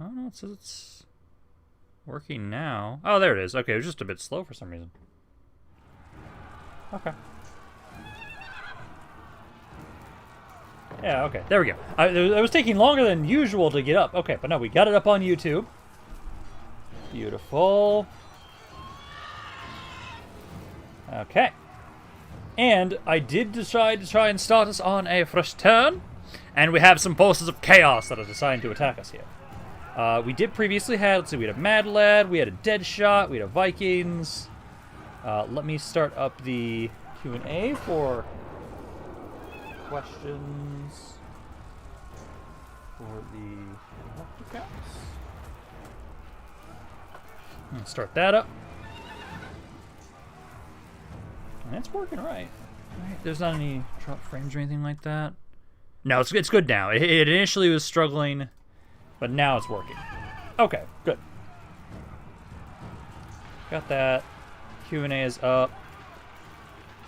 Oh, no, it says it's working now. Oh, there it is. Okay, it was just a bit slow for some reason. Okay. Yeah, okay. There we go. It was taking longer than usual to get up. Okay, but no, we got it up on YouTube. Beautiful. Okay. And I did decide to try and start us on a fresh turn. And we have some forces of chaos that are deciding to attack us here. We did previously have, let's see, we had a Mad Lad, we had a Deadshot, we had a Vikings. Let me start up the Q&A for questions for the Electrocats. Start that up. And it's working right. There's not any drop frames or anything like that. No, it's good now. It initially was struggling, but now it's working. Okay, good. Got that. Q&A is up.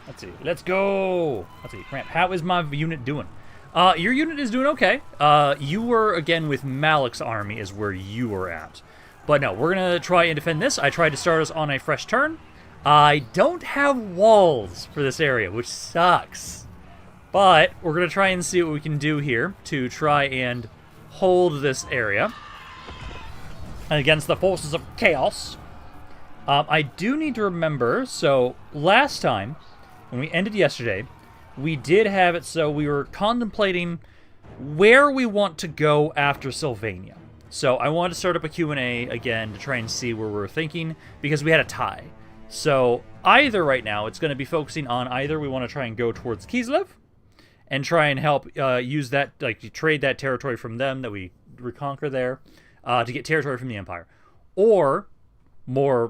Let's see. Let's go. Let's see. Ramp, how is my unit doing? Your unit is doing okay. You were, again, with Malik's army is where you were at. But no, we're going to try and defend this. I tried to start us on a fresh turn. I don't have walls for this area, which sucks. But we're going to try and see what we can do here to try and hold this area against the forces of chaos. I do need to remember, so last time, when we ended yesterday, we did have it so we were contemplating where we want to go after Sylvania. So I wanted to start up a Q&A again to try and see where we're thinking, because we had a tie. So either right now, it's going to be focusing on either we want to try and go towards Kislev and try and help use that, like trade that territory from them that we reconquer there to get territory from the Empire. Or, more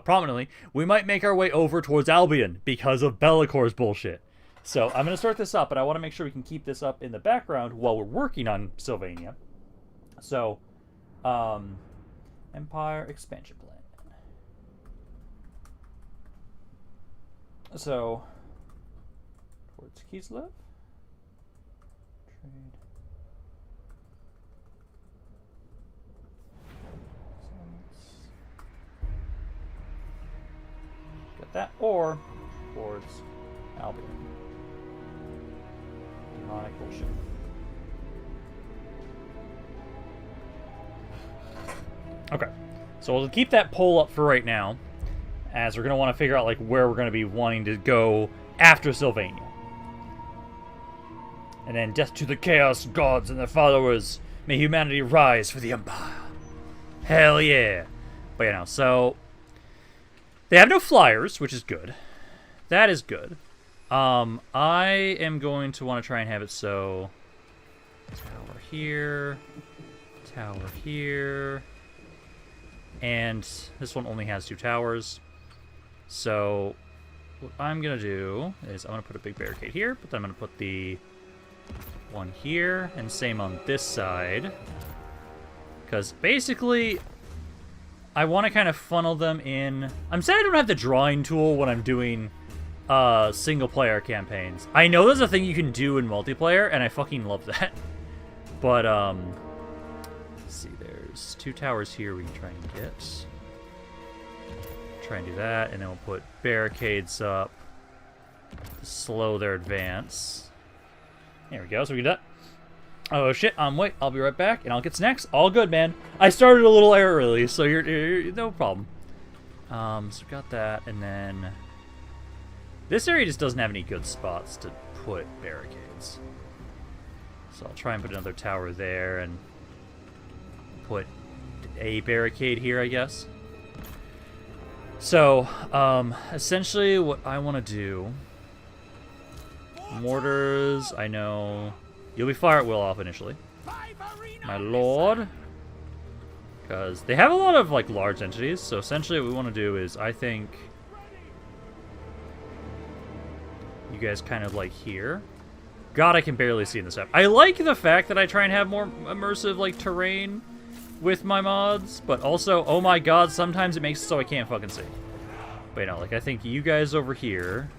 prominently, we might make our way over towards Albion because of Bellacor's bullshit. So I'm going to start this up, but I want to make sure we can keep this up in the background while we're working on Sylvania. So, Empire expansion plan. So, towards Kislev. Trade. Got that. Or towards Albion. Demonic bullshit. Okay, so we'll keep that poll up for right now, as we're going to want to figure out like where we're going to be wanting to go after Sylvania. And then death to the chaos gods and their followers. May humanity rise for the Empire. Hell yeah. But you know, so they have no flyers, which is good. That is good. I am going to want to try and have it so tower here, tower here. And this one only has 2 towers. So what I'm going to do is I'm going to put a big barricade here, but then I'm going to put the one here, and same on this side. Because basically, I want to kind of funnel them in. I'm sad I don't have the drawing tool when I'm doing single-player campaigns. I know there's a thing you can do in multiplayer, and I fucking love that. But, let's see, there's 2 towers here we can try and get. Try and do that, and then we'll put barricades up to slow their advance. There we go, so we get that. Oh shit, wait, I'll be right back, and I'll get snacks. All good, man. I started a little early, so you're no problem. So we got that, and then this area just doesn't have any good spots to put barricades. So I'll try and put another tower there, and put a barricade here, I guess. So, essentially what I want to do... Mortars, I know... You'll be fire at will off initially. My lord. Because they have a lot of, like, large entities, so essentially what we want to do is, I think... You guys kind of, like, here. God, I can barely see in this map. I like the fact that I try and have more immersive, like, terrain with my mods, but also, oh my god, sometimes it makes it so I can't fucking see. But, you know, like, I think you guys over here...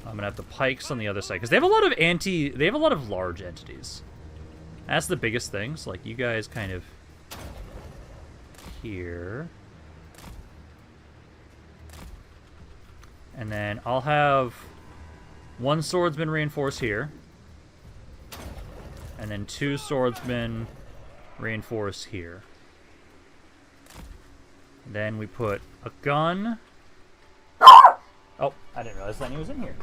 I'm gonna have the pikes on the other side, because they have a lot of they have a lot of large entities. That's the biggest thing, so, like, you guys kind of here. And then I'll have one swordsman reinforce here. And then 2 swordsmen reinforce here. Then we put a gun. Oh, I didn't realize Lenny was in here.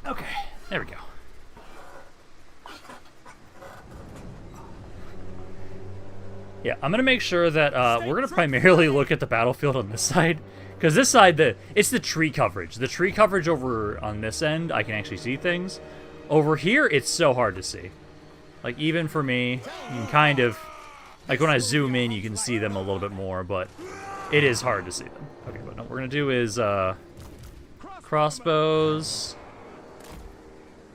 Okay, there we go. Yeah, I'm going to make sure that we're going to primarily look at the battlefield on this side. Because this side, it's the tree coverage. The tree coverage over on this end, I can actually see things. Over here, it's so hard to see. Like, even for me, you can kind of... Like, when I zoom in, you can see them a little bit more, but it is hard to see them. Okay, but what we're going to do is crossbows...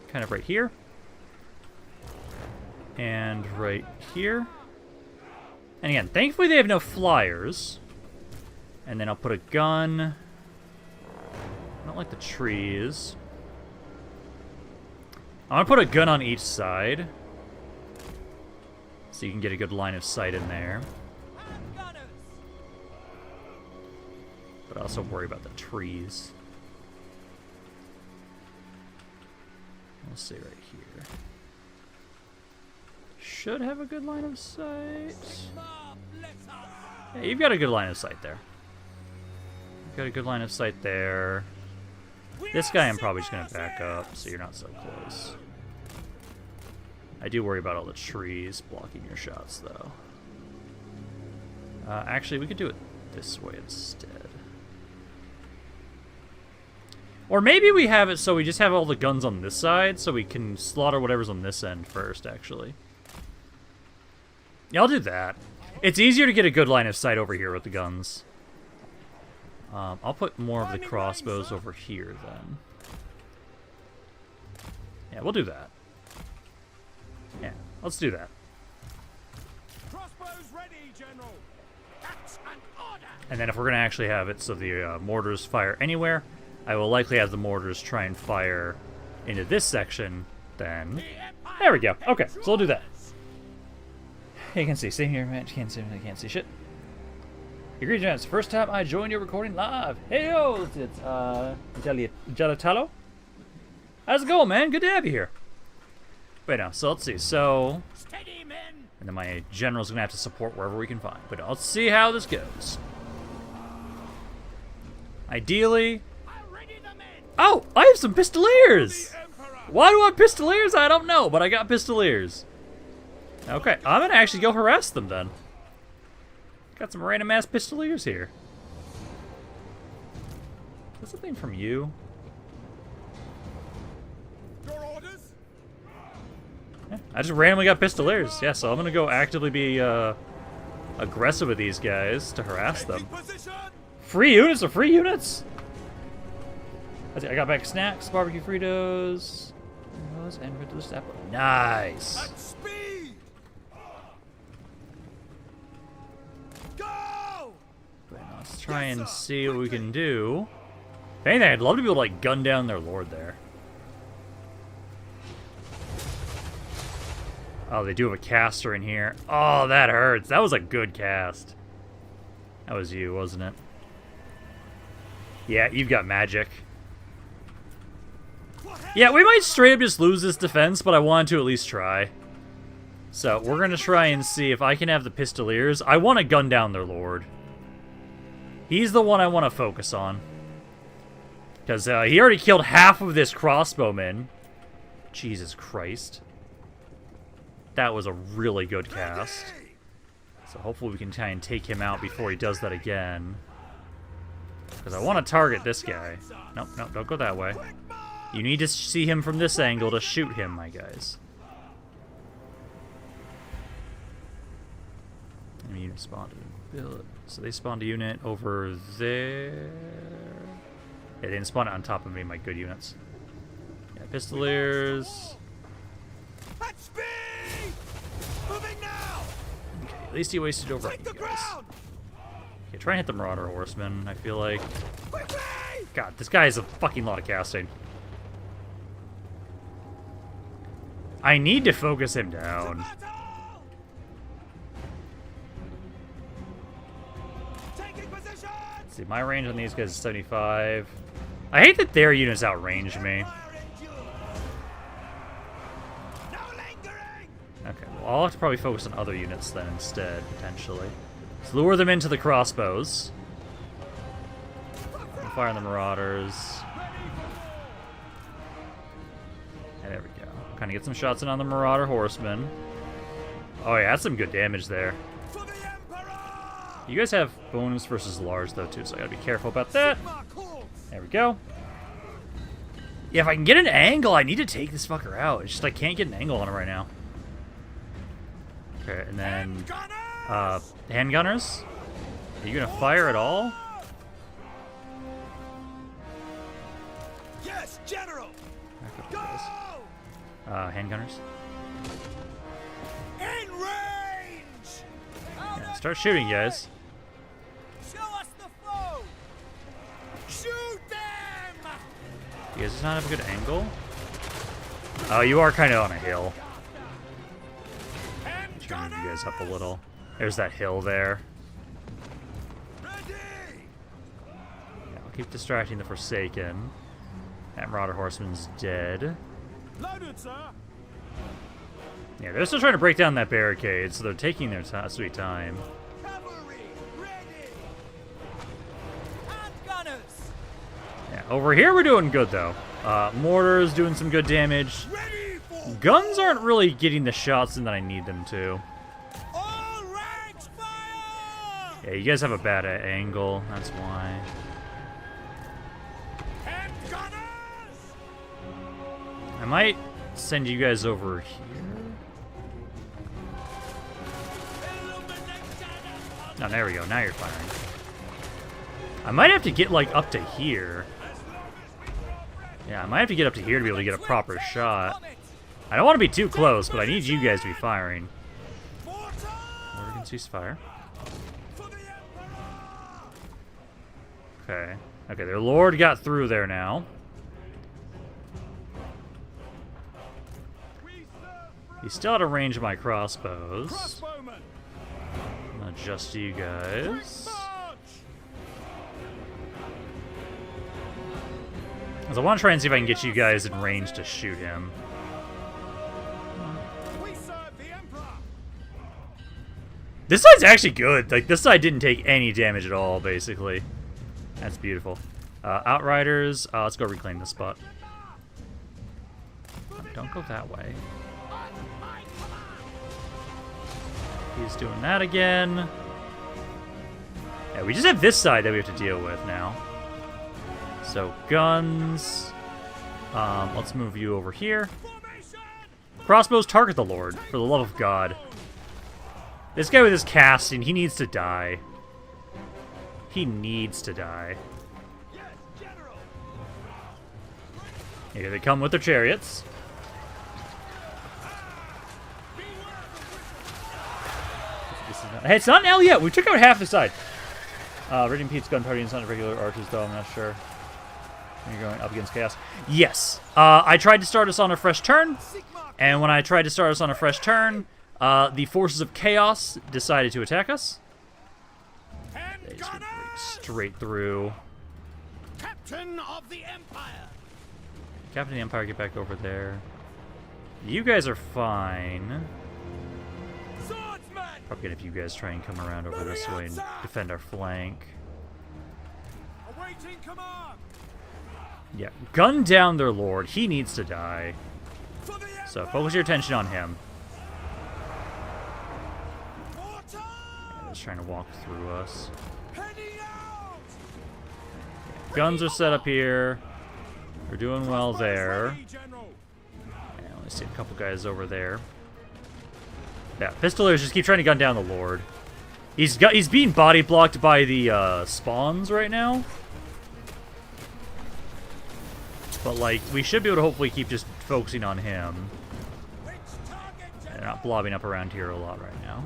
kind of right here. And right here. And again, thankfully they have no flyers. And then I'll put a gun. I don't like the trees. I'm going to put a gun on each side. So you can get a good line of sight in there. But I also worry about the trees. We'll see right here. Should have a good line of sight. Yeah, you've got a good line of sight there. You've got a good line of sight there. This guy I'm probably just going to back up so you're not so close. I do worry about all the trees blocking your shots, though. Actually, we could do it this way instead. Or maybe we have it so we just have all the guns on this side so we can slaughter whatever's on this end first, actually. Yeah, I'll do that. It's easier to get a good line of sight over here with the guns. I'll put more of the crossbows over here, then. Yeah, we'll do that. Yeah, let's do that. Crossbows ready, General. That's an order. And then if we're going to actually have it so the mortars fire anywhere, I will likely have the mortars try and fire into this section, then... There we go. Okay, so we'll do that. You can see. Same here, man. You can't see shit. Your greetings. First time I joined your recording live. Hey, yo! It's Gelatalo. How's it going, man? Good to have you here. Wait, now, so let's see. So... Steady, men. And then my general's going to have to support wherever we can find. But let's see how this goes. Ideally... Oh, I have some pistoliers! Why do I have pistoliers? I don't know, but I got pistoliers. Okay, I'm going to actually go harass them then. Got some random ass pistoliers here. Is that something from you? Your orders? Yeah, I just randomly got pistoliers. Yeah, so I'm going to go actively be aggressive with these guys to harass them. Free units are free units? I got back snacks, barbecue Fritos, and reduced apple. Nice. At speed. Go. But let's try and see what we can do. If anything, I'd love to be able to like gun down their lord there. Oh, they do have a caster in here. Oh, that hurts. That was a good cast. That was you, wasn't it? Yeah, you've got magic. Yeah, we might straight up just lose this defense, but I wanted to at least try. So, we're going to try and see if I can have the pistoliers. I want to gun down their lord. He's the one I want to focus on. Because he already killed half of this crossbowman. Jesus Christ. That was a really good cast. So hopefully we can try and take him out before he does that again. Because I want to target this guy. Nope, nope, don't go that way. You need to see him from this angle to shoot him, my guys. Unit spawned a billet. So they spawned a unit over there. They didn't spawn it on top of me, my good units. Yeah, pistoliers. At speed. Moving now. Okay, at least he wasted over on you guys. Okay, try and hit the Marauder Horseman, I feel like. Quickly! God, this guy is a fucking lot of casting. I need to focus him down. Battle! Taking position! Let's see, my range on these guys is 75. I hate that their units outrange me. Fire endure. No lingering! Okay, well, I'll have to probably focus on other units then instead, potentially. Let's lure them into the crossbows. And fire on the Marauders. And there we go. Kind of get some shots in on the Marauder Horseman. Oh yeah, that's some good damage there. For the Emperor! You guys have bonus versus large though too, so I gotta be careful about that. Sigma calls. There we go. Yeah, if I can get an angle, I need to take this fucker out. It's just I can't get an angle on him right now. Okay, and then handgunners. Are you gonna fire at all? Yes, General! Back up, Go! guys. Handgunners. In range! Yeah, start shooting, guys. Show us the foe! Shoot them! You guys not have a good angle? Oh, you are kind of on a hill. And Trying to move you guys up a little. There's that hill there. ready! Yeah, I'll keep distracting the Forsaken. That Marauder Horseman's dead. Loaded, sir! Yeah, they're still trying to break down that barricade, so they're taking their sweet time. Cavalry, ready! And gunners! Yeah, over here we're doing good though. Mortars doing some good damage. Ready for Guns aren't really getting the shots in that I need them to. all ranks fire! Yeah, you guys have a bad angle, that's why. And gunners! I might send you guys over here. No, there we go. Now you're firing. I might have to get, like, up to here. Yeah, I might have to get up to here to be able to get a proper shot. I don't want to be too close, but I need you guys to be firing. Order can ceasefire. Okay. Okay, their lord got through there now. He's still out of range of my crossbows. Crossbowmen! I'm gonna adjust you guys. Because I want to try and see if I can get you guys in range to shoot him. We serve the Emperor! This side's actually good. Like, this side didn't take any damage at all, basically. That's beautiful. Outriders, let's go reclaim this spot. Don't go that way. He's doing that again. Yeah, we just have this side that we have to deal with now. So, guns. Let's move you over here. Crossbows target the Lord, for the love of God. This guy with his casting, he needs to die. He needs to die. Yes, General! Here they come with their chariots. Hey, it's not an L yet. We took out half the side. Radiant Pete's gun party is not regular archers, though. I'm not sure. You're going up against chaos. Yes. I tried to start us on a fresh turn, and when I tried to start us on a fresh turn, the forces of chaos decided to attack us. They just went straight through. Captain of the Empire! Captain of the Empire, get back over there. You guys are fine. Swordsman! Probably good if you guys try and come around over this way and defend our flank. Awaiting command! Yeah, gun down their lord. He needs to die. For the So focus your attention on him. Water! Yeah, he's trying to walk through us. Heading out! Guns are set up here. We're doing well there. Ready, General! And let's see a couple guys over there. Yeah, pistolers just keep trying to gun down the lord. He's being body blocked by the spawns right now. But like, we should be able to hopefully keep just focusing on him. Which target, They're General? not blobbing up around here a lot right now.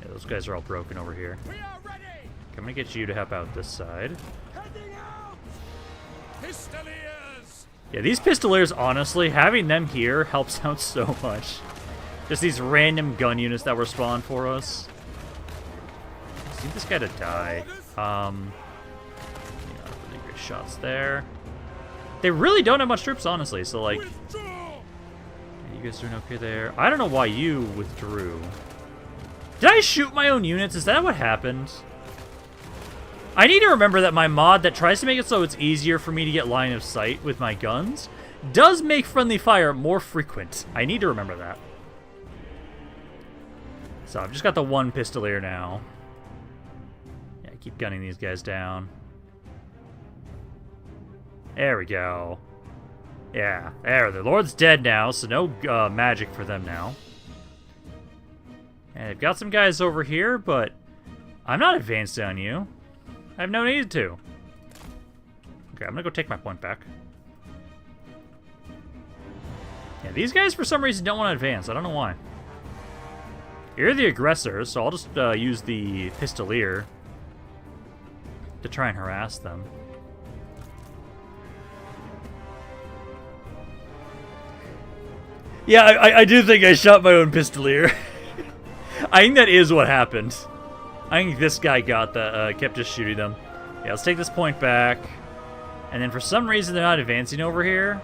Yeah, those guys are all broken over here. We are ready! I'm gonna get you to help out this side. Heading out! Pistoliers! Yeah, these pistoliers, honestly, having them here helps out so much. Just these random gun units that were spawned for us. I just need this guy to die. Yeah, really great shots there. They really don't have much troops, honestly, so, like... Withdraw! You guys doing okay there? I don't know why you withdrew. Did I shoot my own units? Is that what happened? I need to remember that my mod that tries to make it so it's easier for me to get line of sight with my guns does make friendly fire more frequent. I need to remember that. So I've just got the one pistolier now. Yeah, keep gunning these guys down. There we go. Yeah, there. The Lord's dead now, so no magic for them now. And they've got some guys over here, but I'm not advanced on you. I have no need to. Okay, I'm gonna go take my point back. Yeah, these guys for some reason don't want to advance. I don't know why. You're the aggressor, so I'll just use the pistolier to try and harass them. Yeah, I do think I shot my own pistolier. I think that is what happened. I think this guy got the, kept just shooting them. Yeah, let's take this point back. And then for some reason they're not advancing over here.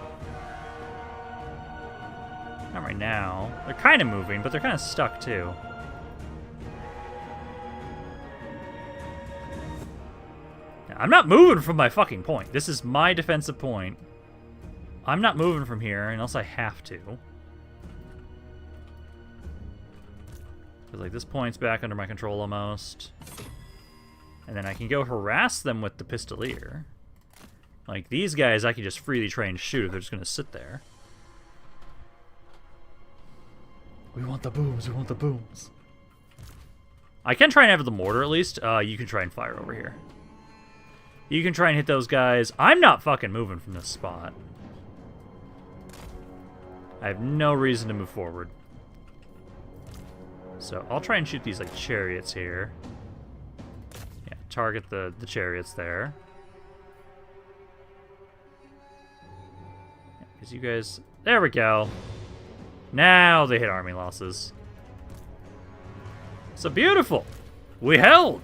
Not right now. They're kind of moving, but they're kind of stuck too. I'm not moving from my fucking point. This is my defensive point. I'm not moving from here unless I have to. Because, like, this point's back under my control almost. And then I can go harass them with the pistolier. Like, these guys I can just freely train to shoot if they're just going to sit there. We want the booms, we want the booms. I can try and have the mortar at least. You can try and fire over here. You can try and hit those guys. I'm not fucking moving from this spot. I have no reason to move forward. So I'll try and shoot these like chariots here. Yeah, target the chariots there. Because you guys... There we go. Now they hit army losses. So beautiful. We held.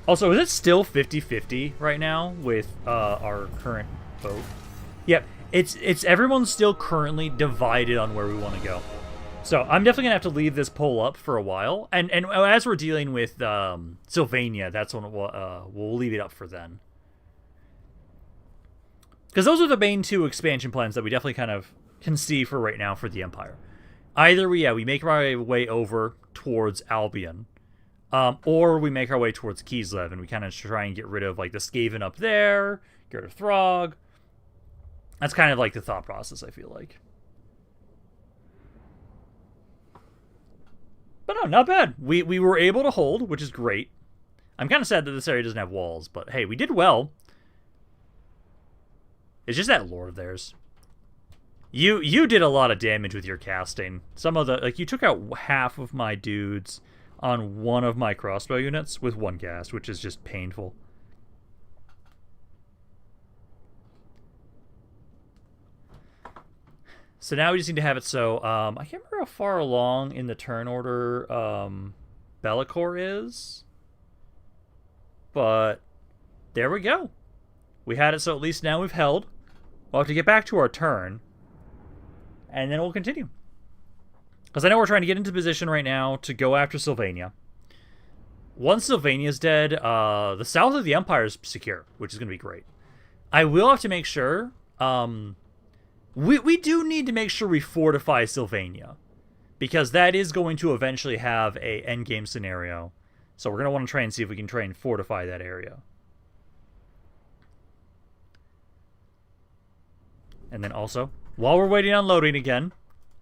Also, is it still 50-50 right now with our current vote? Yep, it's everyone's still currently divided on where we want to go. So I'm definitely gonna have to leave this poll up for a while, and as we're dealing with Sylvania, that's when we'll leave it up for then. Because those are the main two expansion plans that we definitely kind of can see for right now for the Empire. Either we make our way over towards Albion, or we make our way towards Kislev, and we kind of try and get rid of like the Skaven up there, get rid of Throg. That's kind of like the thought process, I feel like. But no, not bad. We were able to hold, which is great. I'm kind of sad that this area doesn't have walls, but hey, we did well. It's just that lore of theirs. You did a lot of damage with your casting. Some of the, like, you took out half of my dudes on one of my crossbow units with one cast, which is just painful. So now we just need to have it so, I can't remember how far along in the turn order Be'lakor is. But there we go. We had it so at least now we've held. We'll have to get back to our turn. And then we'll continue. Because I know we're trying to get into position right now to go after Sylvania. Once Sylvania's dead, the south of the Empire is secure, which is going to be great. I will have to make sure... We do need to make sure we fortify Sylvania, because that is going to eventually have a endgame scenario. So we're going to want to try and see if we can try and fortify that area. And then also, while we're waiting on loading again,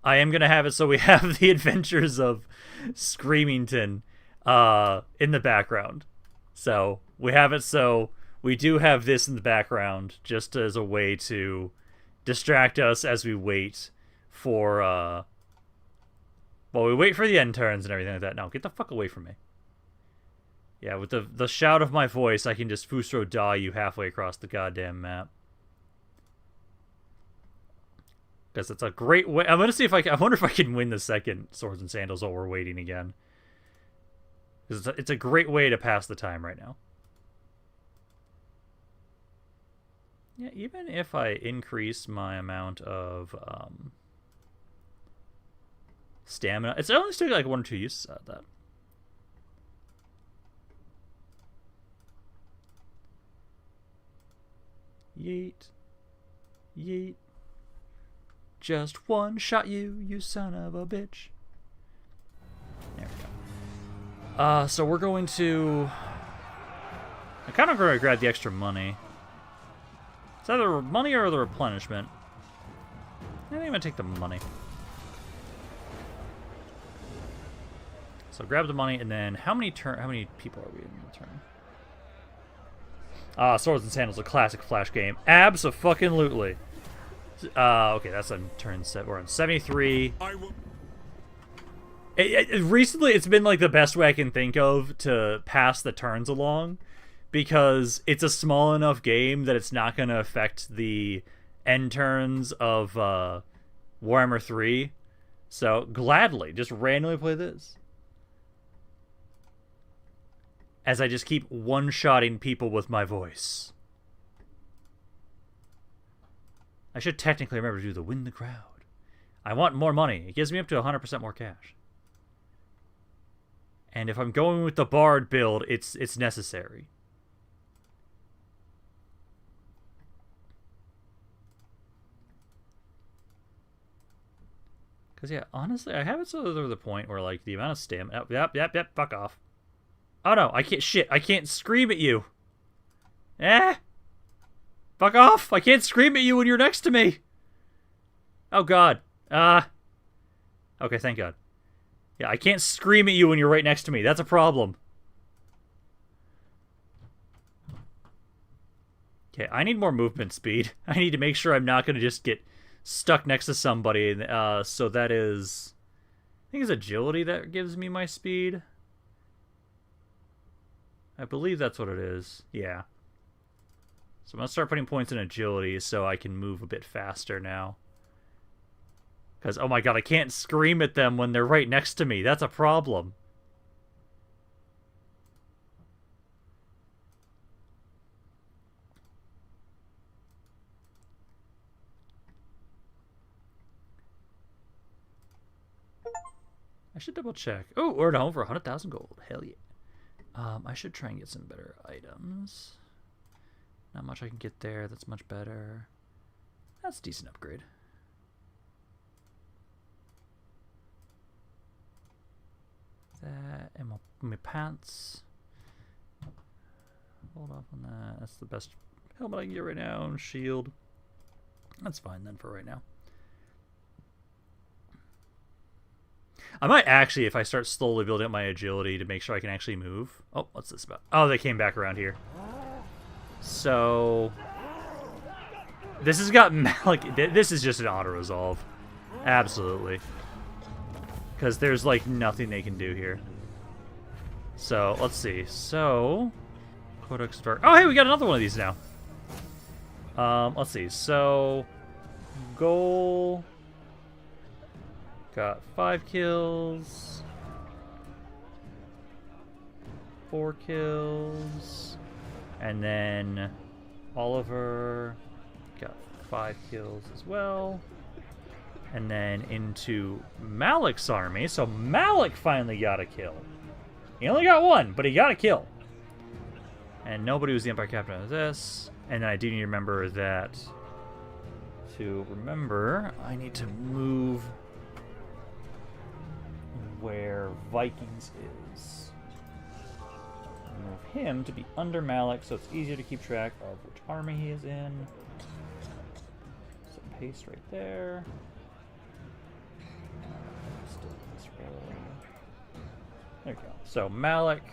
I am going to have it so we have the adventures of Screamington in the background. So we have it so we do have this in the background just as a way to distract us as we wait for Well, we wait for the end turns and everything like that. No, get the fuck away from me. Yeah, with the shout of my voice, I can just Fusro die you halfway across the goddamn map. Because it's a great way. I'm gonna see if I wonder if I can win the second Swords and Sandals while we're waiting again. Because it's a great way to pass the time right now. Yeah, even if I increase my amount of stamina, it's only still like 1 or 2 uses out of that. Yeet. Yeet. Just one shot you son of a bitch. There we go. So we're going to... I kind of going to grab the extra money. It's either money or the replenishment. I think I'm going to take the money. So grab the money, and then how many people are we in the turn? Swords and Sandals, a classic Flash game. Abso-fucking-lutely. Okay, that's on turn set. We're on 73. Recently, it's been like the best way I can think of to pass the turns along, because it's a small enough game that it's not going to affect the end turns of Warhammer 3. So gladly, just randomly play this. As I just keep one-shotting people with my voice. I should technically remember to do the win the crowd. I want more money. It gives me up to 100% more cash. And if I'm going with the Bard build, it's necessary. Because, yeah, honestly, I have it so to the point where, like, the amount of stamina... Yep, fuck off. Oh, no, I can't... Shit, I can't scream at you. Fuck off! I can't scream at you when you're next to me! Oh, God. Okay, thank God. Yeah, I can't scream at you when you're right next to me. That's a problem. Okay, I need more movement speed. I need to make sure I'm not going to just get stuck next to somebody. So that is... I think it's agility that gives me my speed. I believe that's what it is. Yeah. So I'm going to start putting points in agility so I can move a bit faster now. Because, oh my god, I can't scream at them when they're right next to me. That's a problem. I should double check. Oh, we're at home for 100,000 gold. Hell yeah. I should try and get some better items. Not much I can get there. That's much better. That's a decent upgrade. That and my pants. Hold off on that. That's the best helmet I can get right now. And shield. That's fine then for right now. I might actually, if I start slowly building up my agility to make sure I can actually move. Oh, what's this about? Oh, they came back around here. So this has got like this is just an auto resolve, absolutely, because there's like nothing they can do here. So let's see. So Codex Dark. Oh, hey, we got another one of these now. Let's see. So goal got 5 kills, 4 kills. And then Oliver got 5 kills as well. And then into Malik's army. So Malik finally got a kill. He only got 1, but he got a kill. And nobody was the Empire captain of this. And then I do need to remember that... I need to move where Vikings is. Move him to be under Malik, so it's easier to keep track of which army he is in. So paste right there. There we go. So Malik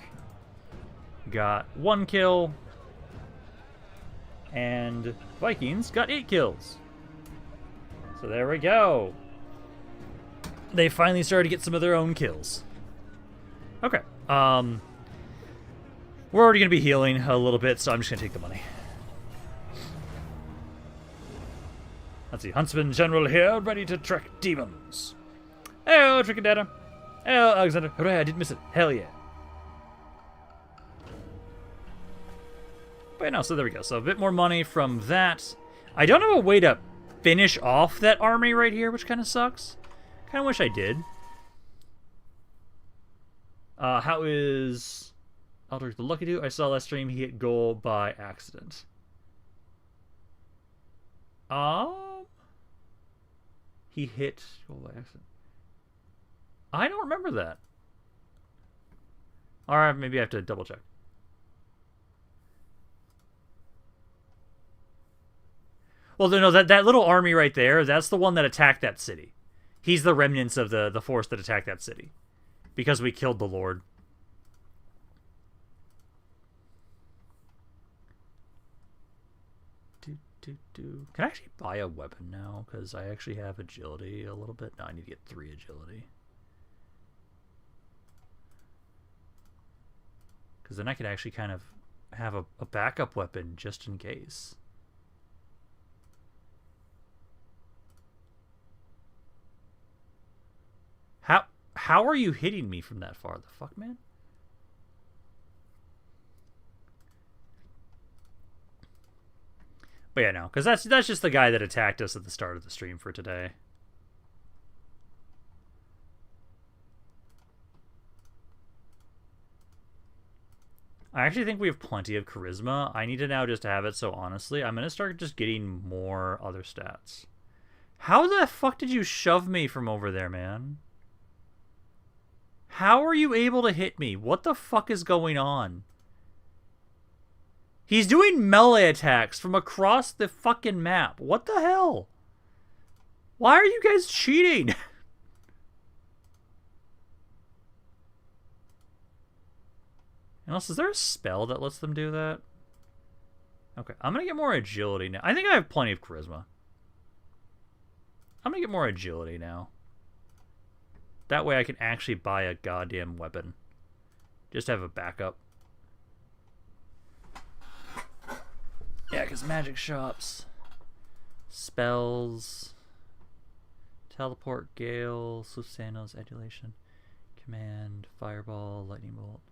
got 1 kill, and Vikings got 8 kills. So there we go. they finally started to get some of their own kills. Okay. We're already going to be healing a little bit, so I'm just going to take the money. Let's see. Huntsman General here, ready to track demons. Hey, Tricky Data. Hey, Alexander. Hooray, I didn't miss it. Hell yeah. But no, so there we go. So a bit more money from that. I don't have a way to finish off that army right here, which kind of sucks. Kind of wish I did. How is Eldrick the Lucky Dude? I saw last stream he hit goal by accident. He hit goal by accident. I don't remember that. Alright, maybe I have to double check. Well, no, that little army right there, that's the one that attacked that city. He's the remnants of the force that attacked that city. Because we killed the Lord. Can I actually buy a weapon now? Because I actually have agility a little bit. No, I need to get 3 agility. Because then I could actually kind of have a backup weapon just in case. How are you hitting me from that far? The fuck, man? But yeah, no, because that's just the guy that attacked us at the start of the stream for today. I actually think we have plenty of charisma. I need to now just have it, so honestly, I'm going to start just getting more other stats. How the fuck did you shove me from over there, man? How are you able to hit me? What the fuck is going on? He's doing melee attacks from across the fucking map. What the hell? Why are you guys cheating? Unless, is there a spell that lets them do that? Okay, I'm going to get more agility now. I think I have plenty of charisma. I'm going to get more agility now. That way I can actually buy a goddamn weapon. Just have a backup. Yeah, because magic shops. Spells. Teleport, Gale, Susano's Adulation. Command, Fireball, Lightning Bolt.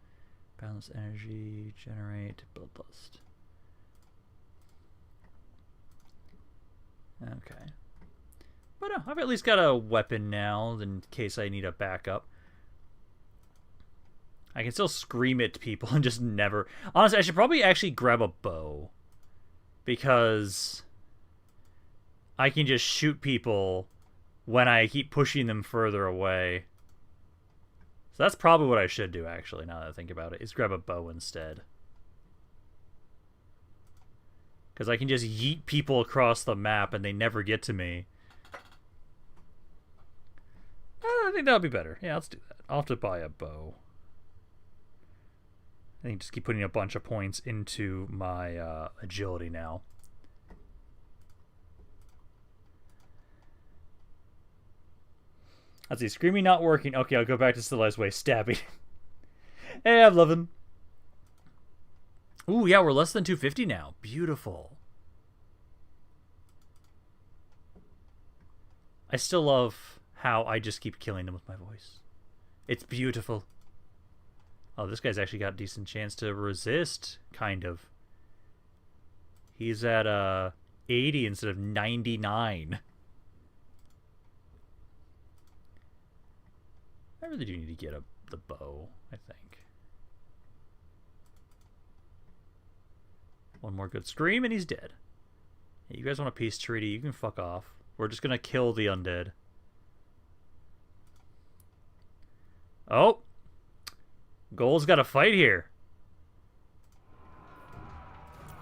Balance Energy, Generate, Bloodlust. Okay. But no, I've at least got a weapon now in case I need a backup. I can still scream at people and just never... Honestly, I should probably actually grab a bow. Because I can just shoot people when I keep pushing them further away. So that's probably what I should do, actually, now that I think about it, is grab a bow instead. Because I can just yeet people across the map and they never get to me. I think that would be better. Yeah, let's do that. I'll have to buy a bow. I think just keep putting a bunch of points into my agility now. Let's see, screaming not working. Okay, I'll go back to Civilized Way. Stabbing. Hey, I'm loving. Ooh, yeah, we're less than 250 now. Beautiful. I still love how I just keep killing them with my voice. It's beautiful. Oh, this guy's actually got a decent chance to resist, kind of. He's at 80 instead of 99. I really do need to get the bow, I think. One more good scream and he's dead. Hey, you guys want a peace treaty? You can fuck off. We're just gonna kill the undead. Oh! Goal's got a fight here.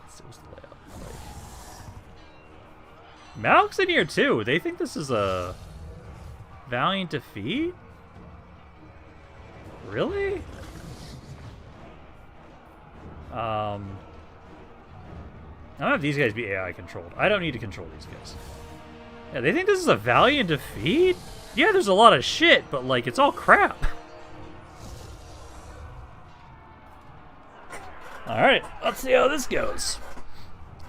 So what's the layout like? Malk's in here too. They think this is a valiant defeat? Really? I don't have these guys be AI controlled. I don't need to control these guys. Yeah, they think this is a valiant defeat? Yeah, there's a lot of shit, but, like, it's all crap. Alright, let's see how this goes.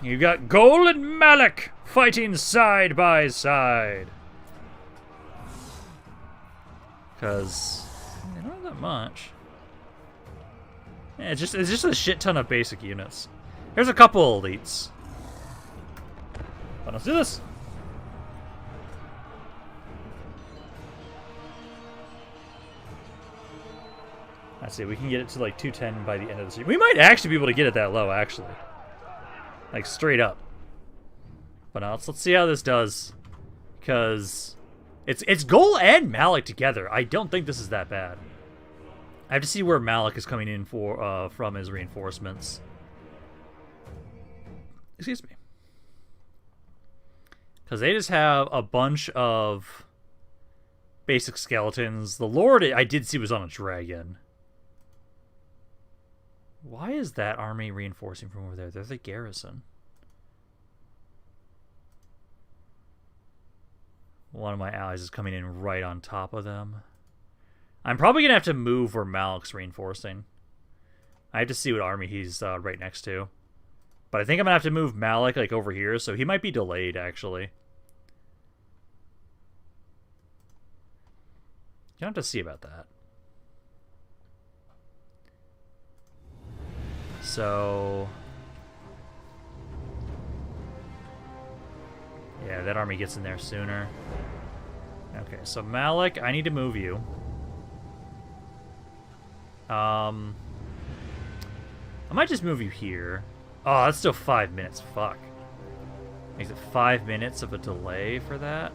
You've got Gol and Malik fighting side by side. Because they don't have that much. Yeah, it's just a shit ton of basic units. Here's a couple elites. But let's do this. Let's see, we can get it to like 210 by the end of the season. We might actually be able to get it that low, actually. Like, straight up. But let's see how this does. Because it's Gol and Malik together. I don't think this is that bad. I have to see where Malik is coming in for from his reinforcements. Excuse me. Because they just have a bunch of basic skeletons. The Lord I did see was on a dragon. Why is that army reinforcing from over there? They're the garrison. One of my allies is coming in right on top of them. I'm probably going to have to move where Malik's reinforcing. I have to see what army he's right next to. But I think I'm going to have to move Malik like over here, so he might be delayed, actually. You don't have to see about that. So... yeah, that army gets in there sooner. Okay, so Malik, I need to move you. I might just move you here. Oh, that's still 5 minutes. Fuck. Makes it 5 minutes of a delay for that.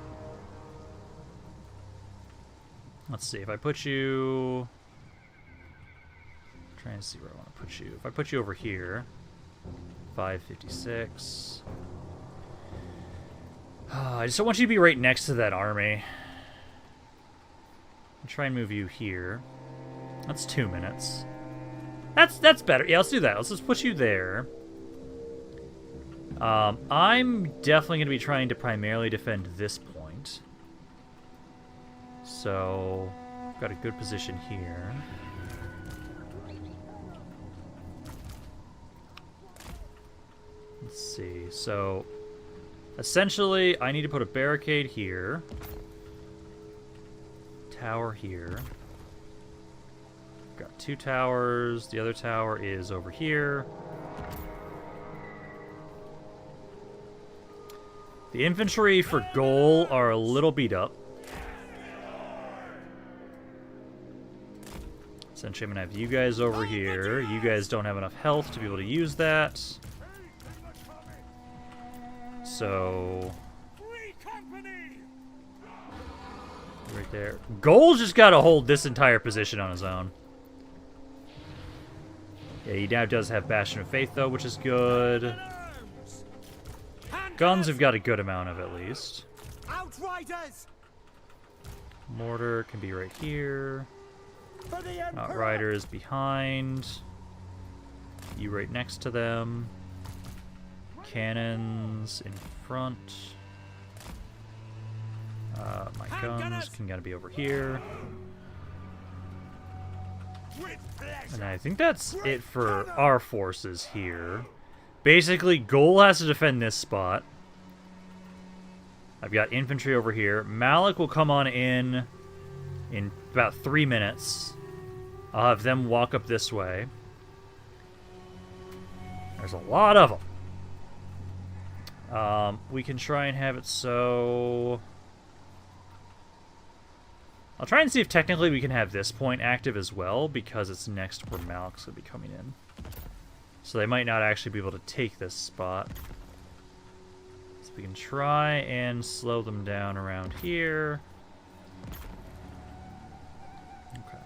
Let's see, if I put you... I'm trying to see where I want to put you. If I put you over here, 556. I just don't want you to be right next to that army. I'll try and move you here. That's 2 minutes. That's better. Yeah, let's do that. Let's just put you there. I'm definitely going to be trying to primarily defend this point. So, I've got a good position here. Let's see. So, essentially, I need to put a barricade here. Tower here. Got 2 towers. The other tower is over here. The infantry for Gol are a little beat up. Essentially, I'm going to have you guys over here. You guys don't have enough health to be able to use that. So... right there. Gol's just got to hold this entire position on his own. Yeah, he now does have Bastion of Faith, though, which is good. Guns we've got a good amount of, at least. Outriders! Mortar can be right here. Outriders behind. You right next to them. Cannons in front. My guns can gotta be over here. And I think that's it for our forces here. Basically, Gol has to defend this spot. I've got infantry over here. Malik will come on in about 3 minutes. I'll have them walk up this way. There's a lot of them. We can try and have it so... I'll try and see if technically we can have this point active as well, because it's next where Malik's going to be coming in. So they might not actually be able to take this spot. So we can try and slow them down around here. Okay.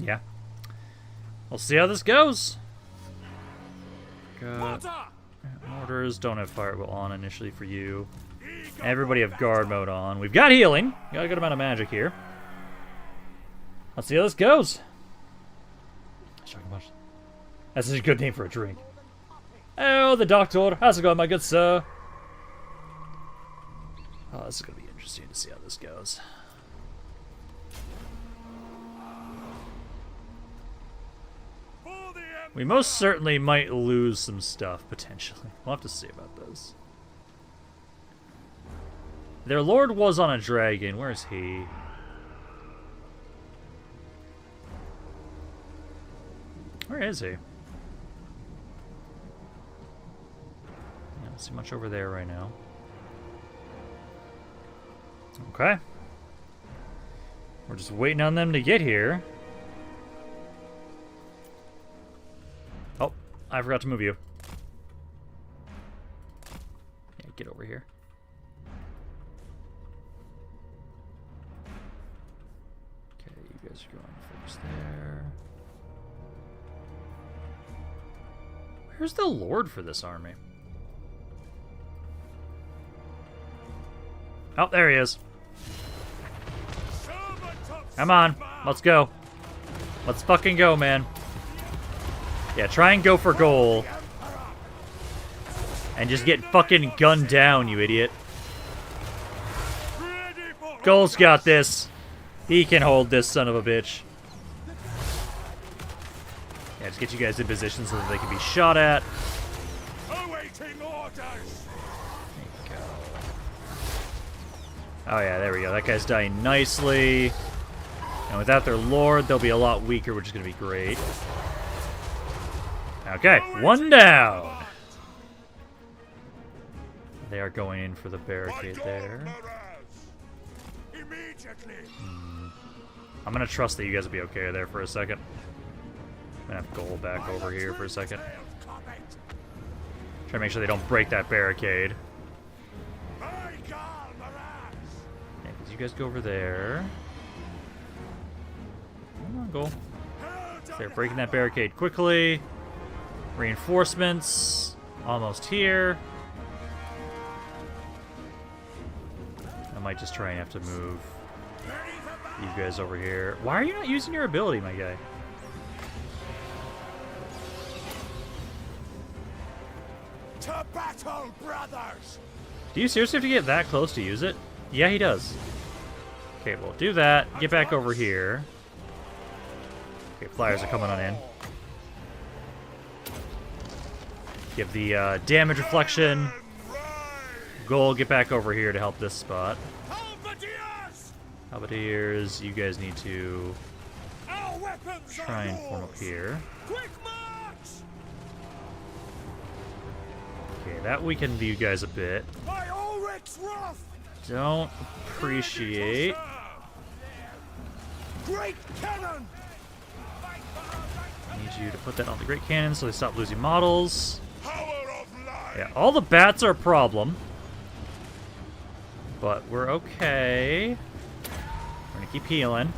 Yeah. We'll see how this goes. Got mortars. Don't have firewall on initially for you. Everybody have guard mode on. We've got healing. Got a good amount of magic here. Let's see how this goes. That's a good name for a drink. Oh, the doctor. How's it going, my good sir? Oh, this is going to be interesting to see how this goes. For the We most certainly might lose some stuff, potentially. We'll have to see about this. Their lord was on a dragon. Where's he? Where is he? Yeah, I don't see much over there right now. Okay. We're just waiting on them to get here. Oh, I forgot to move you. Yeah, get over here. Okay, you guys are going first there. Where's the lord for this army? Oh, there he is. Come on, let's go. Let's fucking go, man. Yeah, try and go for goal. And just get fucking gunned down, you idiot. Goal's got this. He can hold this son of a bitch. Yeah, just get you guys in position so that they can be shot at. awaiting orders. There you go. Oh yeah, there we go. That guy's dying nicely. And without their lord, they'll be a lot weaker, which is going to be great. Okay, one down. They are going in for the barricade there. Immediately. I'm going to trust that you guys will be okay there for a second. I'm going to have goal back over here for a second. Try to make sure they don't break that barricade. Yeah, because you guys go over there. Come on, goal. They're breaking that barricade quickly. Reinforcements. Almost here. I might just try and have to move you guys over here. Why are you not using your ability, my guy? To battle, brothers! Do you seriously have to get that close to use it? Yeah, he does. Okay, well, do that. Get back over here. Okay, flyers are coming on in. Give the damage reflection. Goal, get back over here to help this spot. Halberdiers, you guys need to try and form up here. Quick march! Okay, that weakened you guys a bit. By Ulrich's wrath! Don't appreciate. Great cannon! I need you to put that on the great cannon so they stop losing models. Power of life! Yeah, all the bats are a problem. But we're okay. We're gonna keep healing.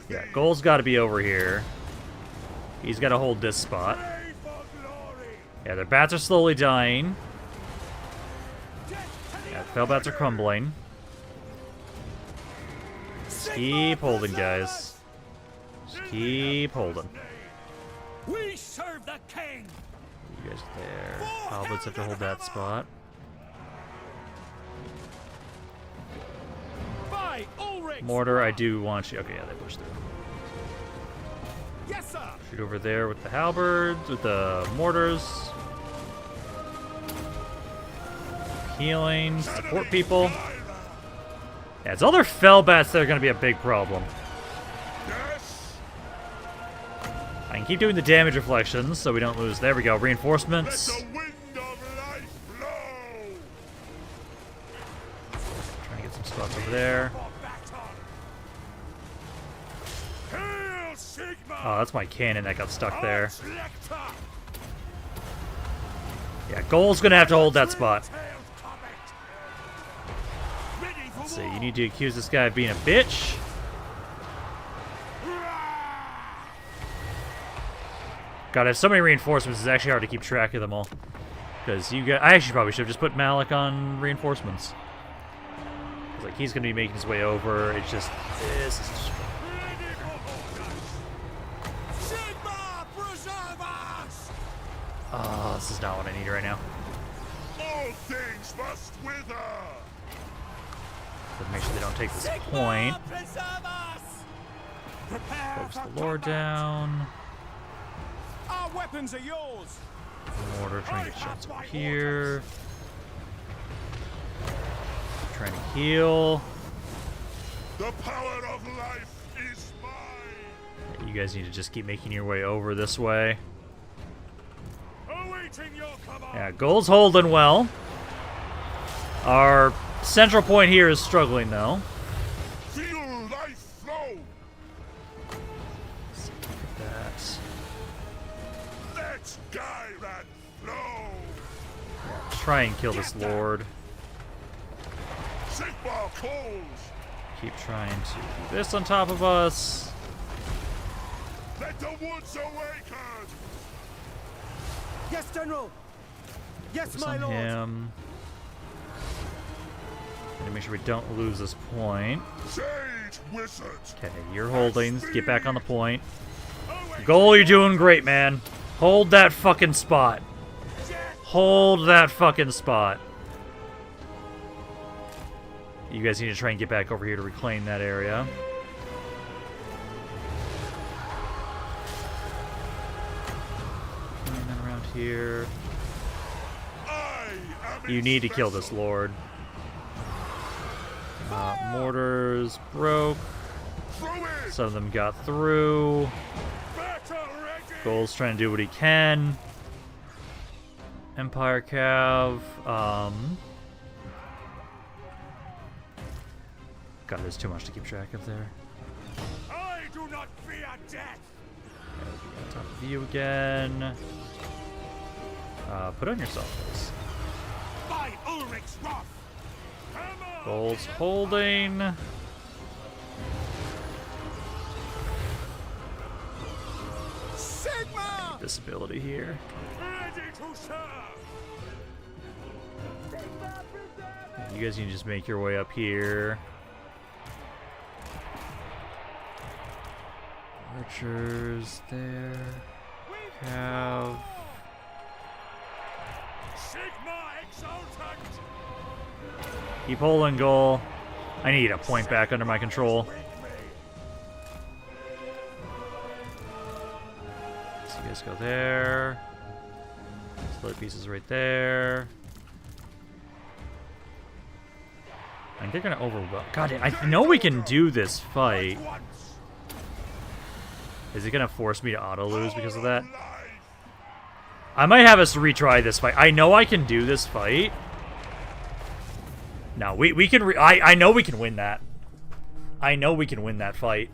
Yeah, goal's gotta be over here. He's gotta hold this spot. Yeah, their bats are slowly dying. Yeah, the fell bats are crumbling. Just keep holding, guys. Just keep holding. We serve the king! You guys there. Halberds have to hold that spot. By Ulrich! Mortar, I do want you. Okay, yeah, they push through. Yes, sir! Shoot over there with the halberds, with the mortars. Healing, support people. Yeah, it's all their fell bats that are going to be a big problem. Yes! I can keep doing the damage reflections so we don't lose. There we go, reinforcements. Let the wind of life blow! Trying to get some spots over there. Hail Sigma! Oh, that's my cannon that got stuck there. Lecter! Yeah, goal's going to have to hold that spot. Tailed comet! Ready for Let's see, war! you need to accuse this guy of being a bitch. God, I have so many reinforcements, it's actually hard to keep track of them all. Because you got, I actually probably should have just put Malik on reinforcements. Like, he's going to be making his way over. It's just, this is just... Sigma, preserve us! Oh, this is not what I need right now. All things must wither. But make sure they don't take this point. Preserve us! Prepare Focus for the Lord down. Our weapons are yours! Mortar trying to get shots over here. Trying to heal. The power of life is mine. You guys need to just keep making your way over this way. Awaiting your command. Yeah, gold's holding well. Our central point here is struggling though. Feel life flow. Let's look at that. Let's guide and flow. Try and kill this lord. Sigmar calls. Keep trying to do this on top of us. Let the woods awaken. Yes, General! Yes, Focus my on lord! him. And make sure we don't lose this point. Sage wizard. Okay, you're holding. Get back on the point. Goal, you're doing great, man. Hold that fucking spot. Hold that fucking spot. You guys need to try and get back over here to reclaim that area. And then around here. I am You need to kill this lord. Mortars broke. Through it. Some of them got through. Battle ready. Gold's trying to do what he can. Empire Cav. God, there's too much to keep track of there. I do not fear death. Top of you again. Put on yourself, please. By Ulrich's wrath. Come on. Gold's holding. Sigma! This ability here. Ready to serve. You guys need to just make your way up here. Archers there. Cav. Sigma exultant. Keep holding goal. I need a point back under my control. So you guys go there. Split pieces right there. I think they're gonna overwhelm. God, I know we can do this fight. Once. Is it gonna force me to auto lose because of that? Life. I might have us retry this fight. I know I can do this fight. No, we can. I know we can win that. I know we can win that fight.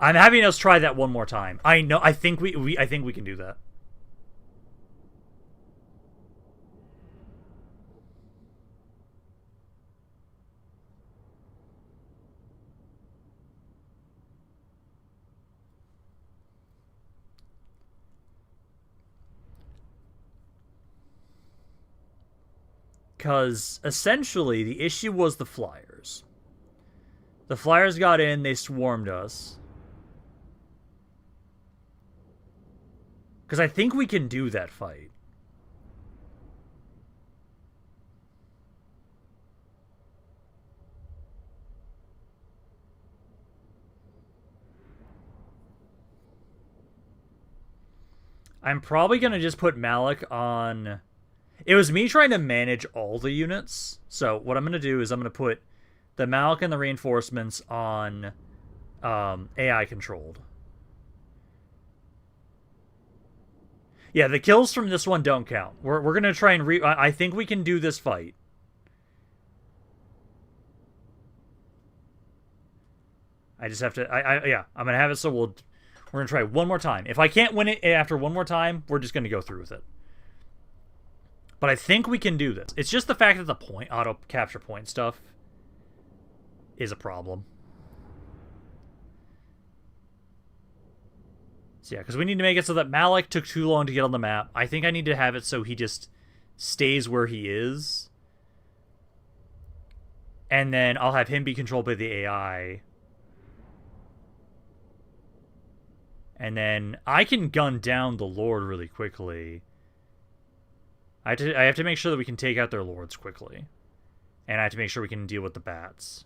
I'm having us try that one more time. I know. I think I think we can do that. Because essentially the issue was the Flyers. The Flyers got in, they swarmed us. Because I think we can do that fight. I'm probably going to just put Malik on... It was me trying to manage all the units. So what I'm going to do is I'm going to put the Malik and the reinforcements on AI controlled. Yeah, the kills from this one don't count. We're going to try and I think we can do this fight. I just have to... yeah, I'm going to have it so we're going to try one more time. If I can't win it after one more time, we're just going to go through with it. But I think we can do this. It's just the fact that the point auto capture point stuff is a problem. So yeah, because we need to make it so that Malik took too long to get on the map. I think I need to have it so he just stays where he is. And then I'll have him be controlled by the AI. And then I can gun down the Lord really quickly. I have to make sure that we can take out their lords quickly. And I have to make sure we can deal with the bats.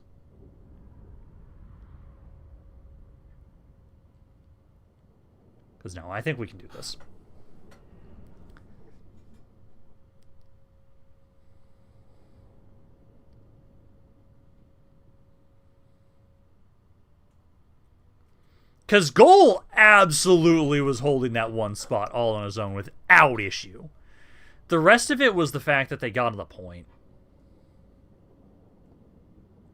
Because no, I think we can do this. Because Goal absolutely was holding that one spot all on his own without issue. The rest of it was the fact that they got to the point.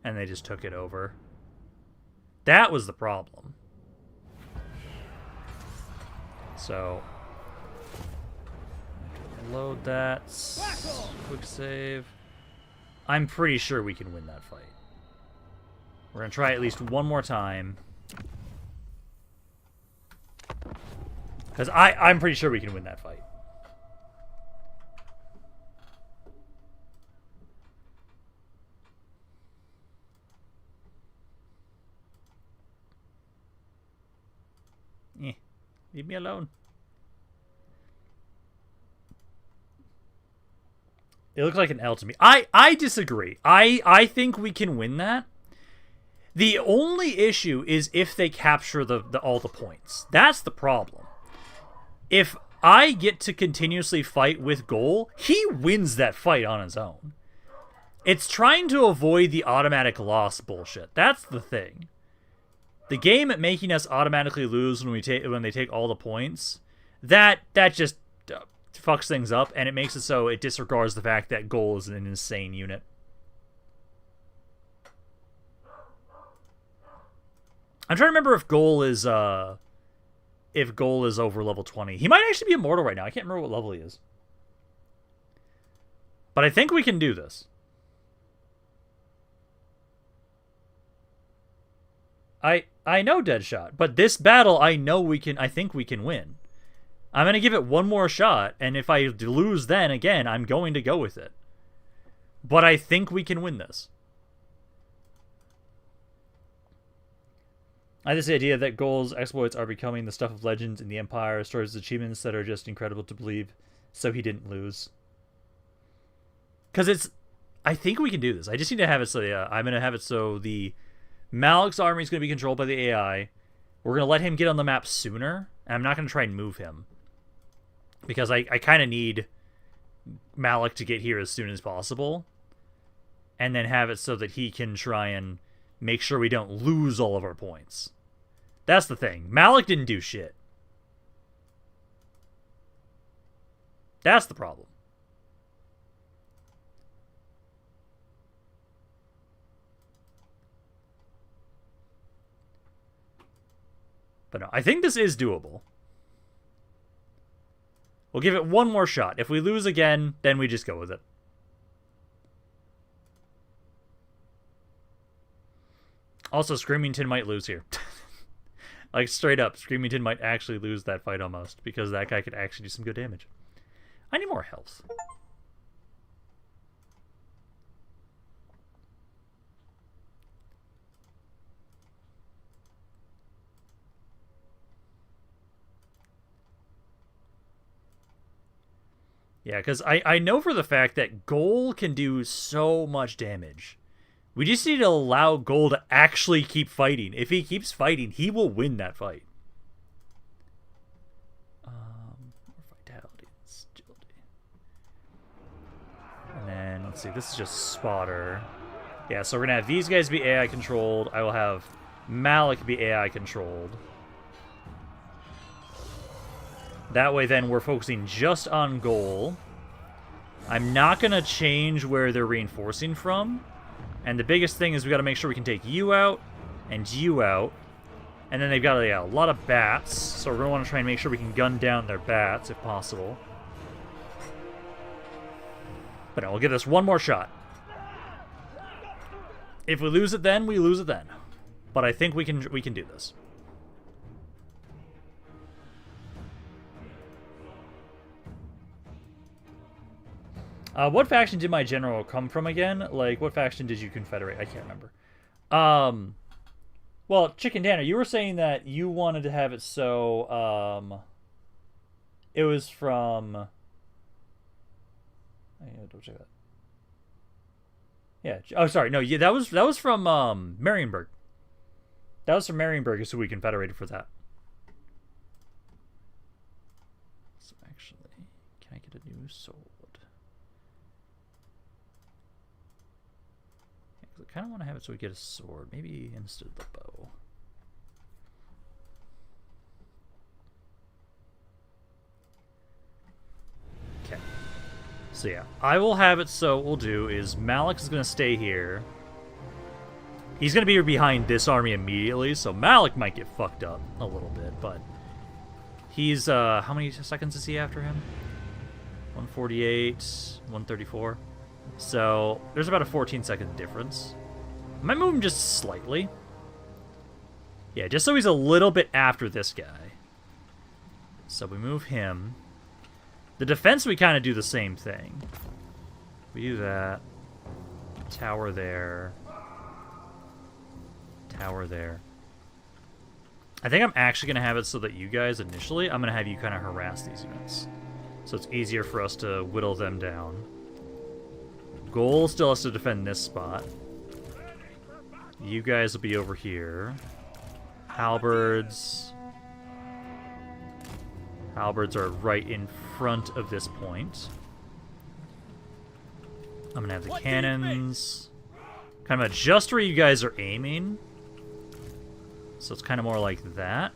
And they just took it over. That was the problem. So, load that. Quick save. I'm pretty sure we can win that fight. We're going to try at least one more time. Because I'm pretty sure we can win that fight. Leave me alone. It looked like an L to me. I disagree. I think we can win that. The only issue is if they capture all the points. That's the problem. If I get to continuously fight with Goal, he wins that fight on his own. It's trying to avoid the automatic loss bullshit. That's the thing. The game at making us automatically lose when they take all the points, that just fucks things up, and it makes it so it disregards the fact that Goal is an insane unit. I'm trying to remember if Goal is over level 20. He might actually be immortal right now. I can't remember what level he is. But I think we can do this. I know Deadshot, but this battle I think we can win. I'm going to give it one more shot, and if I lose then again, I'm going to go with it. But I think we can win this. I have this idea that Goal's exploits are becoming the stuff of legends in the Empire, stores achievements that are just incredible to believe, so he didn't lose. Because I think we can do this. I just need to have it so, yeah, I'm going to have it so the Malik's army is going to be controlled by the AI. We're going to let him get on the map sooner, and I'm not going to try and move him. Because I kind of need Malik to get here as soon as possible. And then have it so that he can try and make sure we don't lose all of our points. That's the thing. Malik didn't do shit. That's the problem. But no, I think this is doable. We'll give it one more shot. If we lose again, then we just go with it. Also, Screamington might lose here. Like, straight up, Screamington might actually lose that fight almost, because that guy could actually do some good damage. I need more health. Yeah, because I know for the fact that Goal can do so much damage. We just need to allow Goal to actually keep fighting. If he keeps fighting, he will win that fight. Vitality, agility. And then, let's see, this is just Spotter. Yeah, so we're going to have these guys be AI controlled. I will have Malik be AI controlled. That way, then, we're focusing just on Goal. I'm not going to change where they're reinforcing from. And the biggest thing is we got to make sure we can take you out and you out. And then they've got a lot of bats. So we're going to want to try and make sure we can gun down their bats if possible. But no, we'll give this one more shot. If we lose it then, we lose it then. But I think we can do this. What faction did my general come from again? Like, what faction did you confederate? I can't remember. Well, Chicken Danner, you were saying that you wanted to have it so, it was from... I need to double check that. Yeah. Oh, sorry. No, yeah, that was from, Marienburg. That was from Marienburg, so we confederated for that. So actually, can I get a new sword? I kind of want to have it so we get a sword, maybe instead of the bow. Okay. So yeah, I will have it so what we'll do is Malik is going to stay here. He's going to be behind this army immediately, so Malik might get fucked up a little bit, but he's, how many seconds is he after him? 148, 134. So there's about a 14-second difference. I might move him just slightly. Yeah, just so he's a little bit after this guy. So we move him. The defense, we kind of do the same thing. We do that. Tower there. Tower there. I think I'm actually going to have it so that you guys, initially, I'm going to have you kind of harass these units. So it's easier for us to whittle them down. Goal still has to defend this spot. You guys will be over here. Halberds. Halberds are right in front of this point. I'm going to have the cannons kind of adjust where you guys are aiming. So it's kind of more like that.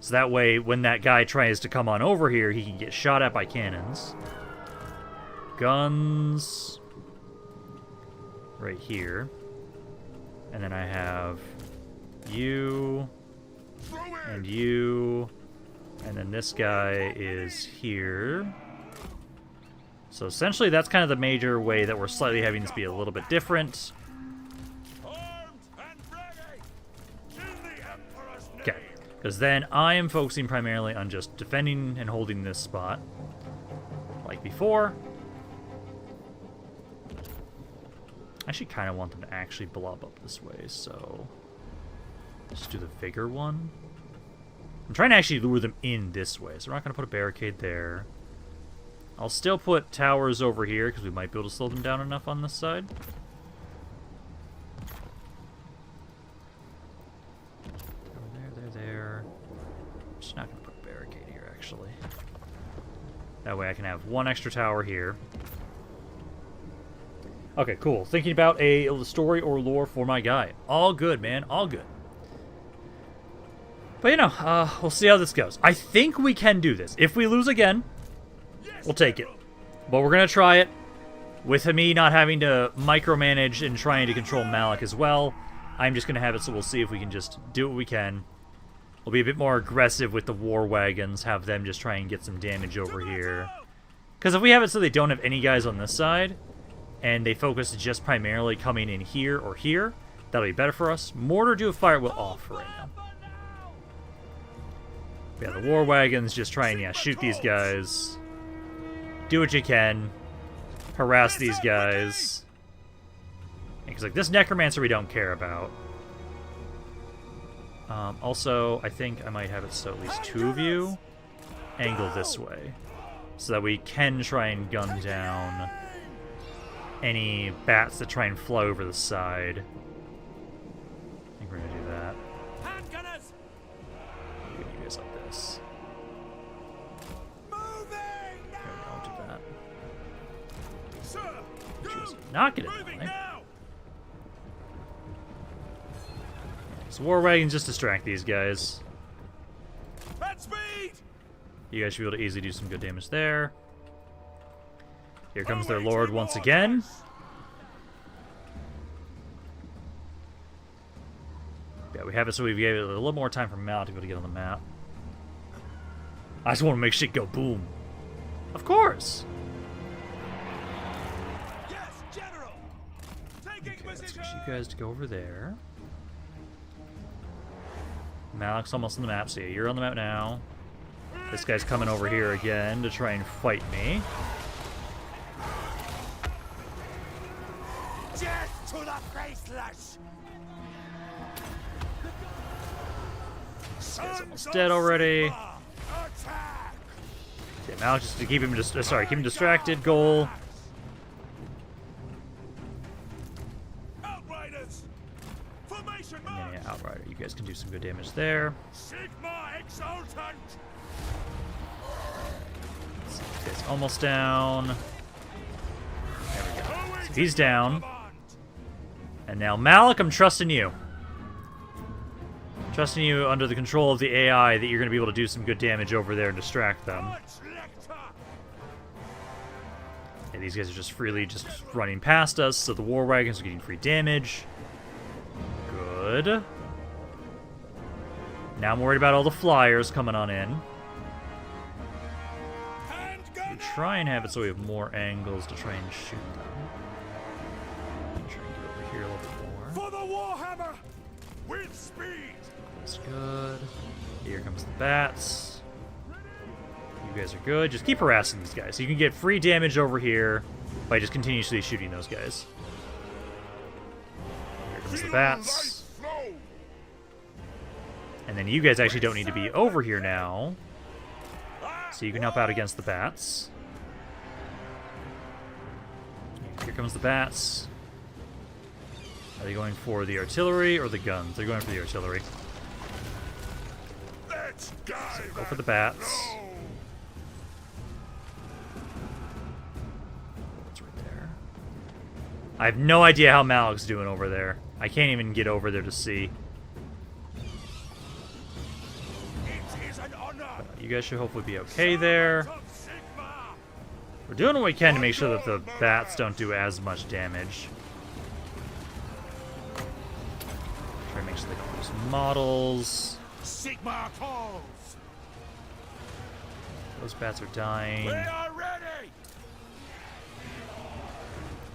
So that way, when that guy tries to come on over here, he can get shot at by cannons. Guns. Right here. And then I have you. And you. And then this guy is here. So essentially, that's kind of the major way that we're slightly having this be a little bit different. Okay, because then I am focusing primarily on just defending and holding this spot, like before. I actually kind of want them to actually blob up this way, so just do the vigor one. I'm trying to actually lure them in this way, so we're not going to put a barricade there. I'll still put towers over here, because we might be able to slow them down enough on this side. There. I'm just not going to put a barricade here, actually. That way I can have one extra tower here. Okay, cool. Thinking about a story or lore for my guy. All good, man. All good. But, you know, we'll see how this goes. I think we can do this. If we lose again, we'll take it. But we're going to try it. With me not having to micromanage and trying to control Malik as well, I'm just going to have it so we'll see if we can just do what we can. We'll be a bit more aggressive with the war wagons, have them just try and get some damage over here. Because if we have it so they don't have any guys on this side, and they focus just primarily coming in here or here, that'll be better for us. Mortar do a fire will off right now. Yeah, the war wagons just try and, yeah, shoot these guys. Do what you can. Harass these guys. Because, like, this necromancer we don't care about. Also, I think I might have it so at least two of you angle this way. So that we can try and gun down any bats that try and fly over the side. I think we're going to do that. Get you guys like this. I'll do that. Not get it. So war wagons just distract these guys. You guys should be able to easily do some good damage there. Here comes their lord once again. Yeah, we have it so we gave it a little more time for Mal to be able to get on the map. I just want to make shit go boom. Of course. Yes, General. Taking Okay, let's position. get you guys to go over there. Malik's almost on the map, so yeah, you're on the map now. This guy's coming over here again to try and fight me. Death to the faceless! This guy's almost dead already. Attack! Yeah, Malik just to keep him keep him distracted. Goal. Outriders! Formation Yeah, march! yeah, Outrider. You guys can do some good damage there. Sigma Exultant! This guy's almost down. There we go. So he's down. And now Malik, I'm trusting you. Trusting you under the control of the AI that you're going to be able to do some good damage over there and distract them. Yeah, these guys are just freely just running past us, so the war wagons are getting free damage. Good. Now I'm worried about all the flyers coming on in. We try and have it so we have more angles to try and shoot them. Try and get over here a little bit more. For the Warhammer! With speed! That's good. Here comes the bats. You guys are good. Just keep harassing these guys. So you can get free damage over here by just continuously shooting those guys. Here comes the bats. And then you guys actually don't need to be over here now. So you can help out against the bats. Here comes the bats. Are they going for the artillery or the guns? They're going for the artillery. Let's So go for the bats. It's right there. I have no idea how Malik's doing over there. I can't even get over there to see. It is an honor! You guys should hopefully be okay there. We're doing what we can to make sure that the bats don't do as much damage. Try to make sure they don't lose models. Sigma calls! Those bats are dying. We are ready!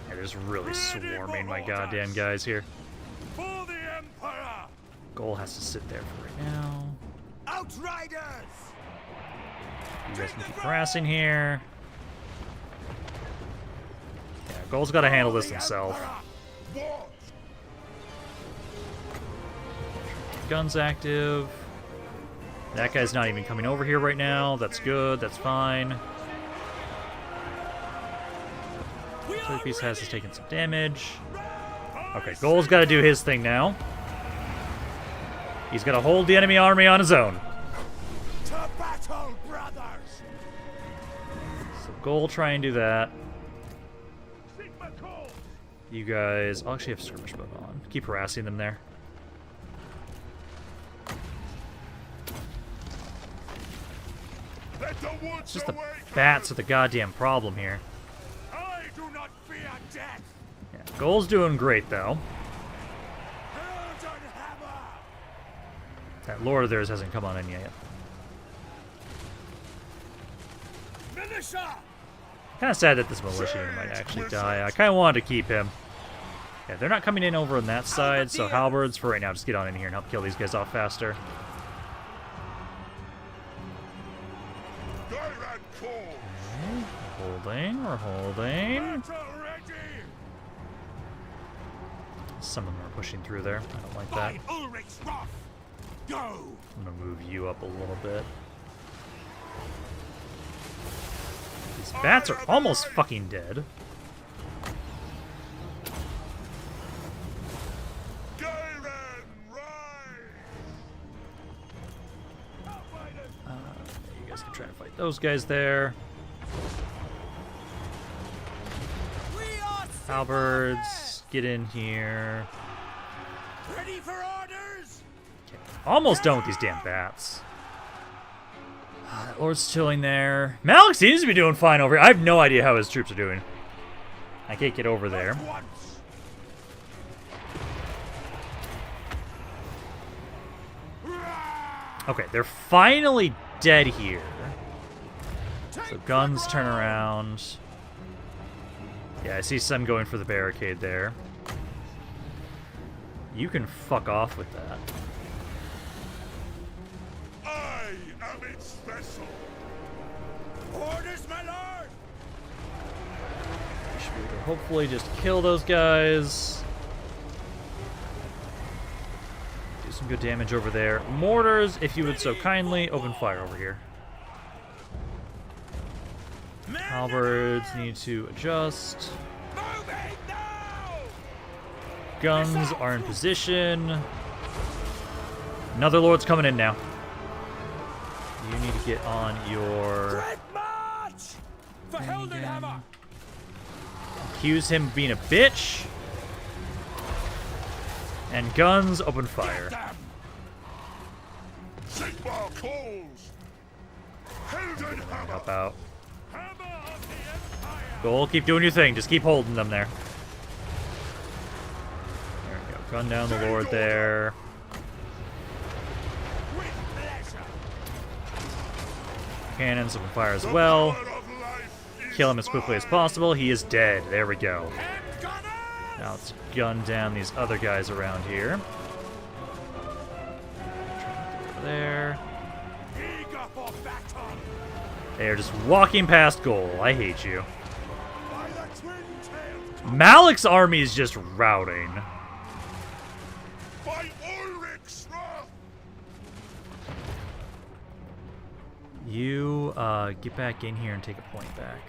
Yeah, there's really swarming my goddamn guys here. For the Emperor! Goal has to sit there for right now. Outriders! You guys can keep harassing here. Yeah, Goal's got to handle this himself. Guns active. That guy's not even coming over here right now. That's good. That's fine. Third piece has taken some damage. Okay, Goal's got to do his thing now. He's got to hold the enemy army on his own. To battle, brothers! So Goal try and do that. Sigma calls! You guys, I'll actually have skirmish mode on. Keep harassing them there. Let the woods It's just the awake! bats are the goddamn problem here. I do not fear death! Yeah, Goal's doing great though. Golden hammer! That lord of theirs hasn't come on in yet. Militia! Kind of sad that this militia might actually die. I kind of wanted to keep him. Yeah, they're not coming in over on that side, so halberds for right now. Just get on in here and help kill these guys off faster. Holding, we're holding. Battle ready! Some of them are pushing through there. I don't like that. By Ulrich's wrath! Go! I'm gonna move you up a little bit. These bats are almost fucking dead. You guys can try to fight those guys there. Halberds, get in here. Ready for orders? Okay, almost done with these damn bats. That Lord's chilling there. Malik seems to be doing fine over here. I have no idea how his troops are doing. I can't get over there. Once. Okay, they're finally dead here. So guns turn around. Yeah, I see some going for the barricade there. You can fuck off with that. I am its vessel. Orders, my lord. We should be able to hopefully just kill those guys. Do some good damage over there. Mortars, if you would so kindly, open fire over here. Halberds need to adjust. Guns are in position. Another lord's coming in now. You need to get on your... Accuse him of being a bitch. And guns, open fire. Help out. Goal, keep doing your thing. Just keep holding them there. There we go. Gun down the lord there. Cannons, open fire as well. Kill him as quickly as possible. He is dead. There we go. Now let's gun down these other guys around here. Over there. They are just walking past goal. I hate you. Malik's army is just routing. You get back in here and take a point back.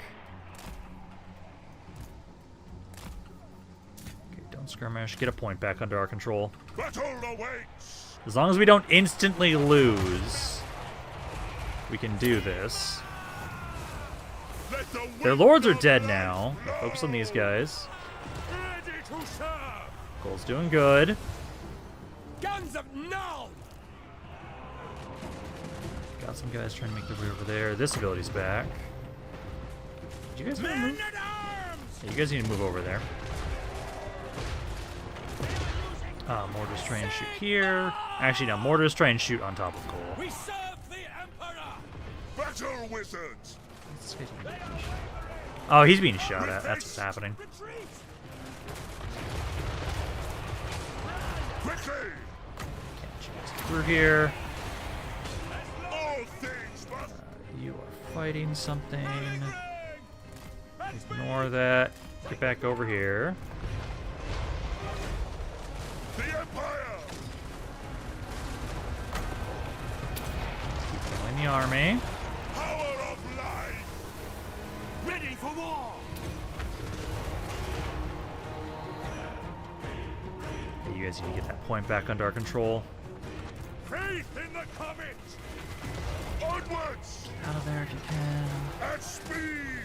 Okay, don't skirmish. Get a point back under our control. As long as we don't instantly lose, we can do this. Their lords are dead now. Focus on these guys. Goal's doing good. Guns of null. Got some guys trying to make their way over there. This ability's back. Do you guys want to move? Yeah, you guys need to move over there. Mortars try and shoot here. Actually, no. Mortars try and shoot on top of goal. We serve the Emperor. Battle wizards. Oh, he's being shot at. That's what's happening. Can't chase through here. You are fighting something. Ignore that. Get back over here. The Empire. Keep killing the army. Power of life. Ready for war. You guys need to get that point back under our control. Faith in the comet. Onwards. Out of there if you can. At speed.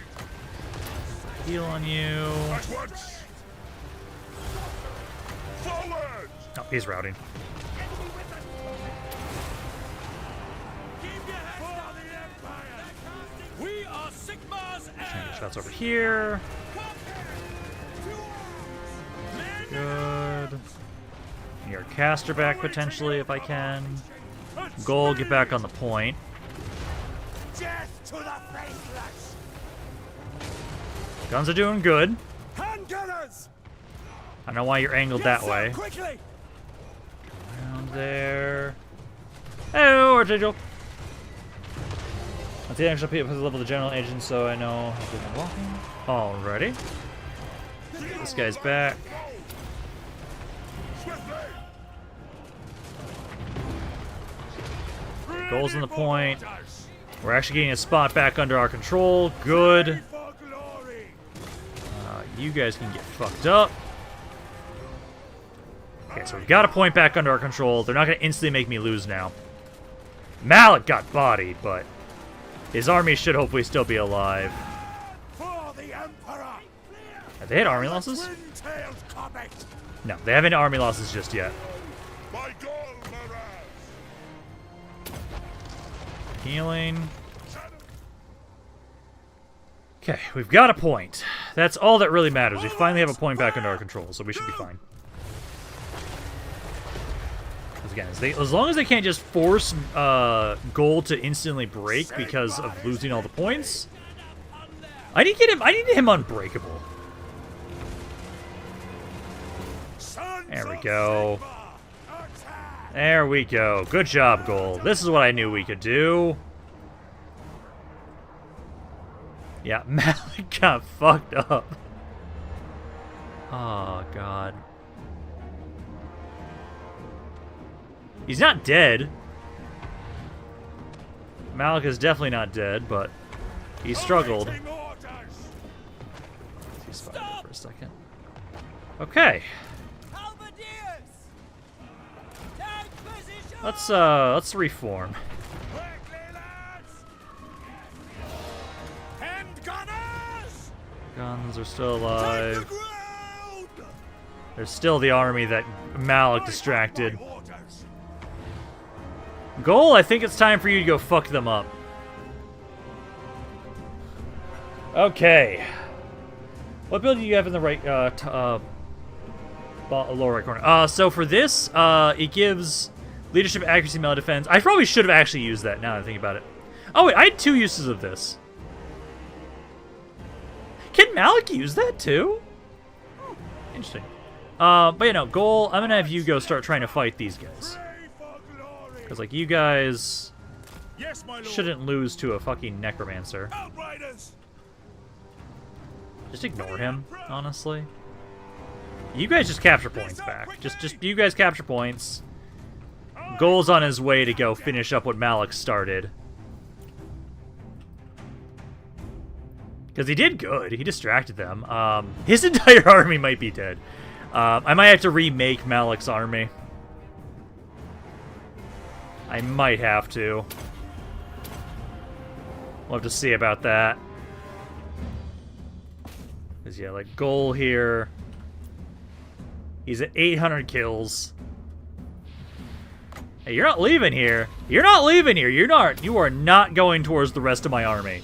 Heal on you. At once. Forward. Oh, he's routing. Keep your heads on the Empire. We are Sigmar's heirs. Shots over here. Good. Your caster back potentially if I can. Goal, get back on the point. Death to the faithless. Guns are doing good. Handgunners. I don't know why you're angled that way. Quickly. Around there. Oh, Archangel. That's the actual level of the general agent, so I know how good I'm walking. Alrighty. This guy's back. Goals on the point. We're actually getting a spot back under our control. Good. You guys can get fucked up. Okay, so we've got a point back under our control. They're not going to instantly make me lose now. Malik got bodied, but his army should hopefully still be alive. For the Emperor. Have they had army losses? No, they haven't had army losses just yet. Healing. Okay, we've got a point. That's all that really matters. We finally have a point back under our control, so we should be fine. Again, as long as they can't just force goal to instantly break because of losing all the points, I need him unbreakable. There we go. There we go. Good job, goal. This is what I knew we could do. Yeah, Malik got fucked up. Oh, God. He's not dead. Malik is definitely not dead, but he struggled. Awaiting orders. He's fine for a second. Okay. Halberdiers! Take position! Let's reform. Quickly, lads. Hand gunners. Guns are still Take the alive. ground. There's still the army that Malik distracted. My orders. Goal, I think it's time for you to go fuck them up. Okay. What build do you have in the right, lower right corner? So for this, it gives leadership, accuracy, melee defense. I probably should have actually used that now that I think about it. Oh wait, I had 2 uses of this. Can Malik use that too? Interesting. But you know, goal, I'm gonna have you go start trying to fight these guys. Pray for glory. Because, like, you guys Yes, my lord. shouldn't lose to a fucking necromancer. Outriders. Just ignore him, honestly. You guys just capture points back. Just you guys capture points. Goal's on his way to go finish up what Malik started. Because he did good. He distracted them. His entire army might be dead. I might have to remake Malik's army. I might have to. We'll have to see about that. Because, yeah, like, goal here. He's at 800 kills. Hey, you're not leaving here. You're not leaving here. You are not going towards the rest of my army.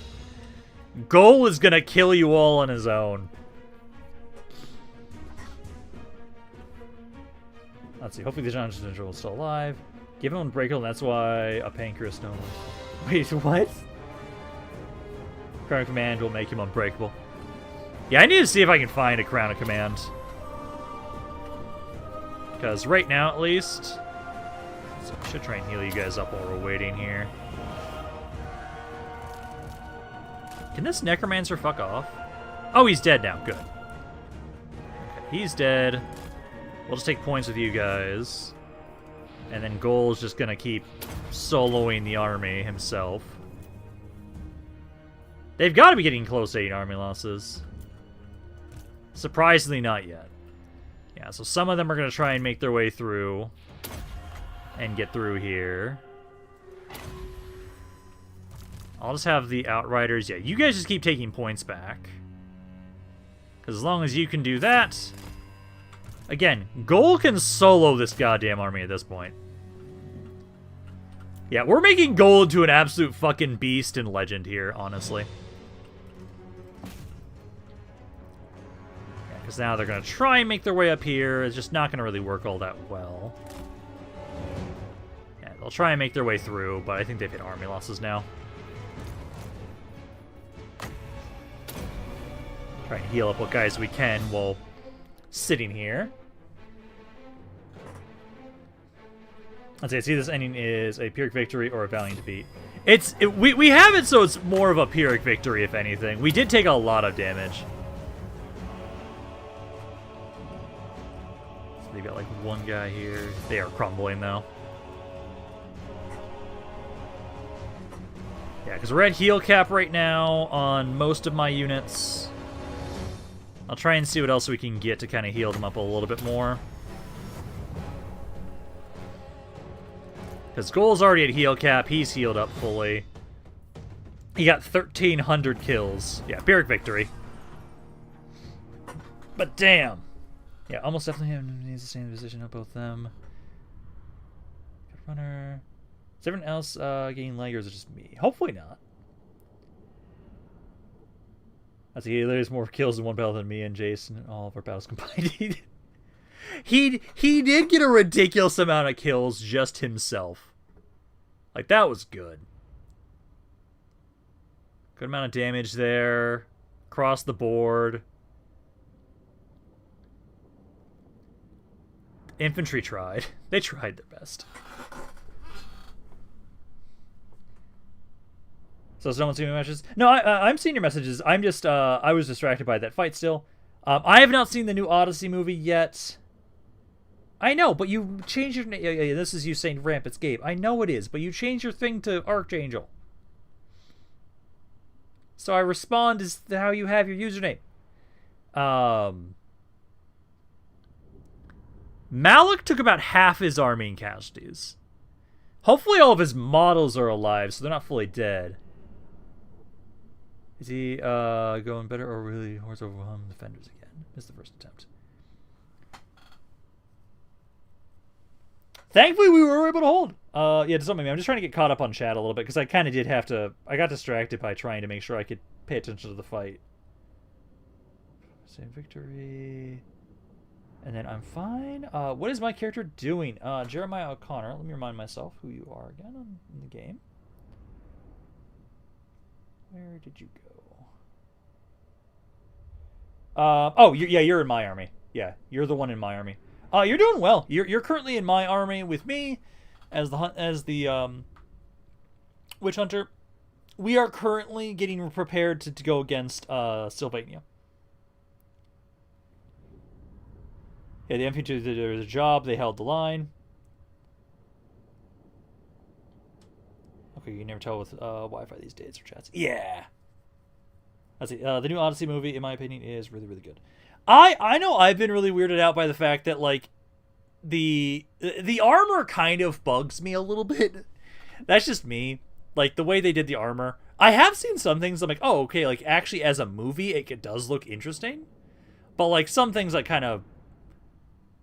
Goal is gonna kill you all on his own. Let's see. Hopefully the John is still alive. Give him Unbreakable, and that's why a Pancreas no one. Wait, what? Crown of Command will make him unbreakable. Yeah, I need to see if I can find a Crown of Command. Because right now, at least... So I should try and heal you guys up while we're waiting here. Can this Necromancer fuck off? Oh, he's dead now. Good. Okay, he's dead. We'll just take points with you guys. And then Goal's just gonna keep soloing the army himself. They've got to be getting close to 8 army losses. Surprisingly, not yet. Yeah, so some of them are going to try and make their way through and get through here. I'll just have the Outriders. Yeah, you guys just keep taking points back. Because as long as you can do that... Again, Goal can solo this goddamn army at this point. Yeah, we're making Goal into an absolute fucking beast and legend here, honestly. Because now they're going to try and make their way up here. It's just not going to really work all that well. Yeah, they'll try and make their way through, but I think they've hit army losses now. Try and heal up what guys we can while sitting here. Let's see, I see this ending is a Pyrrhic victory or a valiant defeat. We have it so it's more of a Pyrrhic victory, if anything. We did take a lot of damage. So they've got like one guy here. They are crumbling though. Yeah, because we're at heal cap right now on most of my units. I'll try and see what else we can get to kind of heal them up a little bit more. Because Goal's already at heal cap. He's healed up fully. He got 1,300 kills. Yeah, Pyrrhic victory. But damn. Yeah, almost definitely needs to stay in the position of both them. Good runner. Is everyone else getting leg, or is it just me? Hopefully not. I see there's more kills in one battle than me and Jason in all of our battles combined. He did get a ridiculous amount of kills just himself. Like, that was good. Good amount of damage there. Across the board. Infantry tried. They tried their best. So someone seeing my messages? No, I'm seeing your messages. I'm just, I was distracted by that fight still. I have not seen the new Odyssey movie yet. I know, but you changed your name. Yeah, this is you saying Ramp, it's Gabe. I know it is, but you changed your thing to Archangel. So I respond as to how you have your username. Malik took about half his army in casualties. Hopefully all of his models are alive, so they're not fully dead. Is he going better or really hordes overwhelm defenders again? This is the first attempt. Thankfully, we were able to hold. Yeah, to something. I'm just trying to get caught up on chat a little bit because I kind of did have to. I got distracted by trying to make sure I could pay attention to the fight. Same victory, and then I'm fine. What is my character doing? Jeremiah O'Connor. Let me remind myself who you are again in the game. Where did you go? Oh, you're in my army. Yeah, you're the one in my army. You're doing well. You're currently in my army with me as the witch hunter. We are currently getting prepared to go against Sylvania. Yeah, the infantry did their job. They held the line. Okay, you can never tell with Wi-Fi these days or chats. Yeah. That's it. The new Odyssey movie, in my opinion, is really, really good. I know I've been really weirded out by the fact that, like, the armor kind of bugs me a little bit. That's just me. Like, the way they did the armor. I have seen some things I'm like, oh, okay, like, actually, as a movie, it does look interesting. But, like, some things, like, kind of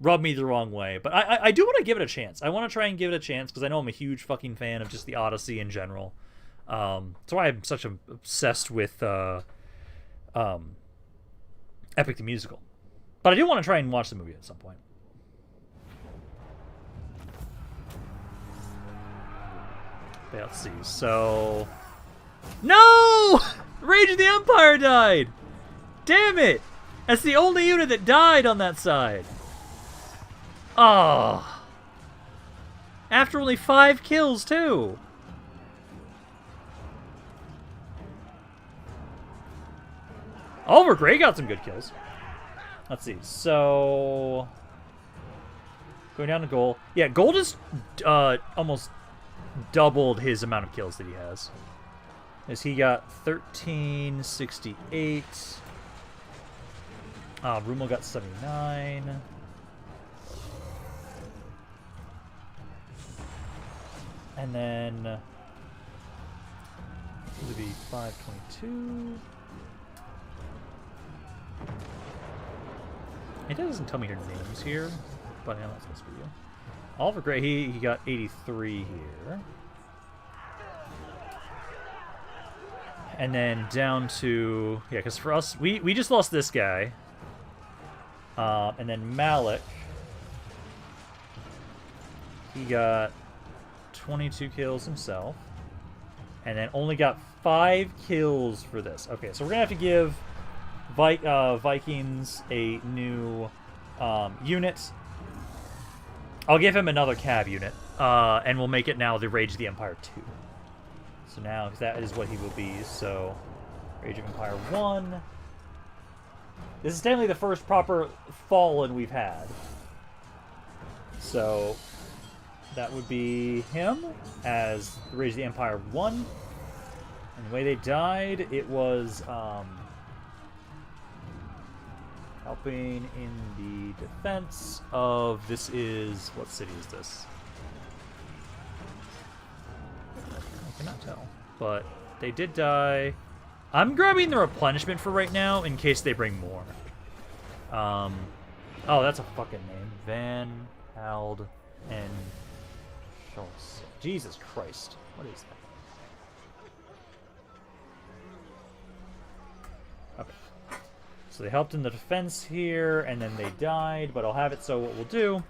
rub me the wrong way. But I do want to give it a chance. I want to try and give it a chance, because I know I'm a huge fucking fan of just the Odyssey in general. That's why I'm such obsessed with Epic the Musical. But I do want to try and watch the movie at some point. Okay, let's see. So... No! Rage of the Empire died! Damn it! That's the only unit that died on that side. Oh. After only 5 kills, too. Oliver Gray got some good kills. Let's see. So... going down to gold. Yeah, gold is almost doubled his amount of kills that he has. As he got 1368. Rummel got 79. And then... it would be 522. It doesn't tell me your names here, but I know that's supposed to be you. Oliver Gray, he got 83 here. And then down to... yeah, because for us, we just lost this guy. And then Malik, he got 22 kills himself. And then only got 5 kills for this. Okay, so we're going to have to give Vikings a new unit. I'll give him another cav unit. And we'll make it now the Rage of the Empire 2. So now that is what he will be. So Rage of Empire 1. This is technically the first proper Fallen we've had. So that would be him as Rage of the Empire 1. And the way they died, it was helping in the defense of... this is... what city is this? I cannot tell. But they did die. I'm grabbing the replenishment for right now in case they bring more. Oh, that's a fucking name. Van Hald and Schultz. Jesus Christ. What is that? Okay. So they helped in the defense here, and then they died, but I'll have it so what we'll do...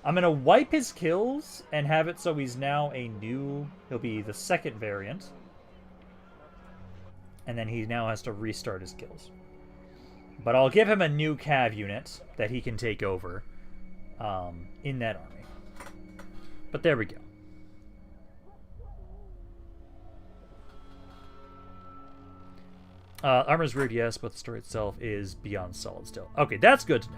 I'm going to wipe his kills and have it so he's now a new... he'll be the second variant. And then he now has to restart his kills. But I'll give him a new cav unit that he can take over in that army. But there we go. Armor's weird, yes, but the story itself is beyond solid still. Okay, that's good to know.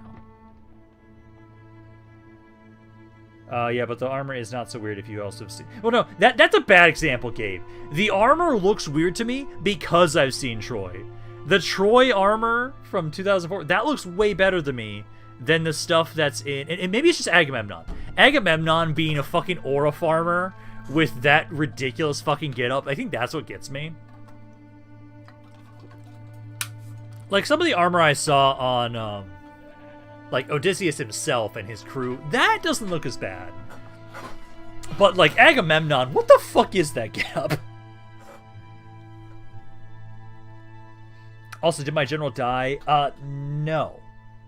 Yeah, but the armor is not so weird if you also see. Well, no, that's a bad example, Gabe. The armor looks weird to me because I've seen Troy. The Troy armor from 2004, that looks way better to me than the stuff that's in... And maybe it's just Agamemnon. Agamemnon being a fucking aura farmer with that ridiculous fucking getup, I think that's what gets me. Like, some of the armor I saw on, like, Odysseus himself and his crew, that doesn't look as bad. But, like, Agamemnon, what the fuck is that getup? Also, did my general die? No.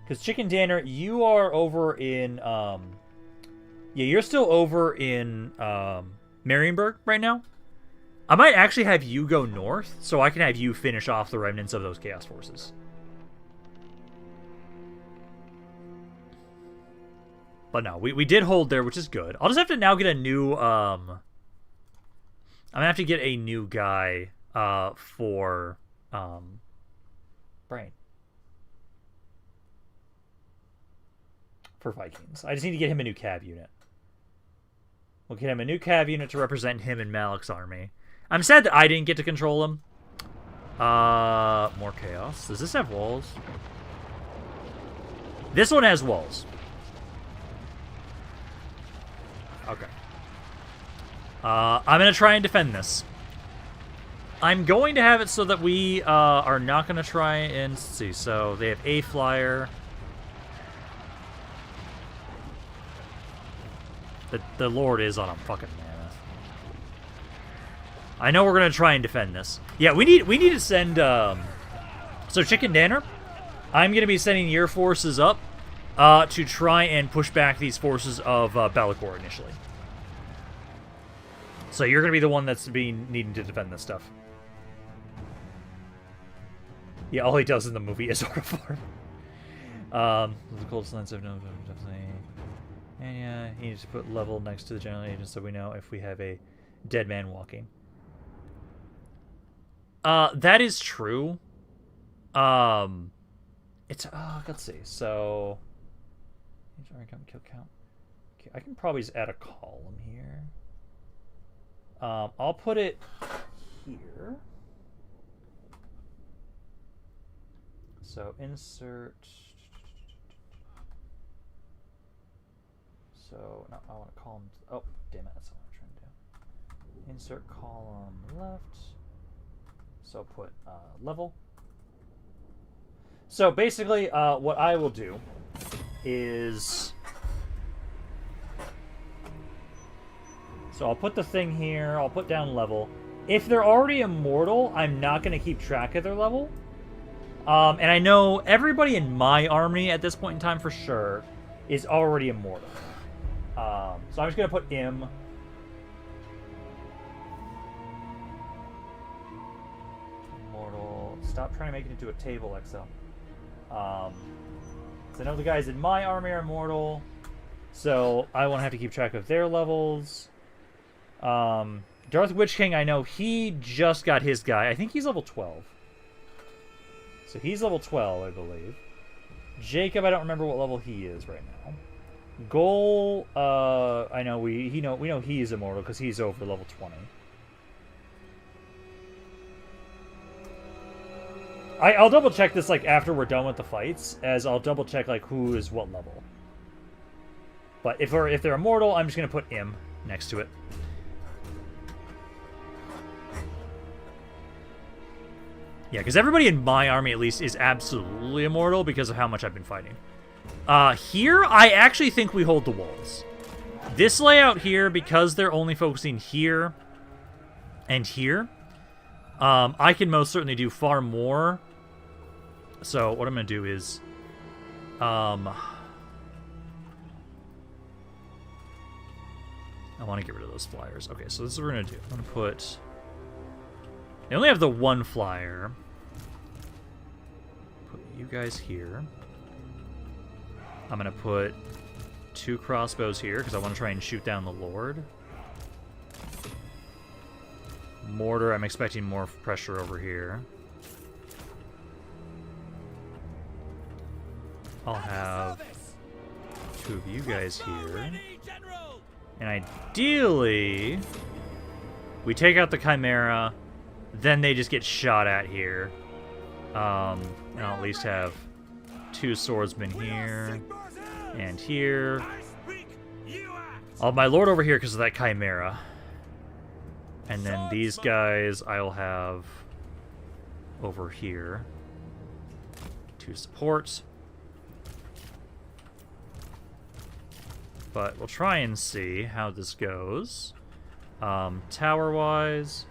Because Chicken Danner, you are over in, yeah, you're still over in, Marienburg right now. I might actually have you go north, so I can have you finish off the remnants of those Chaos Forces. But no, we did hold there, which is good. I'll just have to now get a new, I'm gonna have to get a new guy, for, Brain. For Vikings. I just need to get him a new cav unit. We'll get him a new cav unit to represent him in Malik's army. I'm sad that I didn't get to control him. More chaos. Does this have walls? This one has walls. Okay. I'm gonna try and defend this. I'm going to have it so that we are not going to try and see. So they have a flyer. The Lord is on a fucking mammoth. I know we're going to try and defend this. Yeah, we need to send. So Chicken Danner, I'm going to be sending your forces up to try and push back these forces of Be'lakor initially. So you're going to be the one that's needing to defend this stuff. Yeah, all he does in the movie is aura farm. The coldest lens of no, definitely. And yeah, he needs to put level next to the general agent so we know if we have a dead man walking. That is true. It's let's see. So, kill count. Okay, I can probably just add a column here. I'll put it here. So insert. So no, I want to column. Oh, damn it! That's what I'm trying to do. Insert column left. So put level. So basically, what I will do is. So I'll put the thing here. I'll put down level. If they're already immortal, I'm not going to keep track of their level. And I know everybody in my army at this point in time for sure is already immortal. So I'm just going to put im. Immortal. Stop trying to make it into a table, Excel. So I know the guys in my army are immortal. So I won't have to keep track of their levels. Darth Witch King, I know he just got his guy. I think he's level 12. So he's level 12, I believe. Jacob, I don't remember what level he is right now. Goal, I know we know he's immortal because he's over level 20. I'll double check this like after we're done with the fights, as I'll double check like who is what level. But if they're immortal, I'm just gonna put im next to it. Yeah, because everybody in my army, at least, is absolutely immortal because of how much I've been fighting. Here, I actually think we hold the walls. This layout here, because they're only focusing here and here, I can most certainly do far more. So what I'm going to do is... I want to get rid of those flyers. Okay, so this is what we're going to do. I'm going to put... They only have the one flyer. Put you guys here. I'm going to put 2 crossbows here because I want to try and shoot down the Lord. Mortar, I'm expecting more pressure over here. I'll have 2 of you guys here. And ideally, we take out the Chimera, then they just get shot at here. And I'll at least have 2 swordsmen here and here. I'll have my lord over here because of that Chimera. And then these guys I'll have over here to support. But we'll try and see how this goes. Tower-wise...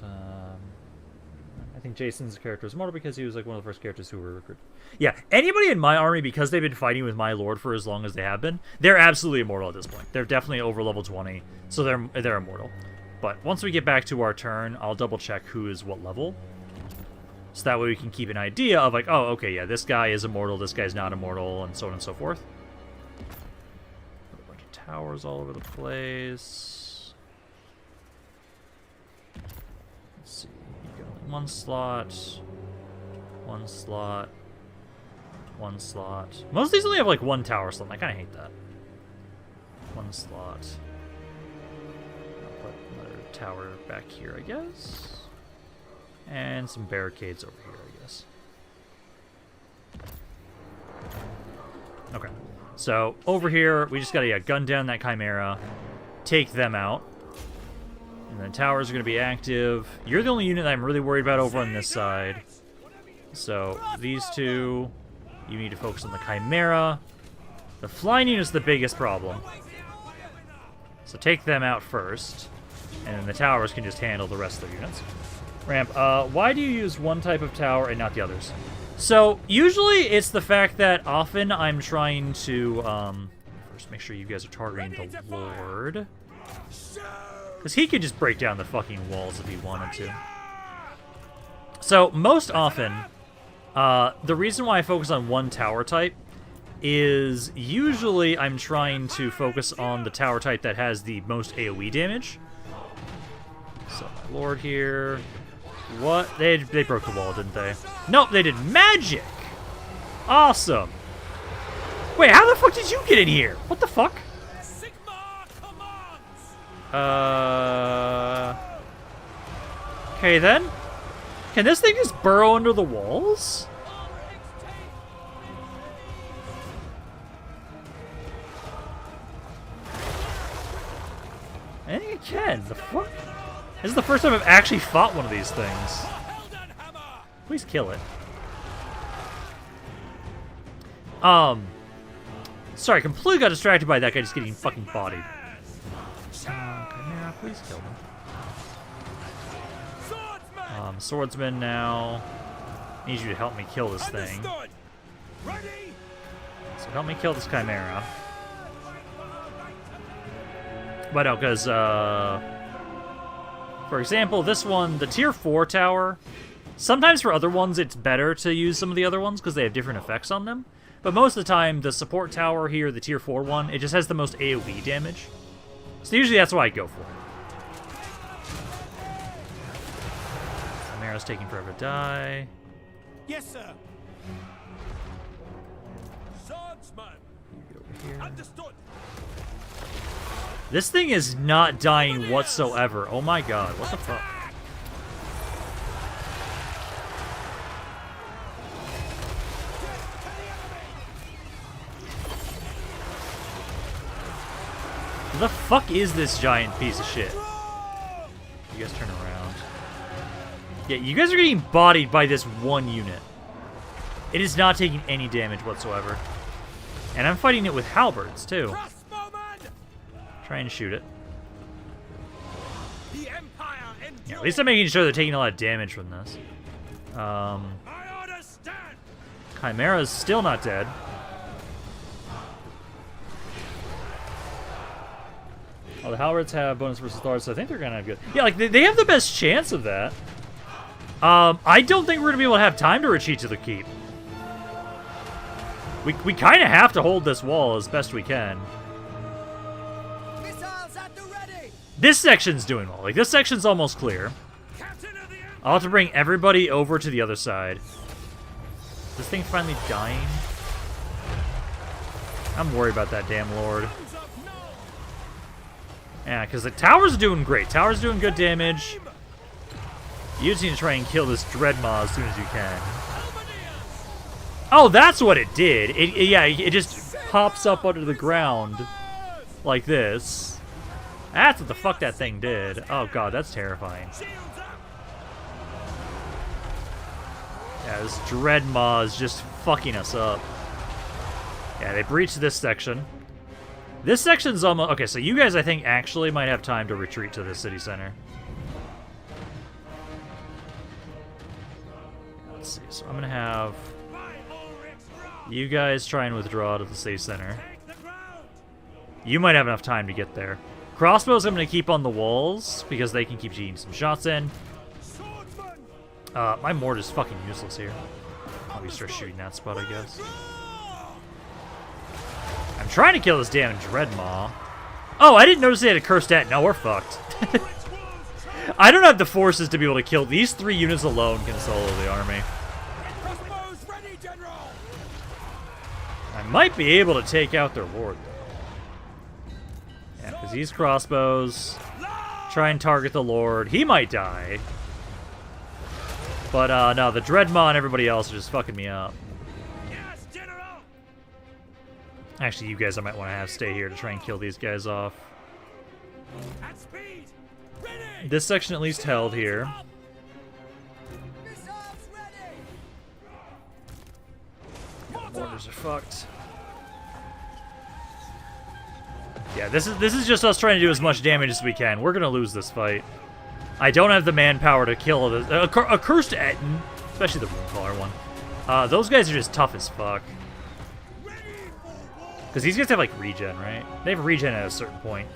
I think Jason's character is immortal because he was like one of the first characters who were recruited. Yeah, anybody in my army, because they've been fighting with my lord for as long as they have been, they're absolutely immortal at this point. They're definitely over level 20, so they're immortal. But once we get back to our turn, I'll double check who is what level. So that way we can keep an idea of like, oh, okay, yeah, this guy is immortal, this guy's not immortal, and so on and so forth. A bunch of towers all over the place. Let's see, you got one slot, one slot, one slot. Most of these only have like one tower slot, and I kind of hate that. One slot. I'll put another tower back here, I guess. And some barricades over here, I guess. Okay. So, over here, we just gotta gun down that Chimera, take them out. And then towers are gonna be active. You're the only unit that I'm really worried about over on this side. So, these two, you need to focus on the Chimera. The flying unit is the biggest problem. So take them out first. And then the towers can just handle the rest of the units. Ramp, why do you use one type of tower and not the others? So, usually it's the fact that often I'm trying to, first make sure you guys are targeting the Lord. Because he could just break down the fucking walls if he wanted to. So, most often, the reason why I focus on one tower type is usually I'm trying to focus on the tower type that has the most AoE damage. So, my Lord here... What? They broke the wall, didn't they? Nope, they did magic! Awesome! Wait, how the fuck did you get in here? What the fuck? Okay then. Can this thing just burrow under the walls? I think it can. The fuck? This is the first time I've actually fought one of these things. Please kill it. Sorry, completely got distracted by that guy just getting fucking bodied. Chimera, please kill him. Swordsman now. Need you to help me kill this thing. So help me kill this Chimera. But no, because, for example, this one, the tier 4 tower, sometimes for other ones it's better to use some of the other ones because they have different effects on them. But most of the time, the support tower here, the tier 4 one, it just has the most AoE damage. So usually that's why I go for it. Chimera's taking forever to die. Yes, sir. Swordsman. You go over here. Understood. This thing is not dying whatsoever. Oh my god, what the fuck? Who the fuck is this giant piece of shit? You guys turn around. Yeah, you guys are getting bodied by this one unit. It is not taking any damage whatsoever. And I'm fighting it with halberds, too. Try and shoot it. Yeah, at least I'm making sure they're taking a lot of damage from this. Chimera's still not dead. Oh, the halberds have bonus versus lords, so I think they're gonna have good. Yeah, like they have the best chance of that. I don't think we're gonna be able to have time to retreat to the keep. We kind of have to hold this wall as best we can. This section's doing well. Like, this section's almost clear. I'll have to bring everybody over to the other side. Is this thing finally dying? I'm worried about that damn lord. Yeah, because the tower's doing great. Tower's doing good damage. You just need to try and kill this Dreadmaw as soon as you can. Oh, that's what it did. Yeah, it just pops up under the ground like this. That's what the fuck that thing did. Oh god, that's terrifying. Yeah, this Dreadmaw is just fucking us up. Yeah, they breached this section. This section's almost... Okay, so you guys, I think, actually might have time to retreat to the city center. Let's see. So I'm going to have you guys try and withdraw to the city center. You might have enough time to get there. Crossbows I'm going to keep on the walls because they can keep getting some shots in. My mortar's fucking useless here. I'll start shooting that spot, I guess. I'm trying to kill this damn Dreadmaw. Oh, I didn't notice they had a cursed at. No, we're fucked. I don't have the forces to be able to kill. These 3 units alone can solo the army. I might be able to take out their lord, though. Yeah, because these crossbows try and target the lord. He might die. But, no, the Dreadmaw and everybody else are just fucking me up. Actually, you guys I might want to have stay here to try and kill these guys off. This section at least held here. The mortars are fucked. Yeah, this is just us trying to do as much damage as we can. We're gonna lose this fight. I don't have the manpower to kill this. A cursed Etten, especially the Runecaller one. Those guys are just tough as fuck. Because these guys have, like, regen, right? They have regen at a certain point.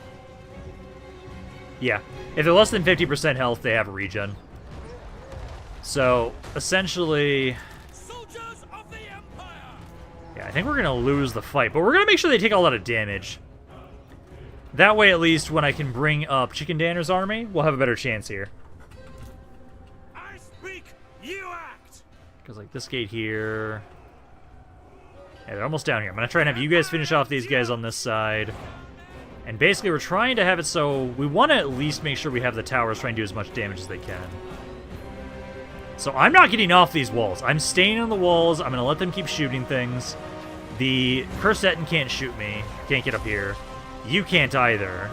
Yeah. If they're less than 50% health, they have regen. So, essentially... Yeah, I think we're going to lose the fight. But we're going to make sure they take a lot of damage. That way, at least, when I can bring up Chicken Danner's army, we'll have a better chance here. I speak, you act. Because, like, this gate here... Yeah, they're almost down here. I'm going to try and have you guys finish off these guys on this side. And basically, we're trying to have it so... We want to at least make sure we have the towers try and do as much damage as they can. So I'm not getting off these walls. I'm staying on the walls. I'm going to let them keep shooting things. The Cursed Etten can't shoot me. Can't get up here. You can't either.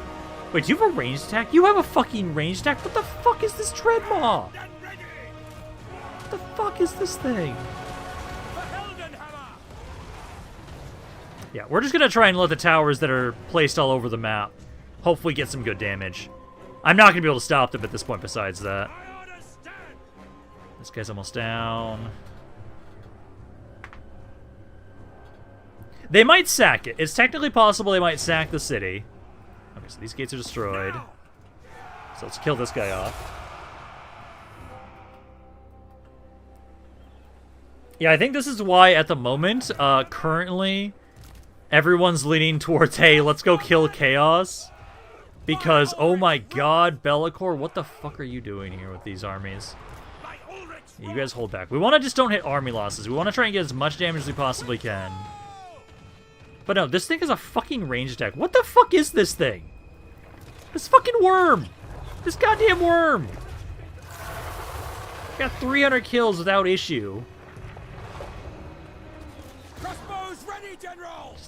Wait, do you have a ranged attack? You have a fucking ranged attack? What the fuck is this Dreadmaw? What the fuck is this thing? Yeah, we're just going to try and let the towers that are placed all over the map hopefully get some good damage. I'm not going to be able to stop them at this point besides that. This guy's almost down. They might sack it. It's technically possible they might sack the city. Okay, so these gates are destroyed. So let's kill this guy off. Yeah, I think this is why at the moment, currently... Everyone's leaning towards, hey, let's go kill Chaos. Because, oh my god, Bellicor, what the fuck are you doing here with these armies? Yeah, you guys hold back. We want to just don't hit army losses. We want to try and get as much damage as we possibly can. But no, this thing is a fucking ranged attack. What the fuck is this thing? This fucking worm! This goddamn worm! Got 300 kills without issue.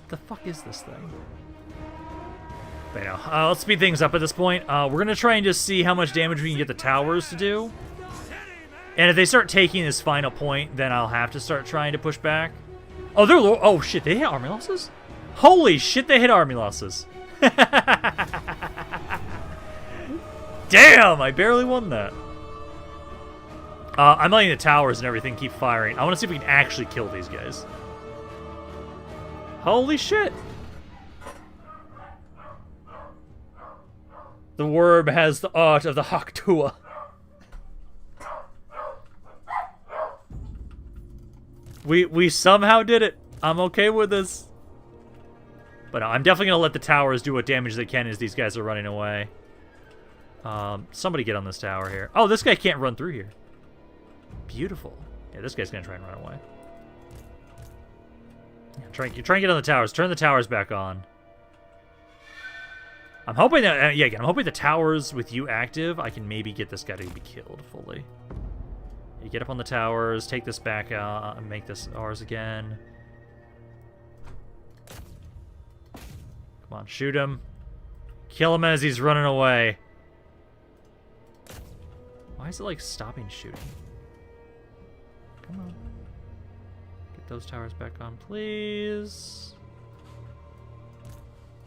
The fuck is this thing? But you know, let's speed things up at this point. We're gonna try and just see how much damage we can get the towers to do. And if they start taking this final point, then I'll have to start trying to push back. Oh, they're low. Oh shit, they hit army losses? Holy shit, they hit army losses. Damn, I barely won that. I'm letting the towers and everything keep firing. I want to see if we can actually kill these guys. Holy shit! The worm has the art of the Haktua. We somehow did it. I'm okay with this. But no, I'm definitely gonna let the towers do what damage they can as these guys are running away. Somebody get on this tower here. Oh, this guy can't run through here. Beautiful. Yeah, this guy's gonna try and run away. Yeah, try and get on the towers. Turn the towers back on. I'm hoping that, yeah, again, I'm hoping the towers with you active, I can maybe get this guy to be killed fully. You get up on the towers, take this back out, and make this ours again. Come on, shoot him. Kill him as he's running away. Why is it, like, stopping shooting? Come on. Get those towers back on, please.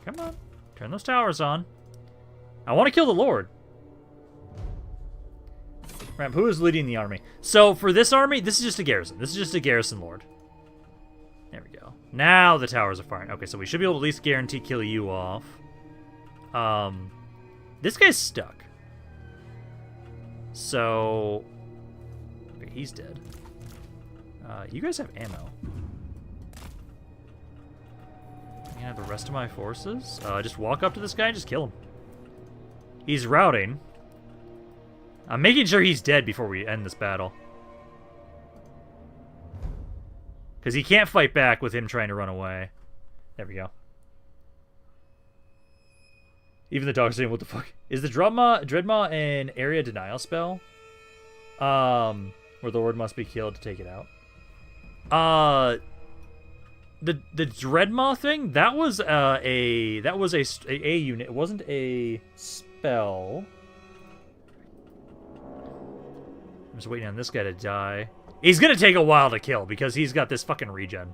Come on. Turn those towers on. I want to kill the Lord. Ramp, who is leading the army? So, for this army, this is just a garrison. This is just a garrison lord. There we go. Now the towers are firing. Okay, so we should be able to at least guarantee kill you off. This guy's stuck. So... Okay, he's dead. You guys have ammo. Can I have the rest of my forces? Just walk up to this guy and just kill him. He's routing. I'm making sure he's dead before we end this battle. Because he can't fight back with him trying to run away. There we go. Even the dog's saying, what the fuck? Is the Dreadmaw an area denial spell? Where the Lord must be killed to take it out? The Dreadmaw thing, that was a unit. It wasn't a spell. I'm just waiting on this guy to die. He's gonna take a while to kill because he's got this fucking regen.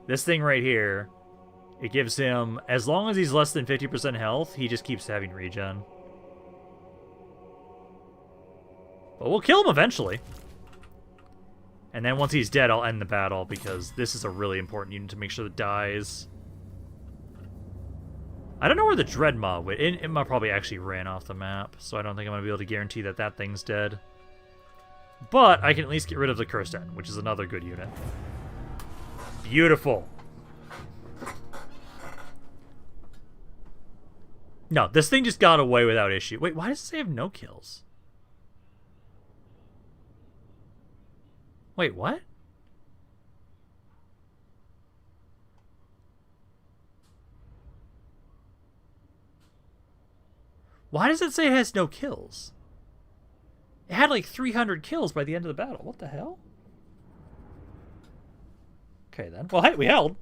This thing right here, it gives him, as long as he's less than 50% health, he just keeps having regen. But we'll kill him eventually. And then once he's dead, I'll end the battle, because this is a really important unit to make sure that dies. I don't know where the Dreadmaw went. It probably actually ran off the map, so I don't think I'm going to be able to guarantee that that thing's dead. But I can at least get rid of the Cursed End, which is another good unit. Beautiful. No, this thing just got away without issue. Wait, why does it say I have no kills? Wait, what? Why does it say it has no kills? It had like 300 kills by the end of the battle. What the hell? Okay, then. Well, hey, we held.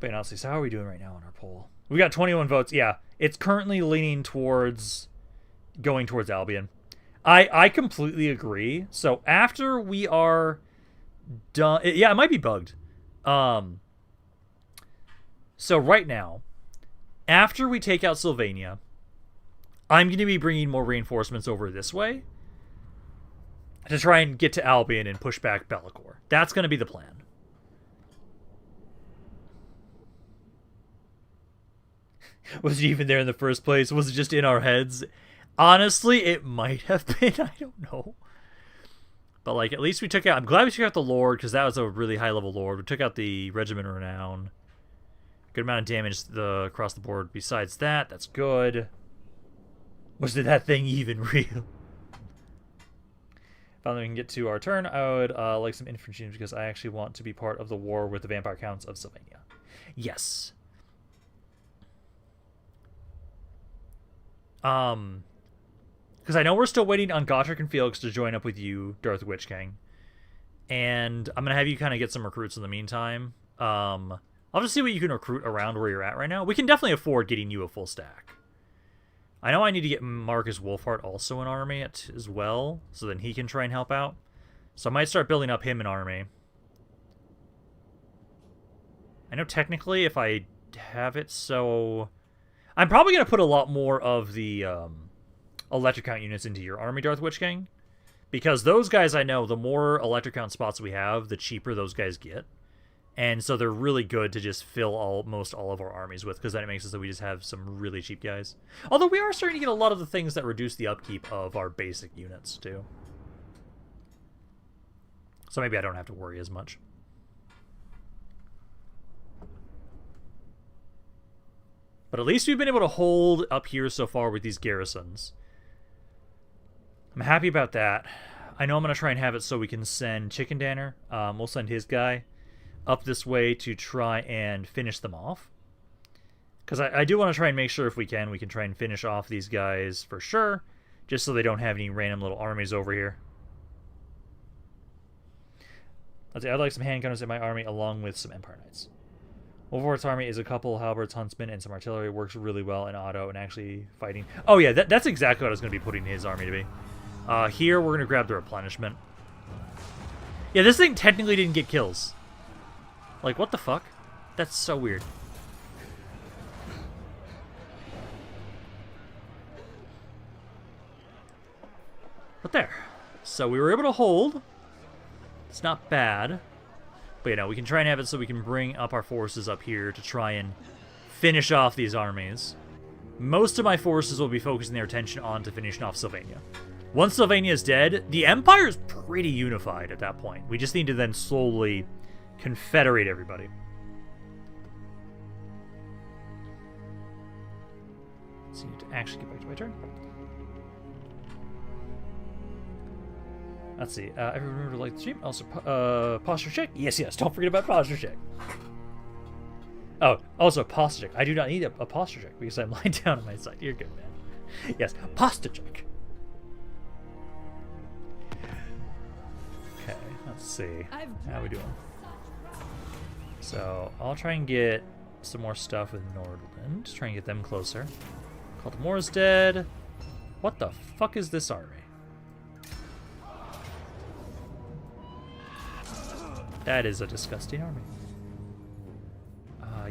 But honestly, so how are we doing right now on our poll? We got 21 votes. Yeah, it's currently leaning towards going towards Albion. I completely agree. So after we are done... Yeah, it might be bugged. So right now, after we take out Sylvania, I'm going to be bringing more reinforcements over this way to try and get to Albion and push back Bellicor. That's going to be the plan. Was it even there in the first place? Was it just in our heads? Honestly, it might have been. I don't know. But, like, at least we took out... I'm glad we took out the Lord, because that was a really high-level Lord. We took out the Regiment of Renown. Good amount of damage across the board. Besides that, that's good. Was that thing even real? Finally, we can get to our turn. I would like some infantry because I actually want to be part of the war with the vampire counts of Sylvania. Yes. Because I know we're still waiting on Gotrek and Felix to join up with you, Darth Witch King. And I'm going to have you kind of get some recruits in the meantime. I'll just see what you can recruit around where you're at right now. We can definitely afford getting you a full stack. I know I need to get Marcus Wolfhard also an army as well, so then he can try and help out. So I might start building up him an army. I know technically if I have it, so... I'm probably going to put a lot more of the electric count units into your army, Darth Witch King. Because those guys, I know, the more electric count spots we have, the cheaper those guys get. And so they're really good to just fill almost all of our armies with, because then it makes it so we just have some really cheap guys. Although we are starting to get a lot of the things that reduce the upkeep of our basic units, too. So maybe I don't have to worry as much. But at least we've been able to hold up here so far with these garrisons. I'm happy about that. I know I'm going to try and have it so we can send Chicken Danner. We'll send his guy up this way to try and finish them off. Because I do want to try and make sure if we can try and finish off these guys for sure. Just so they don't have any random little armies over here. Let's see, I'd like some handgunners in my army along with some Empire Knights. Wolfhard's army is a couple halberds, huntsmen, and some artillery. Works really well in auto and actually fighting. Oh yeah, that's exactly what I was going to be putting his army to be. Here, we're going to grab the replenishment. Yeah, this thing technically didn't get kills. Like, what the fuck? That's so weird. But there. So we were able to hold. It's not bad. But, you know, we can try and have it so we can bring up our forces up here to try and finish off these armies. Most of my forces will be focusing their attention on to finishing off Sylvania. Once Sylvania is dead, the Empire is pretty unified at that point. We just need to then slowly confederate everybody. So you need to actually get back to my turn. Let's see. Everyone remember to like the stream. Also, posture check. Yes, yes. Don't forget about posture check. Oh, also posture check. I do not need a posture check because I'm lying down on my side. You're good, man. Yes, posture check. Okay, let's see. How are we doing? So, I'll try and get some more stuff with Nordland. Just try and get them closer. Baltimore is dead. What the fuck is this army? That is a disgusting army.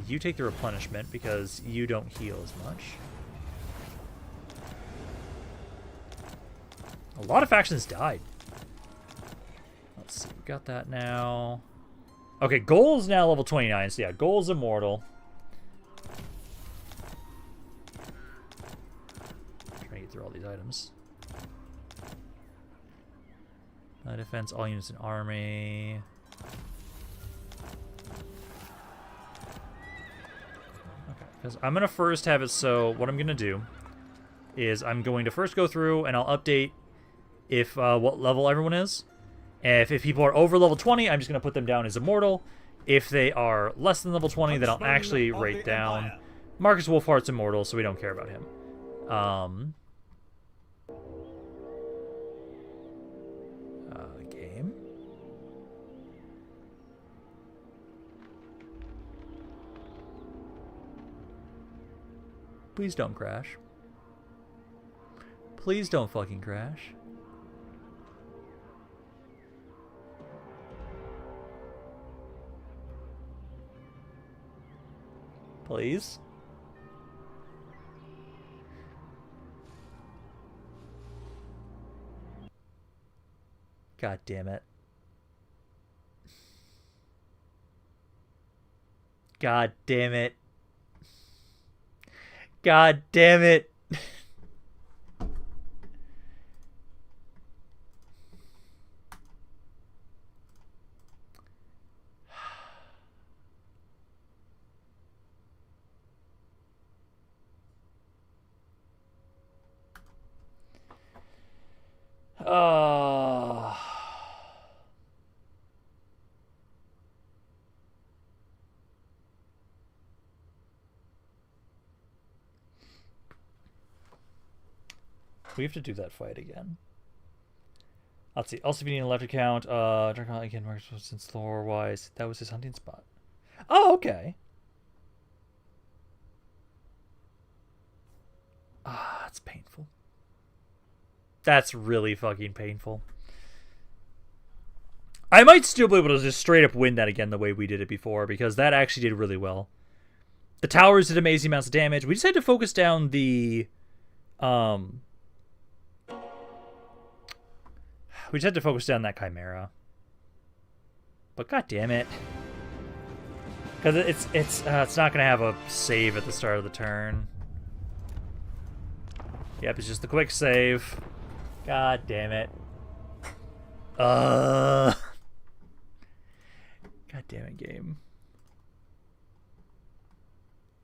You take the replenishment because you don't heal as much. A lot of factions died. Let's see, we got that now. Okay, Goal is now level 29, so yeah, Goal is immortal. Trying to get through all these items. Defense, all units in army. Because I'm going to first have it so what I'm going to do is I'm going to first go through and I'll update if what level everyone is. And if people are over level 20, I'm just going to put them down as immortal. If they are less than level 20, then I'll actually rate down. Marcus Wolfhart's immortal, so we don't care about him. Game. Please don't crash. Please don't fucking crash. Please. God damn it. God damn it. God damn it. Oh. We have to do that fight again. Let's see. Also, if you need a left account, Dragon again works since lore-wise. That was his hunting spot. Oh, okay. Ah, it's painful. That's really fucking painful. I might still be able to just straight up win that again the way we did it before, because that actually did really well. The towers did amazing amounts of damage. We just had to focus down the... We just had to focus down that Chimera. But god damn it. Because it's not going to have a save at the start of the turn. Yep, it's just the quick save. God damn it. God damn it, game.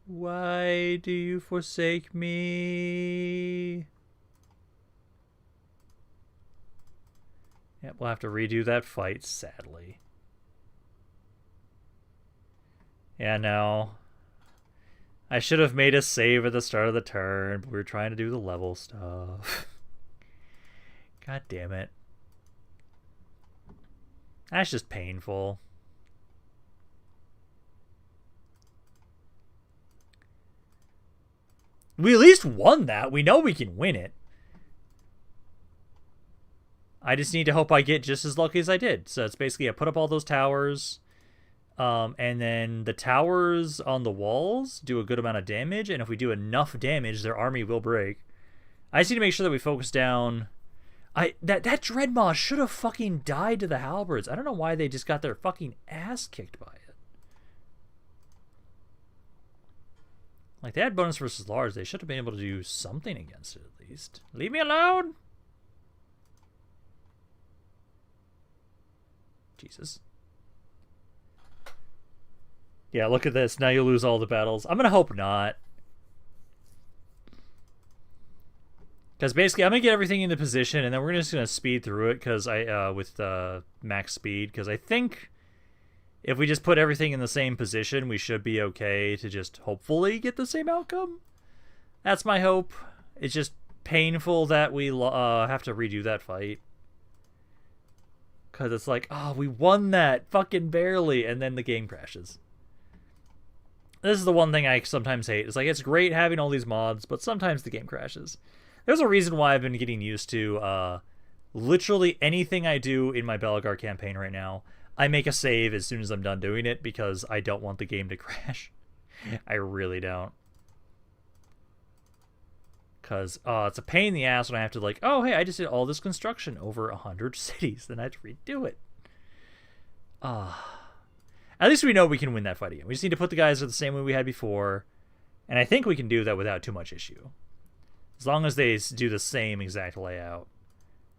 Why do you forsake me? Yep, we'll have to redo that fight, sadly. Yeah, no. I should have made a save at the start of the turn, but we were trying to do the level stuff. God damn it. That's just painful. We at least won that. We know we can win it. I just need to hope I get just as lucky as I did. So it's basically I put up all those towers. And then the towers on the walls do a good amount of damage. And if we do enough damage, their army will break. I just need to make sure that we focus down... That Dreadmaw should have fucking died to the halberds. I don't know why they just got their fucking ass kicked by it. Like, they had bonus versus large. They should have been able to do something against it, at least. Leave me alone! Jesus. Yeah, look at this. Now you'll lose all the battles. I'm gonna hope not. Because basically, I'm going to get everything into position, and then we're just going to speed through it because with max speed. Because I think if we just put everything in the same position, we should be okay to just hopefully get the same outcome. That's my hope. It's just painful that we have to redo that fight. Because it's like, oh, we won that fucking barely, and then the game crashes. This is the one thing I sometimes hate. It's like, it's great having all these mods, but sometimes the game crashes. There's a reason why I've been getting used to literally anything I do in my Belagar campaign right now. I make a save as soon as I'm done doing it because I don't want the game to crash. I really don't. Because it's a pain in the ass when I have to like, oh, hey, I just did all this construction over 100 cities. Then I have to redo it. At least we know we can win that fight again. We just need to put the guys the same way we had before. And I think we can do that without too much issue. As long as they do the same exact layout,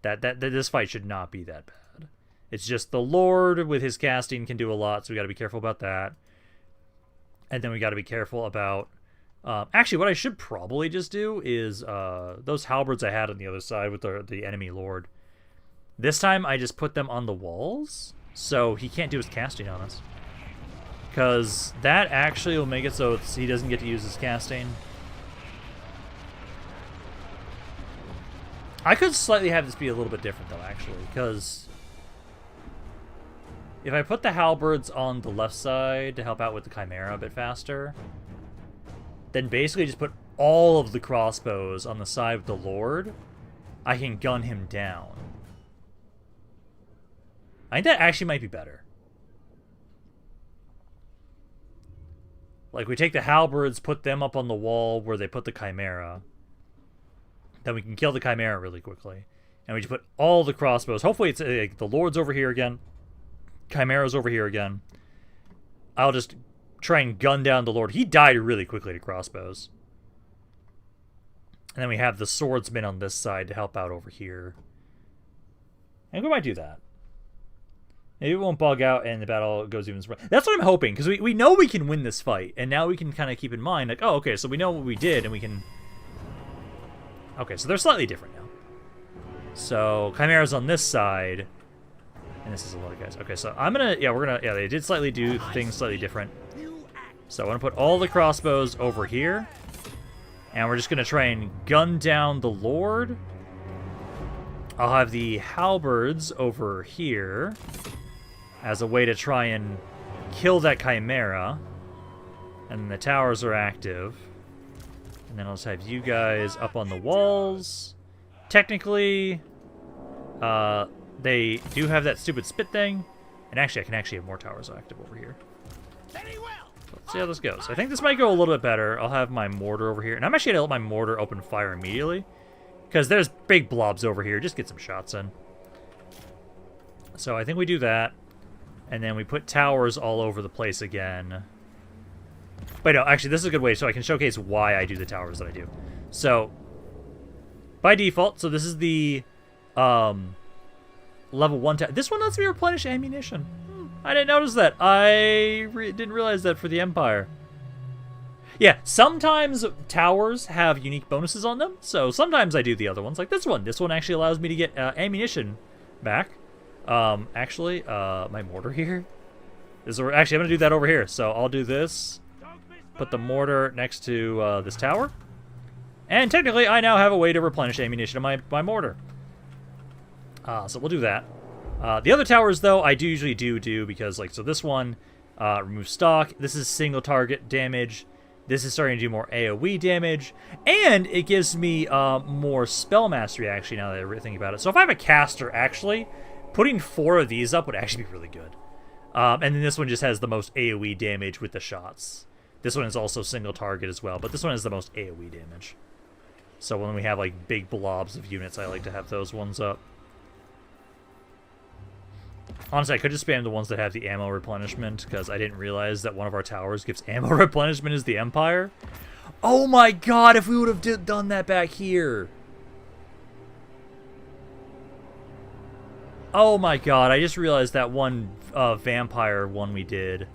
that this fight should not be that bad. It's just the Lord with his casting can do a lot, so we got to be careful about that. And then we got to be careful about... actually, what I should probably just do is those halberds I had on the other side with the enemy Lord. This time, I just put them on the walls, so he can't do his casting on us. Because that actually will make it so he doesn't get to use his casting. I could slightly have this be a little bit different, though, actually, because if I put the halberds on the left side to help out with the Chimera a bit faster, then basically just put all of the crossbows on the side with the Lord, I can gun him down. I think that actually might be better. Like, we take the halberds, put them up on the wall where they put the Chimera. Then we can kill the Chimera really quickly. And we just put all the crossbows. Hopefully it's the Lord's over here again. Chimera's over here again. I'll just try and gun down the Lord. He died really quickly to crossbows. And then we have the swordsman on this side to help out over here. And we might do that. Maybe it won't bug out and the battle goes even... That's what I'm hoping, because we know we can win this fight. And now we can kind of keep in mind, like, oh, okay, so we know what we did, and we can... Okay, so they're slightly different now. So, Chimera's on this side. And this is a lot of guys. Okay, so I'm gonna... Yeah, we're gonna... Yeah, they did slightly do things slightly different. So I want to put all the crossbows over here. And we're just gonna try and gun down the Lord. I'll have the halberds over here as a way to try and kill that Chimera. And the towers are active. And then I'll just have you guys up on the walls. Technically, they do have that stupid spit thing. And actually, I can actually have more towers active over here. So let's see how this goes. I think this might go a little bit better. I'll have my mortar over here. And I'm actually going to let my mortar open fire immediately. Because there's big blobs over here. Just get some shots in. So I think we do that. And then we put towers all over the place again. Wait, no, actually, this is a good way so I can showcase why I do the towers that I do. So, by default, so this is the level 1 tower. This one lets me replenish ammunition. I didn't notice that. I didn't realize that for the Empire. Yeah, sometimes towers have unique bonuses on them, so sometimes I do the other ones, like this one. This one actually allows me to get ammunition back. Actually, my mortar here is actually I'm gonna do that over here. So I'll do this. Put the mortar next to this tower, and technically I now have a way to replenish ammunition in my mortar. So we'll do that. The other towers, though, I do usually do because, like, so this one removes stock. This is single target damage. This is starting to do more AoE damage, and it gives me more spell mastery. Actually, now that I'm thinking about it, so if I have a caster, actually, putting 4 of these up would actually be really good. And then this one just has the most AoE damage with the shots. This one is also single target as well, but this one has the most AoE damage. So when we have like big blobs of units, I like to have those ones up. Honestly, I could just spam the ones that have the ammo replenishment, because I didn't realize that one of our towers gives ammo replenishment as the Empire. Oh my god, if we would have done that back here. Oh my god, I just realized that one vampire one we did.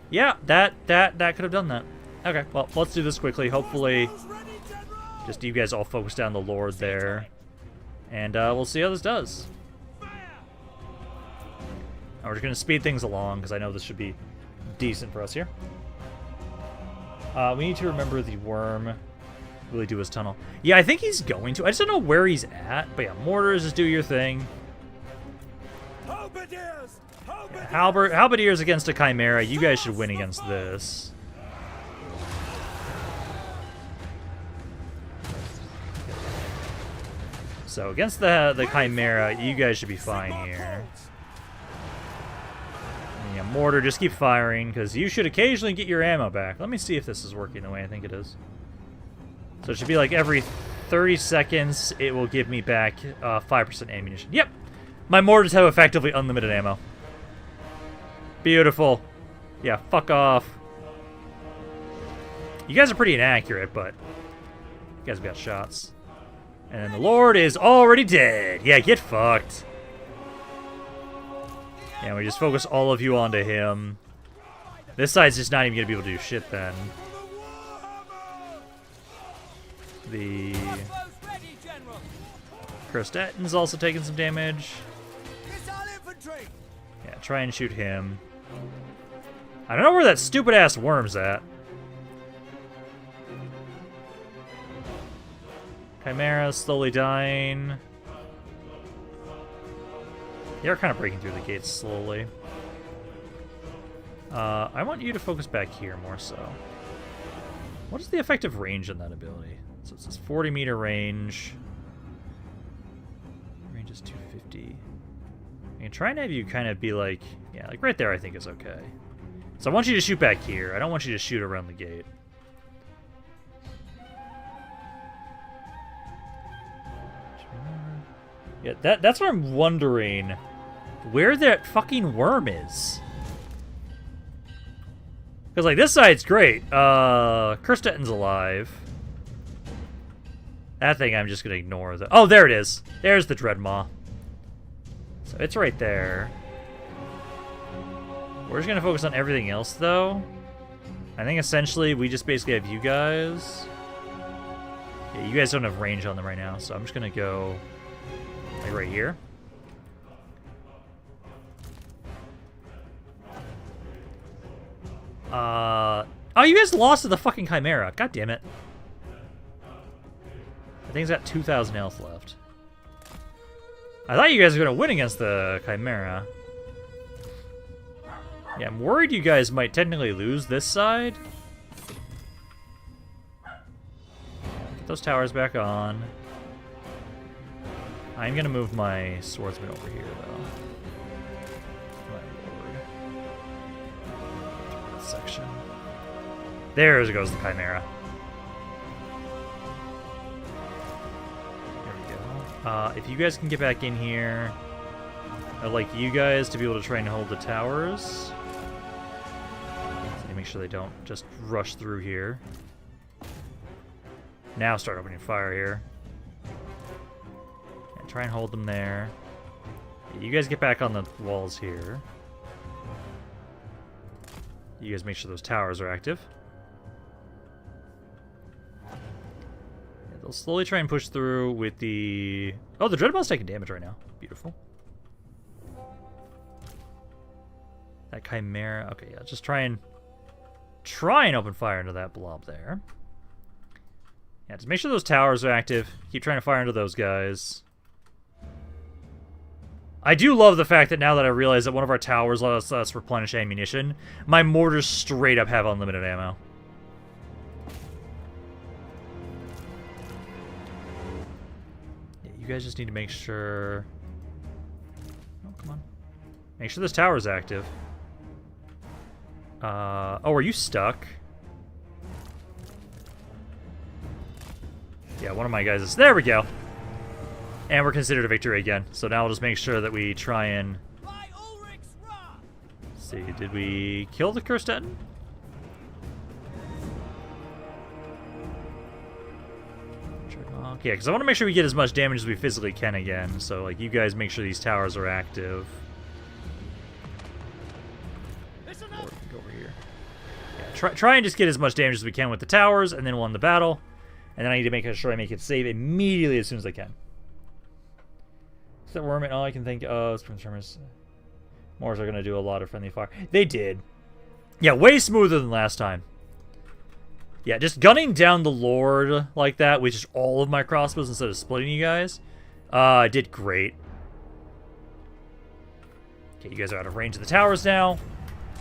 Yeah, that could have done that. Okay, well, let's do this quickly. Hopefully, just you guys all focus down the Lord there. And we'll see how this does. And we're just going to speed things along, because I know this should be decent for us here. We need to remember the worm really do his tunnel. Yeah, I think he's going to. I just don't know where he's at. But yeah, mortars, just do your thing. Halberdiers against a Chimera. You guys should win against this. So against the Chimera, you guys should be fine here. And yeah, mortar, just keep firing, because you should occasionally get your ammo back. Let me see if this is working the way I think it is. So it should be like every 30 seconds, it will give me back 5% ammunition. Yep! My mortars have effectively unlimited ammo. Beautiful. Yeah, fuck off. You guys are pretty inaccurate, but you guys have got shots. And then the Lord is already dead. Yeah, get fucked. Yeah, we just focus all of you onto him. This side's just not even going to be able to do shit then. The Krostatin's also taking some damage. Yeah, try and shoot him. I don't know where that stupid-ass worm's at. Chimera slowly dying. They're kind of breaking through the gates slowly. I want you to focus back here more so. What is the effective range on that ability? So it says 40-meter range. Range is 250. I can try and have you kind of be like, yeah, like right there I think is okay. So I want you to shoot back here. I don't want you to shoot around the gate. Yeah, that's what I'm wondering. Where that fucking worm is. Because, like, this side's great. Krostatin's alive. That thing I'm just going to ignore. Oh, there it is. There's the Dreadmaw. So it's right there. We're just going to focus on everything else, though. I think, essentially, we just basically have you guys. Yeah, you guys don't have range on them right now, so I'm just going to go... like right here. Oh, you guys lost to the fucking Chimera. God damn it. I think he's got 2,000 health left. I thought you guys were going to win against the Chimera. Yeah, I'm worried you guys might technically lose this side. Get those towers back on. I'm gonna move my swordsman over here, though. My lord. Section. There goes the Chimera. There we go. If you guys can get back in here, I'd like you guys to be able to try and hold the towers. So make sure they don't just rush through here. Now start opening fire here. Try and hold them there. You guys get back on the walls here. You guys make sure those towers are active. Yeah, the we'll slowly try and push through with the... Oh, the Dreadmaul's taking damage right now. Beautiful. That Chimera... Okay, yeah, just try and open fire into that blob there. Yeah, just make sure those towers are active. Keep trying to fire into those guys. I do love the fact that now that I realize that one of our towers lets us replenish ammunition, my mortars straight up have unlimited ammo. Yeah, you guys just need to make sure... Oh, come on. Make sure this tower is active. Oh, are you stuck? Yeah, one of my guys is... There we go! And we're considered a victory again. So now we'll just make sure that we try and... Let's see, did we kill the Kurstetten? Yeah, because I want to make sure we get as much damage as we physically can again. So, like, you guys make sure these towers are active. Go over here. Yeah, try and just get as much damage as we can with the towers, and then we'll end the battle. And then I need to make sure I make it save immediately as soon as I can. Is that Worm? All I can think of is Moors are going to do a lot of friendly fire. They did. Yeah, way smoother than last time. Yeah, just gunning down the Lord like that with just all of my crossbows instead of splitting you guys. Did great. Okay, you guys are out of range of the towers now.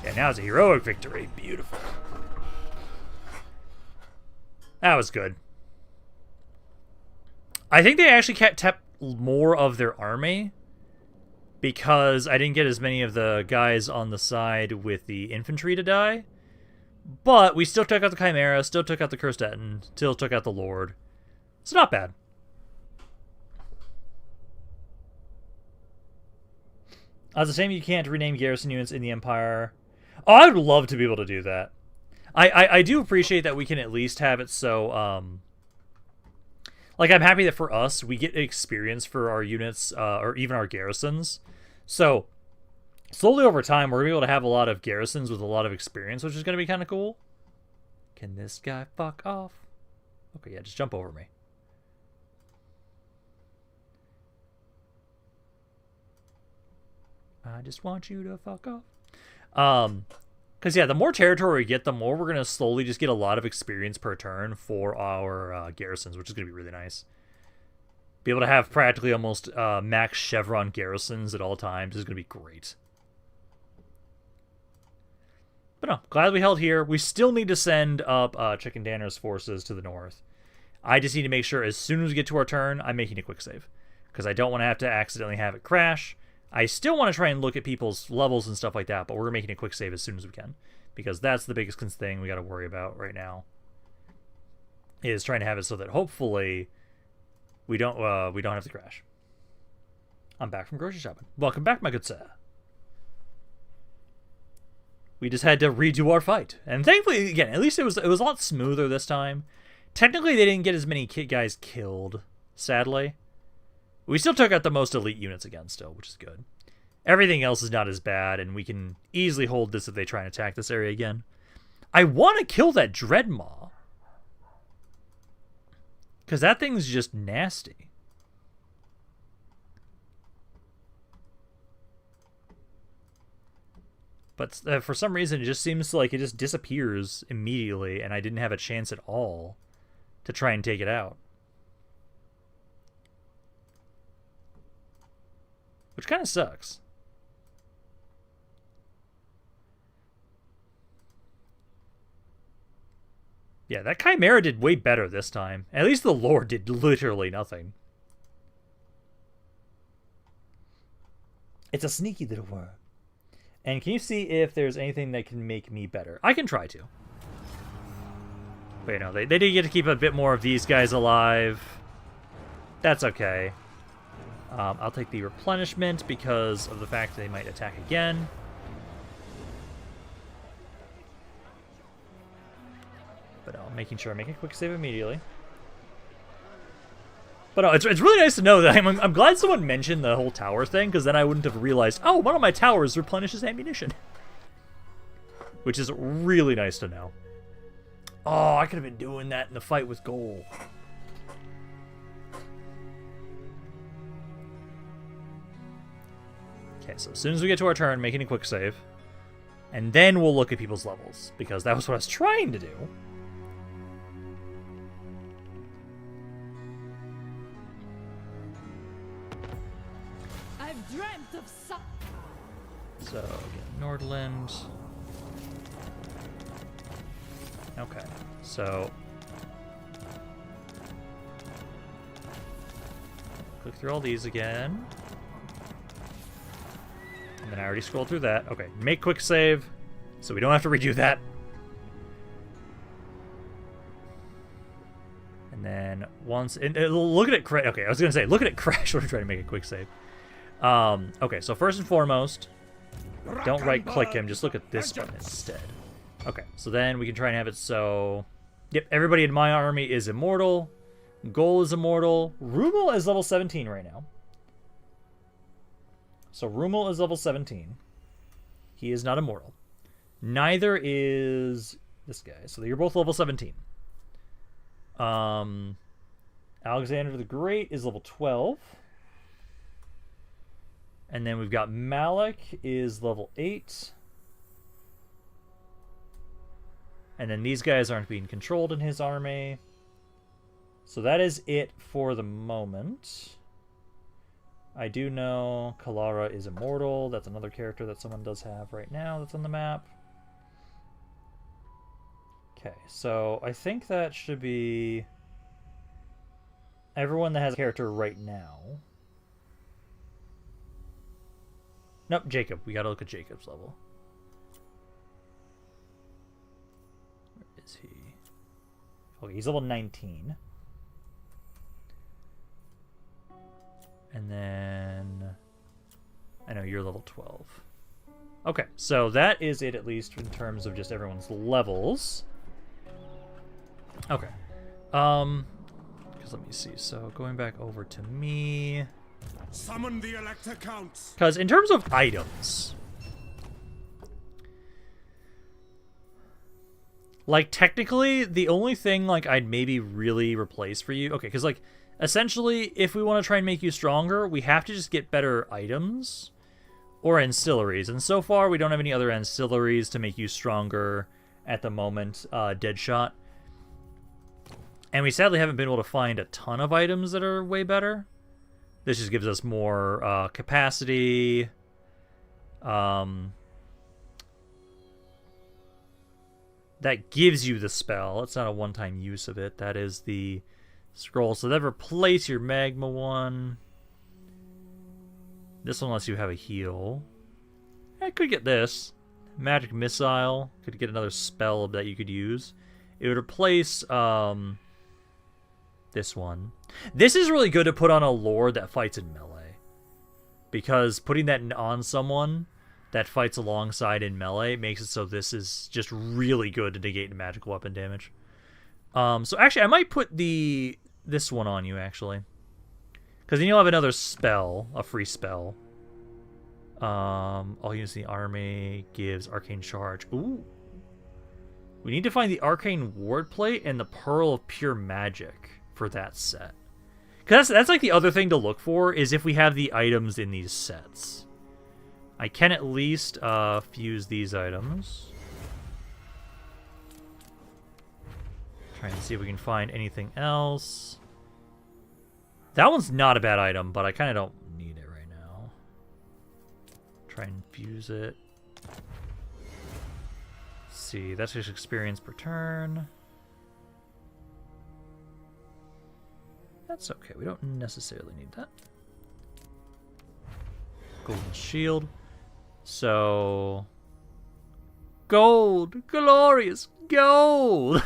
Yeah, now it's a heroic victory. Beautiful. That was good. I think they actually kept more of their army because I didn't get as many of the guys on the side with the infantry to die. But we still took out the Chimera, still took out the Kurstetten, still took out the Lord. It's not bad. It's a shame you can't rename garrison units in the Empire. Oh, I would love to be able to do that. I do appreciate that we can at least have it so... Like, I'm happy that for us, we get experience for our units, or even our garrisons. So, slowly over time, we're going to be able to have a lot of garrisons with a lot of experience, which is going to be kind of cool. Can this guy fuck off? Okay, yeah, just jump over me. I just want you to fuck off. Because, yeah, the more territory we get, the more we're going to slowly just get a lot of experience per turn for our garrisons, which is going to be really nice. Be able to have practically almost max chevron garrisons at all times is going to be great. But no, glad we held here. We still need to send up Chicken Danner's forces to the north. I just need to make sure as soon as we get to our turn, I'm making a quick save. Because I don't want to have to accidentally have it crash. I still want to try and look at people's levels and stuff like that, but we're making a quick save as soon as we can. Because that's the biggest thing we got to worry about right now. Is trying to have it so that hopefully we don't have to crash. I'm back from grocery shopping. Welcome back, my good sir. We just had to redo our fight. And thankfully, again, at least it was a lot smoother this time. Technically, they didn't get as many guys killed, sadly. We still took out the most elite units again still, which is good. Everything else is not as bad, and we can easily hold this if they try and attack this area again. I want to kill that Dreadmaw. Because that thing's just nasty. But for some reason, it just seems like it just disappears immediately, and I didn't have a chance at all to try and take it out. Which kind of sucks. Yeah, that Chimera did way better this time. At least the Lord did literally nothing. It's a sneaky little worm. And can you see if there's anything that can make me better? I can try to. But you know, they did get to keep a bit more of these guys alive. That's okay. I'll take the replenishment because of the fact that they might attack again. But making sure I make a quick save immediately. But it's really nice to know that I'm glad someone mentioned the whole tower thing, because then I wouldn't have realized, oh, one of my towers replenishes ammunition. Which is really nice to know. Oh, I could have been doing that in the fight with Goal. Okay, so as soon as we get to our turn, making a quick save. And then we'll look at people's levels, because that was what I was trying to do. I've dreamt of some. So, again, Nordland. Okay, so... click through all these again. And then I already scrolled through that. Okay, make quick save, so we don't have to redo that. And then once... look at it... Okay, I was going to say, look at it crash when we're trying to make a quick save. Okay, so first and foremost, don't right-click him, just look at this button instead. Okay, so then we can try and have it so... Yep, everybody in my army is immortal. Goal is immortal. Rumel is level 17 right now. So Rumel is level 17. He is not immortal. Neither is this guy. So you're both level 17. Alexander the Great is level 12. And then we've got Malik is level 8. And then these guys aren't being controlled in his army. So that is it for the moment. I do know Kalara is immortal. That's another character that someone does have right now that's on the map. Okay, so I think that should be everyone that has a character right now. Nope, Jacob. We gotta look at Jacob's level. Where is he? Okay, he's level 19. And then... I know you're level 12. Okay, so that is it, at least in terms of just everyone's levels. Okay. Because let me see. So going back over to me... Summon the Elector Counts. Because in terms of items... Like, technically, the only thing, like, I'd maybe really replace for you... Okay, because, like, essentially, if we want to try and make you stronger, we have to just get better items or ancillaries. And so far, we don't have any other ancillaries to make you stronger at the moment, Deadshot. And we sadly haven't been able to find a ton of items that are way better. This just gives us more capacity. That gives you the spell. It's not a one-time use of it. That is the scroll. So that replace your magma one. This one lets you have a heal. I could get this. Magic missile. Could get another spell that you could use. It would replace this one. This is really good to put on a lord that fights in melee. Because putting that on someone that fights alongside in melee makes it so this is just really good to negate magical weapon damage. So actually, I might put this one on you, actually. Because then you'll have another spell, a free spell. All units in the army gives arcane charge. Ooh. We need to find the arcane ward plate and the pearl of pure magic for that set. Because that's like the other thing to look for, is if we have the items in these sets. I can at least fuse these items. Trying to see if we can find anything else. That one's not a bad item, but I kind of don't need it right now. Try and fuse it. Let's see, that's just experience per turn. That's okay, we don't necessarily need that. Golden shield. So... Gold! Glorious gold!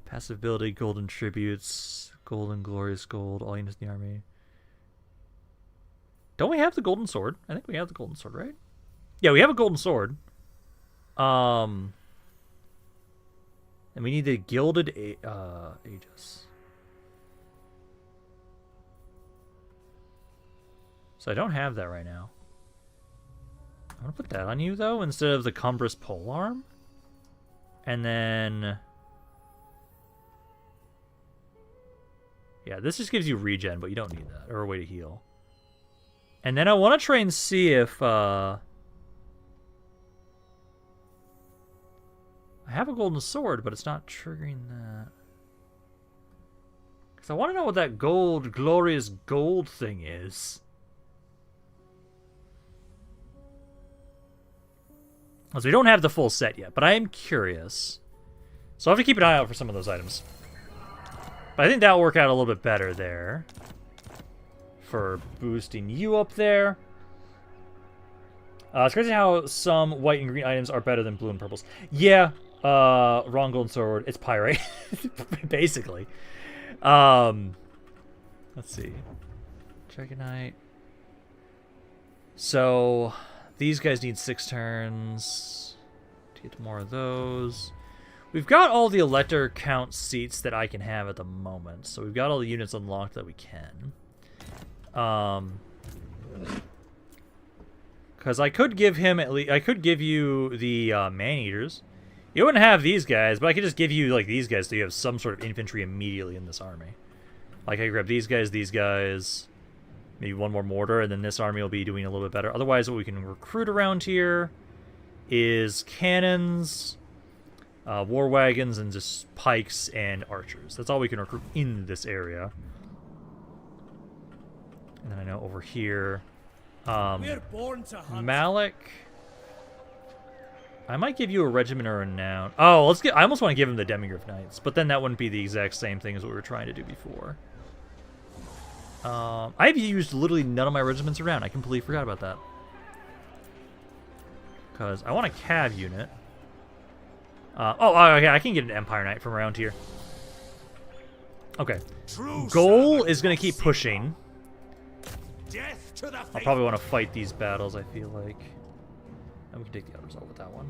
Passive ability, golden tributes, golden glorious gold, all units in the army. Don't we have the golden sword? I think we have the golden sword, right? Yeah, we have a golden sword. And we need the gilded Aegis. So I don't have that right now. I'm going to put that on you, though, instead of the cumbrous polearm. And then... Yeah, this just gives you regen, but you don't need that. Or a way to heal. And then I want to try and see if I have a golden sword, but it's not triggering that. Because I want to know what that gold, glorious gold thing is. So we don't have the full set yet, but I am curious. So I'll have to keep an eye out for some of those items. But I think that'll work out a little bit better there. For boosting you up there. It's crazy how some white and green items are better than blue and purples. Yeah, wrong golden sword. It's pyrite, basically. Let's see. Dragonite. So these guys need 6 turns to get more of those. We've got all the elector count seats that I can have at the moment, so we've got all the units unlocked that we can. Because I could give him at least, I could give you the man-eaters. You wouldn't have these guys, but I could just give you like these guys so you have some sort of infantry immediately in this army. Like I could grab these guys, maybe one more mortar, and then this army will be doing a little bit better. Otherwise, what we can recruit around here is cannons, war wagons, and just pikes and archers. That's all we can recruit in this area. And then I know over here, We're born to hunt. Malik. I might give you a regiment or a renown. Oh, let's get. I almost want to give him the Demigryph Knights, but then that wouldn't be the exact same thing as what we were trying to do before. I've used literally none of my regiments around. I completely forgot about that. Because I want a cav unit. Okay, I can get an Empire Knight from around here. Okay. Goal is going to keep pushing. Death to the I'll probably want to fight these battles, I feel like. And we can take the others out with that one.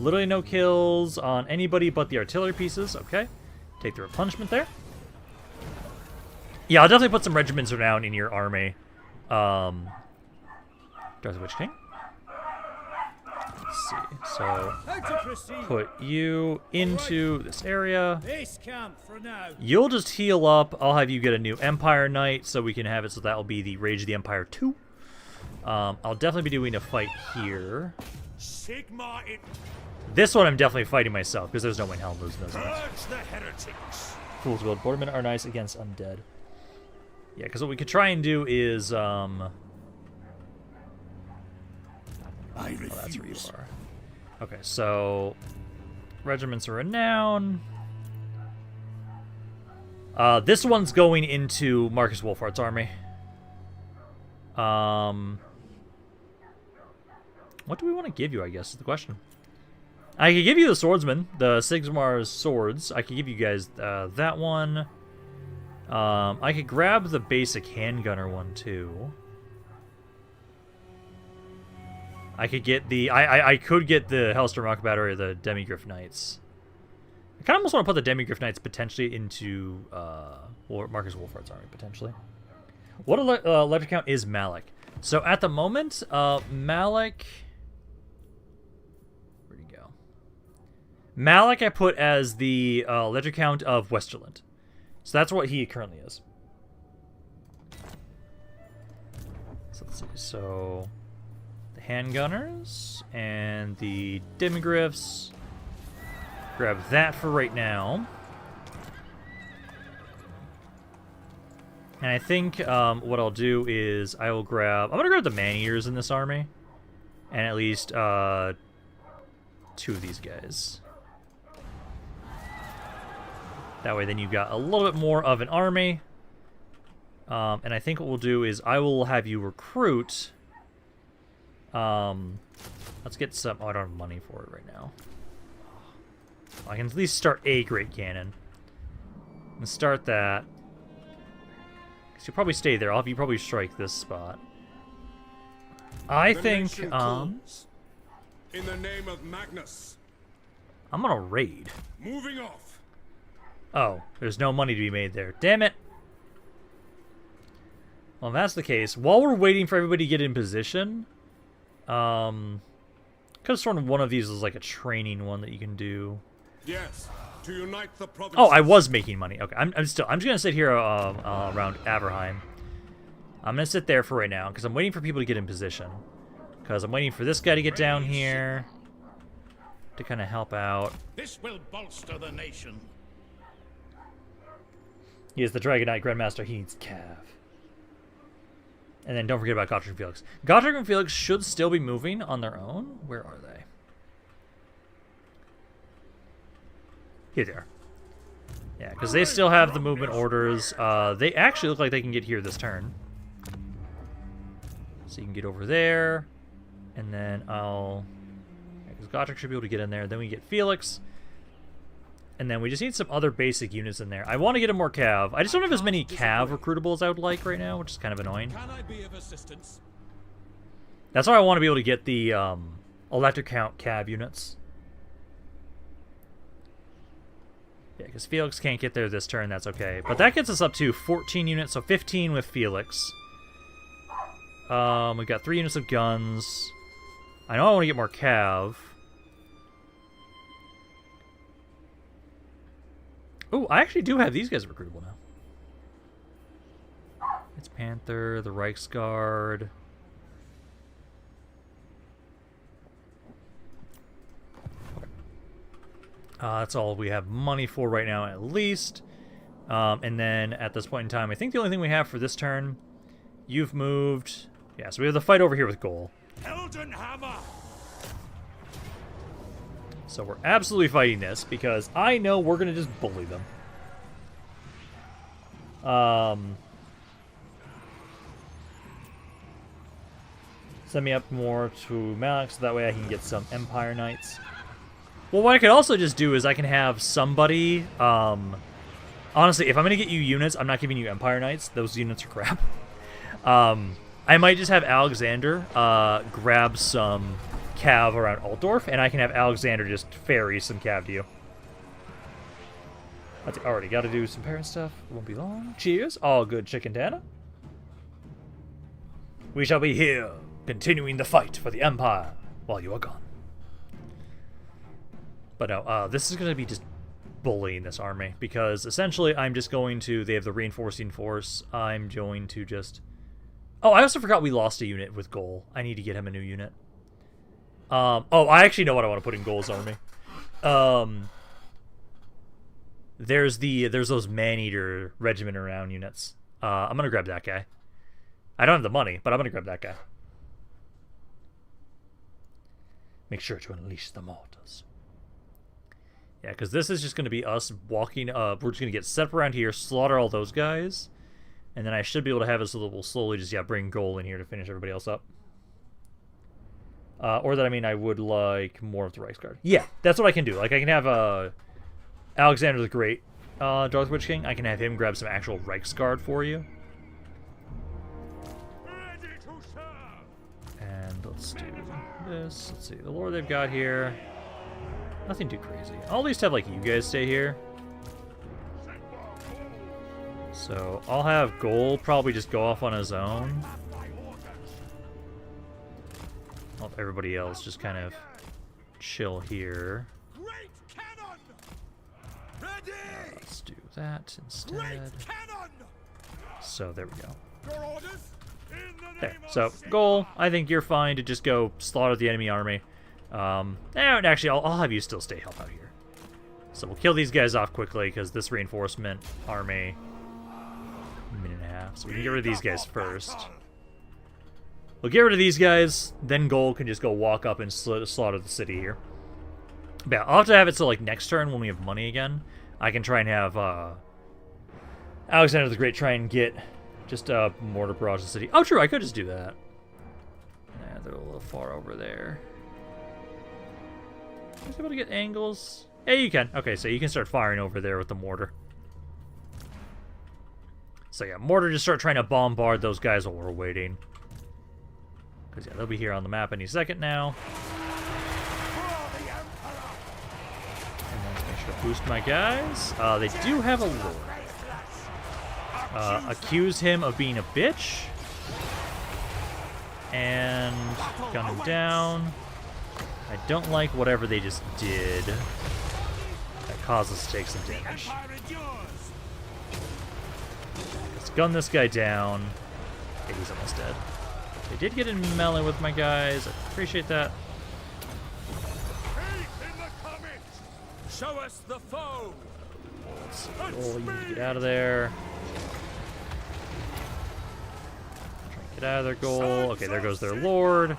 Literally no kills on anybody but the artillery pieces. Okay. Take the replenishment there. Yeah, I'll definitely put some regiments around in your army. Darth Witch King. Let's see. So, put you into this area. Base camp for now. You'll just heal up. I'll have you get a new Empire Knight so we can have it. So that will be the Rage of the Empire 2. I'll definitely be doing a fight here. Sigma it. This one I'm definitely fighting myself because there's no way in hell I'm losing those. Purge the heretics. Fool's Gold. Bordermen are nice against undead. Yeah, because what we could try and do is I refuse. Oh, that's where you are. Okay, so regiments of renown. This one's going into Marcus Wolfhardt's army. What do we want to give you, I guess, is the question. I could give you the swordsman, the Sigmar's swords. I could give you guys that one. I could grab the basic handgunner one, too. I could get the... I could get the Hellstorm Rocket Battery or the Demigryph Knights. I kind of almost want to put the Demigryph Knights potentially into Marcus Wolfhardt's army, potentially. What electric count is Malik? So at the moment, Malik... Where'd he go? Malik I put as the electric count of Westerland. So that's what he currently is. So let's see. So... handgunners and the demigryphs. Grab that for right now. And I think what I'll do is I will grab... I'm going to grab the man-eaters in this army. And at least 2 of these guys. That way then you've got a little bit more of an army. And I think what we'll do is I will have you recruit... let's get some... Oh, I don't have money for it right now. I can at least start a great cannon. And start that. Because you'll probably stay there. I'll have you probably strike this spot. I think, In the name of Magnus. I'm gonna raid. Moving off. Oh, there's no money to be made there. Damn it! Well, if that's the case, while we're waiting for everybody to get in position... could have sworn one of these is like a training one that you can do. Yes, to unite the provinces. Oh, I was making money. Okay, I'm just gonna sit here around Aberheim, I'm going to sit there for right now, because I'm waiting for people to get in position. Because I'm waiting for this guy to get down here to kind of help out. This will bolster the nation. He is the Dragon Knight Grandmaster. He needs Cav. And then don't forget about Gotrek and Felix. Gotrek and Felix should still be moving on their own. Where are they? Here they are. Yeah, because they still have the movement orders. They actually look like they can get here this turn. So you can get over there. And then I'll... Because Gotrek should be able to get in there. Then we get Felix. And then we just need some other basic units in there. I want to get a more Cav. I just don't have as many Cav recruitables I would like right now, which is kind of annoying. Can I be of assistance? That's why I want to be able to get the electric count Cav units. Yeah, because Felix can't get there this turn, that's okay. But that gets us up to 14 units, so 15 with Felix. We've got 3 units of guns. I know I want to get more Cav. Oh, I actually do have these guys recruitable now. It's Panther, the Reichsguard. That's all we have money for right now, at least. And then at this point in time, I think the only thing we have for this turn, you've moved. Yeah, so we have the fight over here with Goal. Hammer. So we're absolutely fighting this because I know we're going to just bully them. Send me up more to Malik so that way I can get some Empire Knights. Well, what I could also just do is I can have somebody... honestly, if I'm going to get you units, I'm not giving you Empire Knights. Those units are crap. I might just have Alexander grab some Cav around Altdorf, and I can have Alexander just ferry some Cav to you. That's already got to do some parent stuff. Won't be long. Cheers. All good, Chicken Tana. We shall be here, continuing the fight for the Empire while you are gone. But no, this is going to be just bullying this army, because essentially I'm just going to... They have the reinforcing force. I'm going to just... Oh, I also forgot we lost a unit with Goal. I need to get him a new unit. Oh, I actually know what I want to put in Goal's army. There's those Man-Eater Regiment around units. I'm going to grab that guy. I don't have the money, but I'm going to grab that guy. Make sure to unleash the mortars. Yeah, because this is just going to be us walking up. We're just going to get set up around here, slaughter all those guys. And then I should be able to have it so that we'll slowly just, bring Goal in here to finish everybody else up. Or that, I mean, I would like more of the Reichsguard. Yeah, that's what I can do. Like, I can have Alexander the Great, Darth Witch King. I can have him grab some actual Reichsguard for you. And let's do this. Let's see, the lore they've got here. Nothing too crazy. I'll at least have, like, you guys stay here. So, I'll have Goal probably just go off on his own. I'll have everybody else just kind of chill here. Let's do that instead. So, there we go. There. So, Goal, I think you're fine to just go slaughter the enemy army. And actually, I'll have you still stay help out here. So, we'll kill these guys off quickly, because this reinforcement army... minute and a half, so we can get rid of these guys first. We'll get rid of these guys, then Goal can just go walk up and slaughter the city here. But yeah, I'll have to have it so, like, next turn when we have money again, I can try and have Alexander the Great try and get just a mortar barrage of the city. Oh, true, I could just do that. Yeah, they're a little far over there. Are you able to get angles? Yeah, you can. Okay, so you can start firing over there with the mortar. So yeah, mortar just start trying to bombard those guys while we're waiting. Because yeah, they'll be here on the map any second now. And then let's make sure to boost my guys. They do have a lord. Accuse him of being a bitch. And gun him down. I don't like whatever they just did. That caused us to take some damage. Let's gun this guy down. Okay, he's almost dead. They did get in melee with my guys. I appreciate that. Hate in the comments. Show us the foe. Oh, you need to get out of there. Try and get out of their goal. Okay, there goes their lord.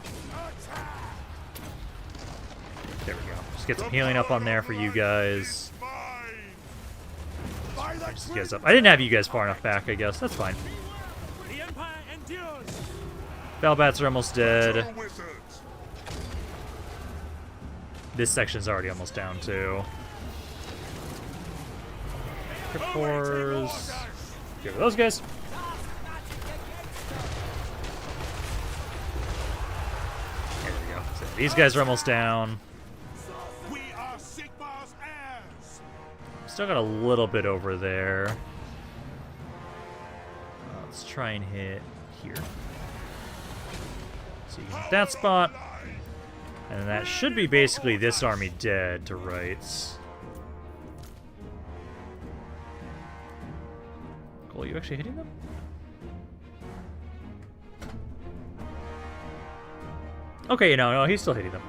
There we go. Just get some healing up on there for you guys. Just you guys up. I didn't have you guys far enough back, I guess. That's fine. The Empire endures. Bellbats are almost dead. This section's already almost down, too. Cryptors. Get rid of those guys. There we go. So these guys are almost down. We are Sigmar's heirs. Still got a little bit over there. Let's try and hit here. So you can hit that spot. And that should be basically this army dead to rights. Cool, are you actually hitting them? Okay, no, he's still hitting them.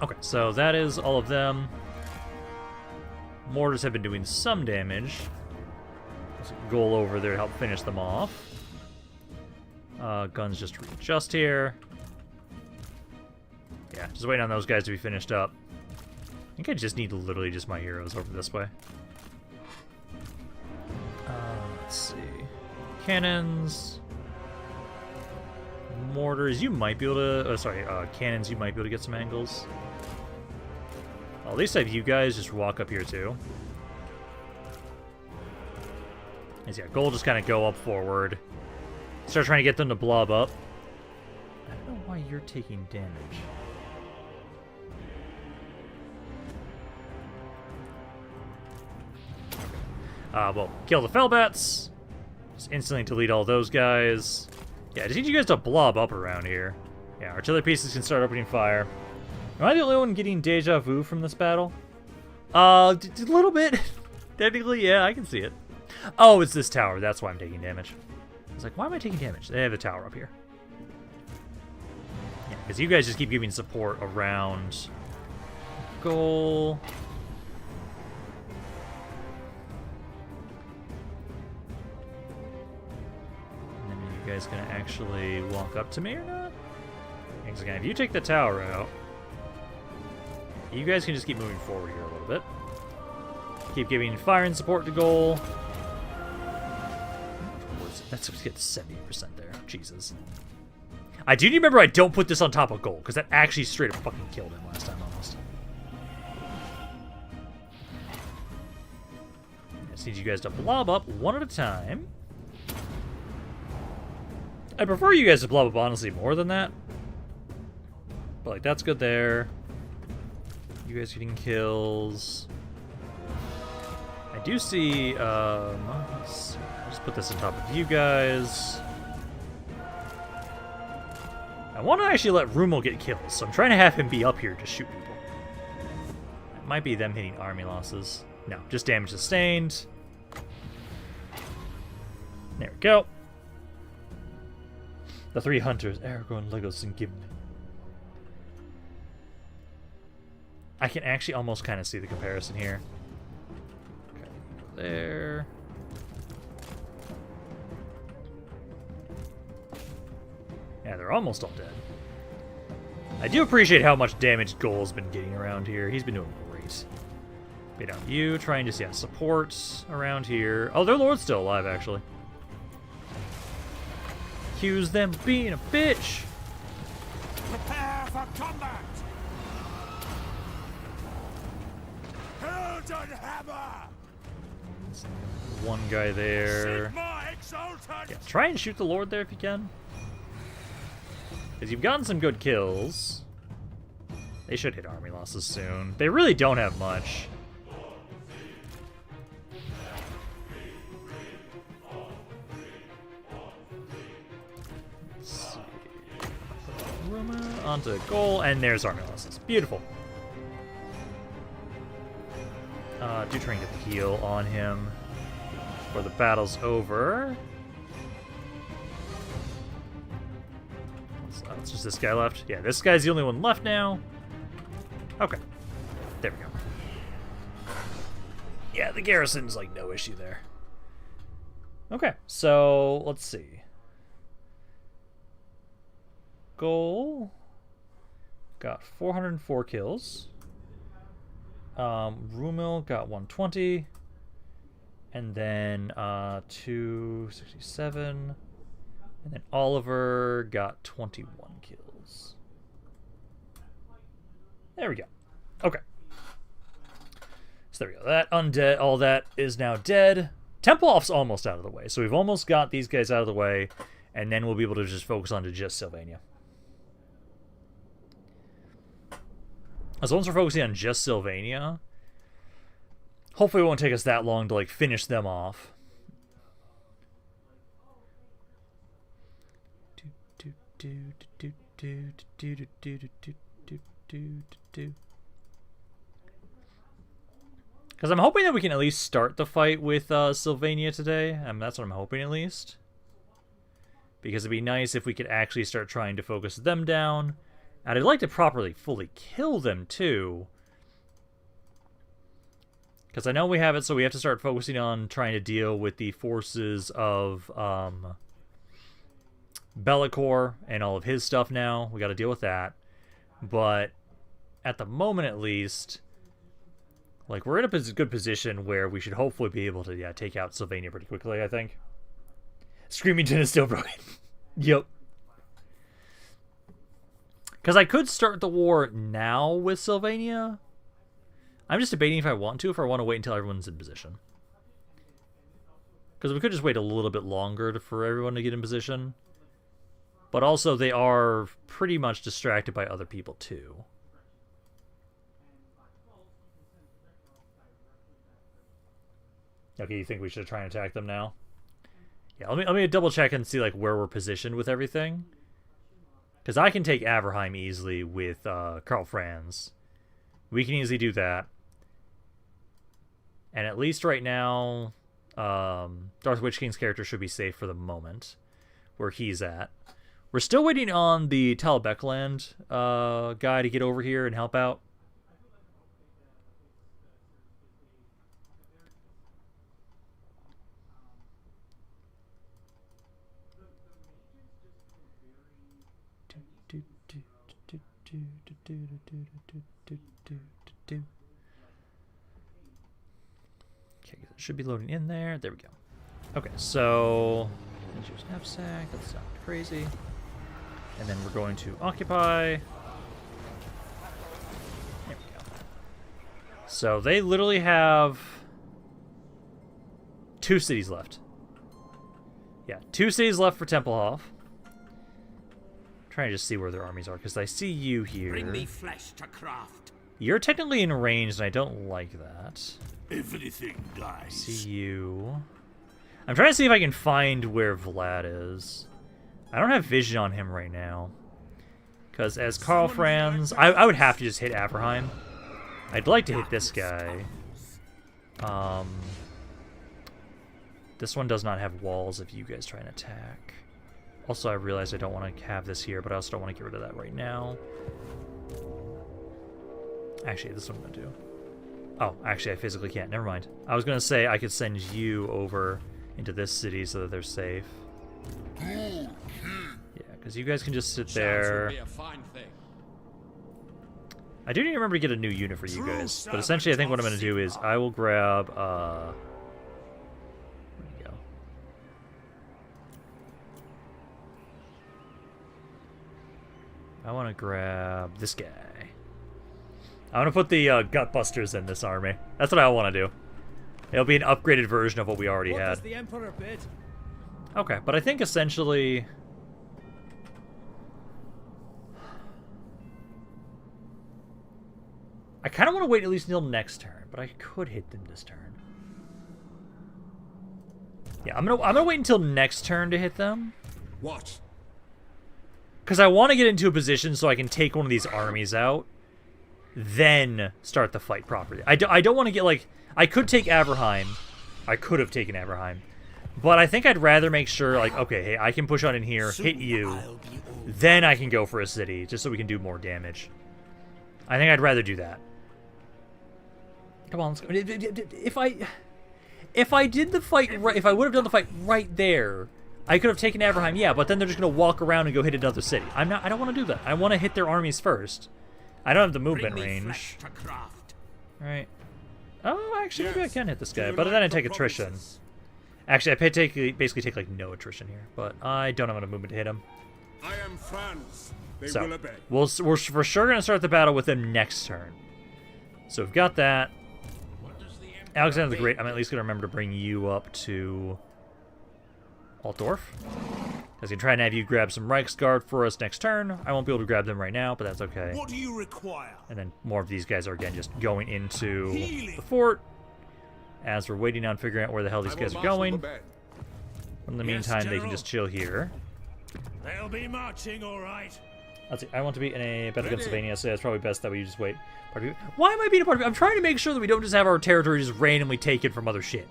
Okay, so that is all of them. Mortars have been doing some damage. There's a goal over there to help finish them off. Guns just readjust here. Yeah, just waiting on those guys to be finished up. I think I just need literally just my heroes over this way. Let's see. Cannons. Mortars, you might be able to... Oh, sorry, cannons, you might be able to get some angles. Well, at least I have you guys just walk up here, too. As yeah, goal just kind of go up forward. Start trying to get them to blob up. I don't know why you're taking damage. Well, kill the Fellbats. Just instantly delete all those guys. Yeah, I just need you guys to blob up around here. Yeah, artillery pieces can start opening fire. Am I the only one getting deja vu from this battle? A little bit. Technically, yeah, I can see it. Oh, it's this tower. That's why I'm taking damage. I was like, why am I taking damage? They have a tower up here. Yeah, because you guys just keep giving support around goal. You guys gonna actually walk up to me or not? Because again, if you take the tower out, you guys can just keep moving forward here a little bit. Keep giving fire and support to goal. Let's get 70% there. Jesus. I do remember I don't put this on top of goal, because that actually straight up fucking killed him last time almost. I just need you guys to blob up one at a time. I prefer you guys to blob up, honestly, more than that. But, like, that's good there. You guys getting kills. I do see, let's see. I'll just put this on top of you guys. I want to actually let Rummel get kills, so I'm trying to have him be up here to shoot people. It might be them hitting army losses. No, just damage sustained. There we go. The three hunters, Aragorn, Legolas, and Gimli. I can actually almost kind of see the comparison here. Okay, go there. Yeah, they're almost all dead. I do appreciate how much damage Goal's been getting around here. He's been doing great. But now you trying to support around here. Oh, their lord's still alive, actually. Accuse them of being a bitch. Prepare for combat. Hilden Hammer. One guy there. Sigmar Exultant. Yeah, try and shoot the lord there if you can. Because you've gotten some good kills. They should hit army losses soon. They really don't have much. Let's see. Onto goal, and there's army losses. Beautiful. Do try and get the heal on him before the battle's over. just this guy left? Yeah, this guy's the only one left now. Okay. There we go. Yeah, the garrison's like no issue there. Okay, so let's see. Goal got 404 kills. Rumil got 120. And then 267. And then Oliver got 21 kills. There we go. Okay. So there we go. That undead, all that is now dead. Tempelhof's almost out of the way. So we've almost got these guys out of the way. And then we'll be able to just focus on to just Sylvania. So once we're focusing on just Sylvania, hopefully it won't take us that long to like finish them off. Because I'm hoping that we can at least start the fight with Sylvania today. That's what I'm hoping at least. Because it'd be nice if we could actually start trying to focus them down. And I'd like to properly, fully kill them too. Because I know we have it, so we have to start focusing on trying to deal with the forces of Bellicor and all of his stuff now. We got to deal with that. But at the moment, at least, like we're in a good position where we should hopefully be able to take out Sylvania pretty quickly, I think. Screamington is still broken. Yep. Because I could start the war now with Sylvania. I'm just debating if I want to wait until everyone's in position. Because we could just wait a little bit longer for everyone to get in position. But also, they are pretty much distracted by other people, too. Okay, you think we should try and attack them now? Yeah, let me double check and see like where we're positioned with everything. Because I can take Averheim easily with Karl Franz. We can easily do that. And at least right now, Darth Witch King's character should be safe for the moment, where he's at. We're still waiting on the Talbeckland guy to get over here and help out. Okay, it should be loading in there. There we go. Okay, so let's use knapsack. That's not crazy. And then we're going to occupy. There we go. So they literally have 2 cities left. Yeah, 2 cities left for Tempelhof. Trying to just see where their armies are, because I see you here. Bring me flesh to craft. You're technically in range, and I don't like that. Everything dies. See you. I'm trying to see if I can find where Vlad is. I don't have vision on him right now. Because as Karl Franz, I would have to just hit Averheim. I'd like to hit this guy. This one does not have walls if you guys try and attack. Also, I realize I don't want to have this here, but I also don't want to get rid of that right now. Actually, this one I'm going to do. Oh, actually, I physically can't. Never mind. I was going to say I could send you over into this city so that they're safe. Yeah, because you guys can just sit there. I do need to remember to get a new unit for you guys. But essentially, I think what I'm going to do is I will grab... where'd he go? I want to grab this guy. I want to put the Gutbusters in this army. That's what I want to do. It'll be an upgraded version of what we already had. The Emperor bid? Okay, but I think essentially... I kind of want to wait at least until next turn, but I could hit them this turn. Yeah, I'm gonna wait until next turn to hit them. What? Because I want to get into a position so I can take one of these armies out, then start the fight properly. I don't want to get, like... I could take Averheim. I could have taken Averheim. But I think I'd rather make sure, like, okay, hey, I can push on in here, hit you, then I can go for a city, just so we can do more damage. I think I'd rather do that. Come on, let's go. If I did the fight right, if I would have done the fight right there, I could have taken Abraham, yeah, but then they're just gonna walk around and go hit another city. I don't want to do that. I want to hit their armies first. I don't have the movement range. Right. Oh, actually, maybe I can hit this guy, but then I take attrition. Actually, I basically take like no attrition here, but I don't have enough movement to hit him. I am Franz. They So will obey. we're for sure gonna start the battle with them next turn. So we've got that. Alexander the Great. I'm at least gonna remember to bring you up to Altdorf. I was gonna try and have you grab some Reichsguard for us next turn. I won't be able to grab them right now, but that's okay. What do you require? And then more of these guys are again just going into the fort as we're waiting on figuring out where the hell these guys are going. In the Yes, meantime, they can General. just chill here. They'll be marching, all right. Let's see. I want to be in a battle against Sylvania, so it's probably best that we just wait. Why am I being a part of it? I'm trying to make sure that we don't just have our territory just randomly taken from other shit.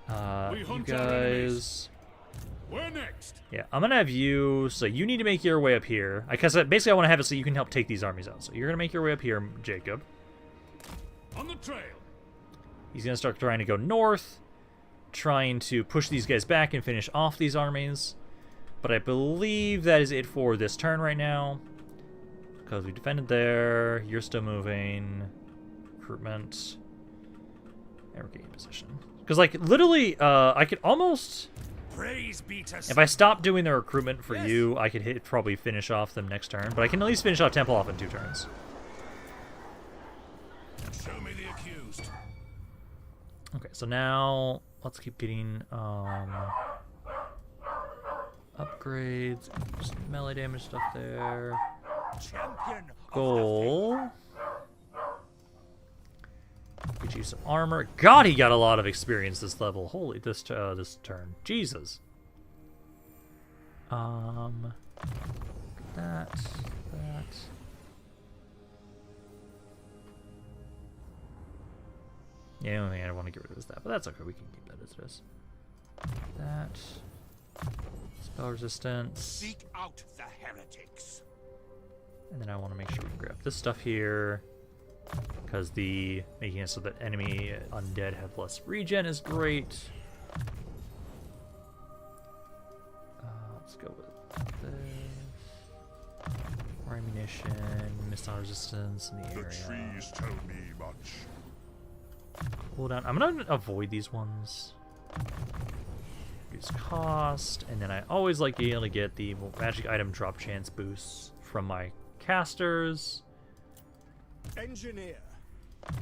We You hunt our enemies. guys... We're next. Yeah, I'm gonna have you. So you need to make your way up here. Because basically, I want to have it so you can help take these armies out. So you're gonna make your way up here, Jacob. On the trail. He's gonna start trying to go north, trying to push these guys back and finish off these armies. But I believe that is it for this turn right now. Because we defended there. You're still moving. Recruitment. And we're getting position. Because, like, literally, I could almost... Praise be to If I stop doing the recruitment for you, I could probably finish off them next turn. But I can at least finish off Temple off in 2 turns. show me the accused. Okay, so now let's keep getting upgrades, some melee damage stuff there. Champion Goal. Get you some armor. God, he got a lot of experience this level. Holy, this turn. Jesus. That. Yeah, the only thing I want to get rid of is that, but that's okay. We can keep that as it is. That. Spell resistance. Seek out the heretics. And then I want to make sure we grab this stuff here. Because making it so that enemy undead have less regen is great. Let's go with this. More ammunition, missile resistance in the area. The trees tell me much. Hold on, I'm gonna avoid these ones. Reduce cost, and then I always like being able to get the magic item drop chance boosts from my casters. Engineer.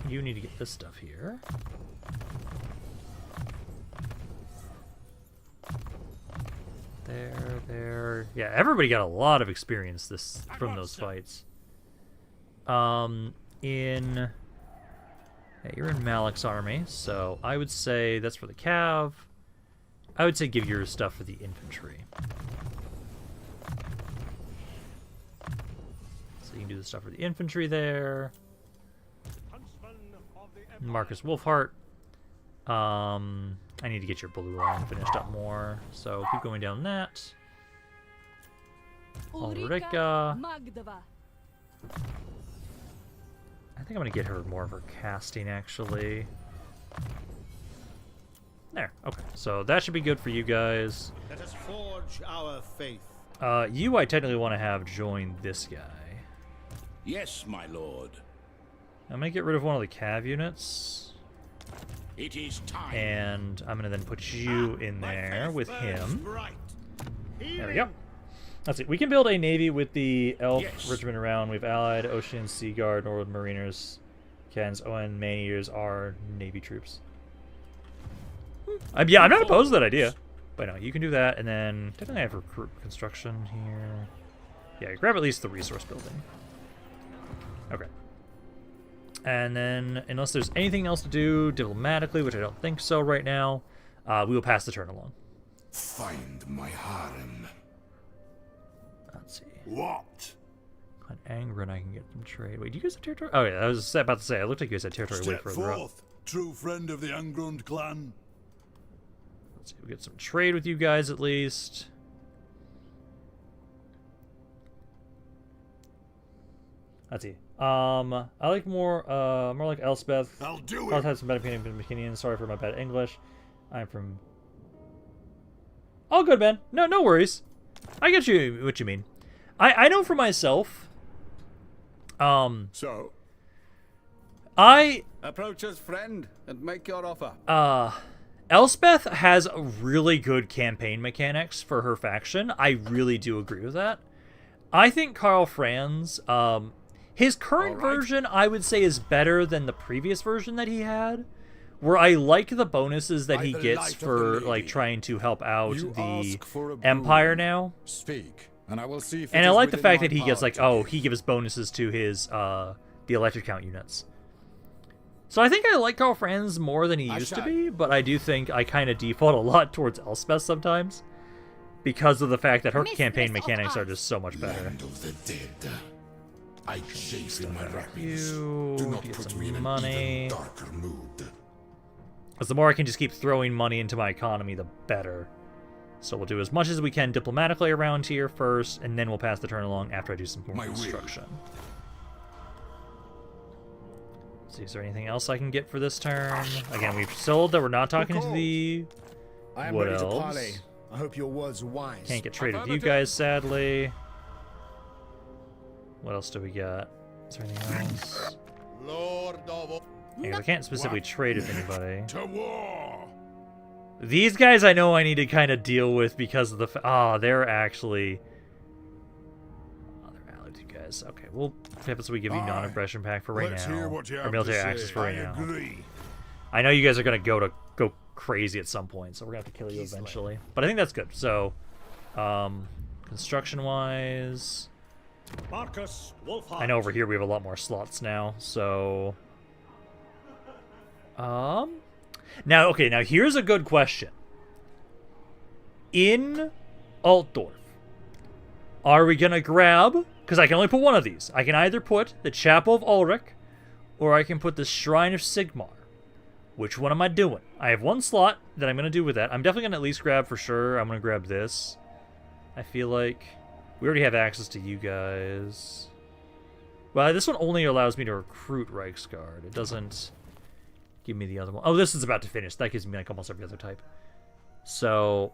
You need to get this stuff here. There. Yeah, everybody got a lot of experience from those fights. Yeah, you're in Malik's army, so I would say that's for the cav. I would say give your stuff for the infantry. So you can do the stuff for the infantry there. Marcus Wolfhart. I need to get your blue line finished up more, so keep going down that. Ulrika. I think I'm gonna get her more of her casting, actually. There, okay. So that should be good for you guys. Let us forge our faith. You I technically want to have join this guy. Yes, my lord. I'm gonna get rid of one of the cav units. It is time. And I'm gonna then put you in there with him. There we go. That's it. We can build a navy with the elf regiment around. We've allied Ocean Sea Guard, Norwood Mariners, Cans, Owen, Maneaters are navy troops. Yeah, I'm not opposed to that idea. But no, you can do that, and then technically I have recruit construction here. Yeah, grab at least the resource building. Okay. And then, unless there's anything else to do diplomatically, which I don't think so right now, we will pass the turn along. Find my harem. Let's see. What? On Angren, I can get them trade. Wait, do you guys have territory? Oh, yeah, I was about to say, it looked like you guys had territory way Step further up. forth, true friend of the ungrown clan. see, we get some trade with you guys at least. Let's see. I like more like Elspeth. I'll do I'll it. have some better opinion than McKinney. Sorry for my bad English. I'm from. Oh, good, man. No worries. I get you what you mean. I know for myself. So, Approach us, friend, and make your offer. Elspeth has really good campaign mechanics for her faction. I really do agree with that. I think Karl Franz, his current version, I would say, is better than the previous version that he had, where I like the bonuses that he gets for like trying to help out the Empire now. Speak, and I will see if And I like the fact that he gets like, he gives bonuses to his the electric count units. So I think I like Karl Franz more than he used to be, but I do think I kind of default a lot towards Elspeth sometimes because of the fact that her campaign mechanics are just so much better. Land of the dead. I chase in my rapidness. You Do not get put some me in an money. even darker mood. Because the more I can just keep throwing money into my economy, the better. So we'll do as much as we can diplomatically around here first, and then we'll pass the turn along after I do some more My will. construction. See, is there anything else I can get for this turn? Again, we've sold that we're not talking to the I am Wood ready to Elves. parley. I hope your words are wise. Can't get traded with you guys, sadly. What else do we got? Is there anything else? Lord of Yeah, we can't specifically trade with anybody. to war. These guys I know I need to kind of deal with because of the they're actually they're allied to you guys. Okay, well, so we give you non-aggression pack for right Let's now, hear what you or have military to say. access for right I now. agree. I know you guys are gonna go crazy at some point, so we're gonna have to kill you eventually. But I think that's good. So, construction wise, Marcus Wolfhard. I know over here we have a lot more slots now. So, now here's a good question. In Altdorf, are we gonna grab? Because I can only put one of these. I can either put the Chapel of Ulrich, or I can put the Shrine of Sigmar. Which one am I doing? I have one slot that I'm gonna do with that. I'm definitely gonna at least grab for sure. I'm gonna grab this. I feel like we already have access to you guys. Well, this one only allows me to recruit Reichsguard. It doesn't give me the other one. Oh, this is about to finish. That gives me like almost every other type. So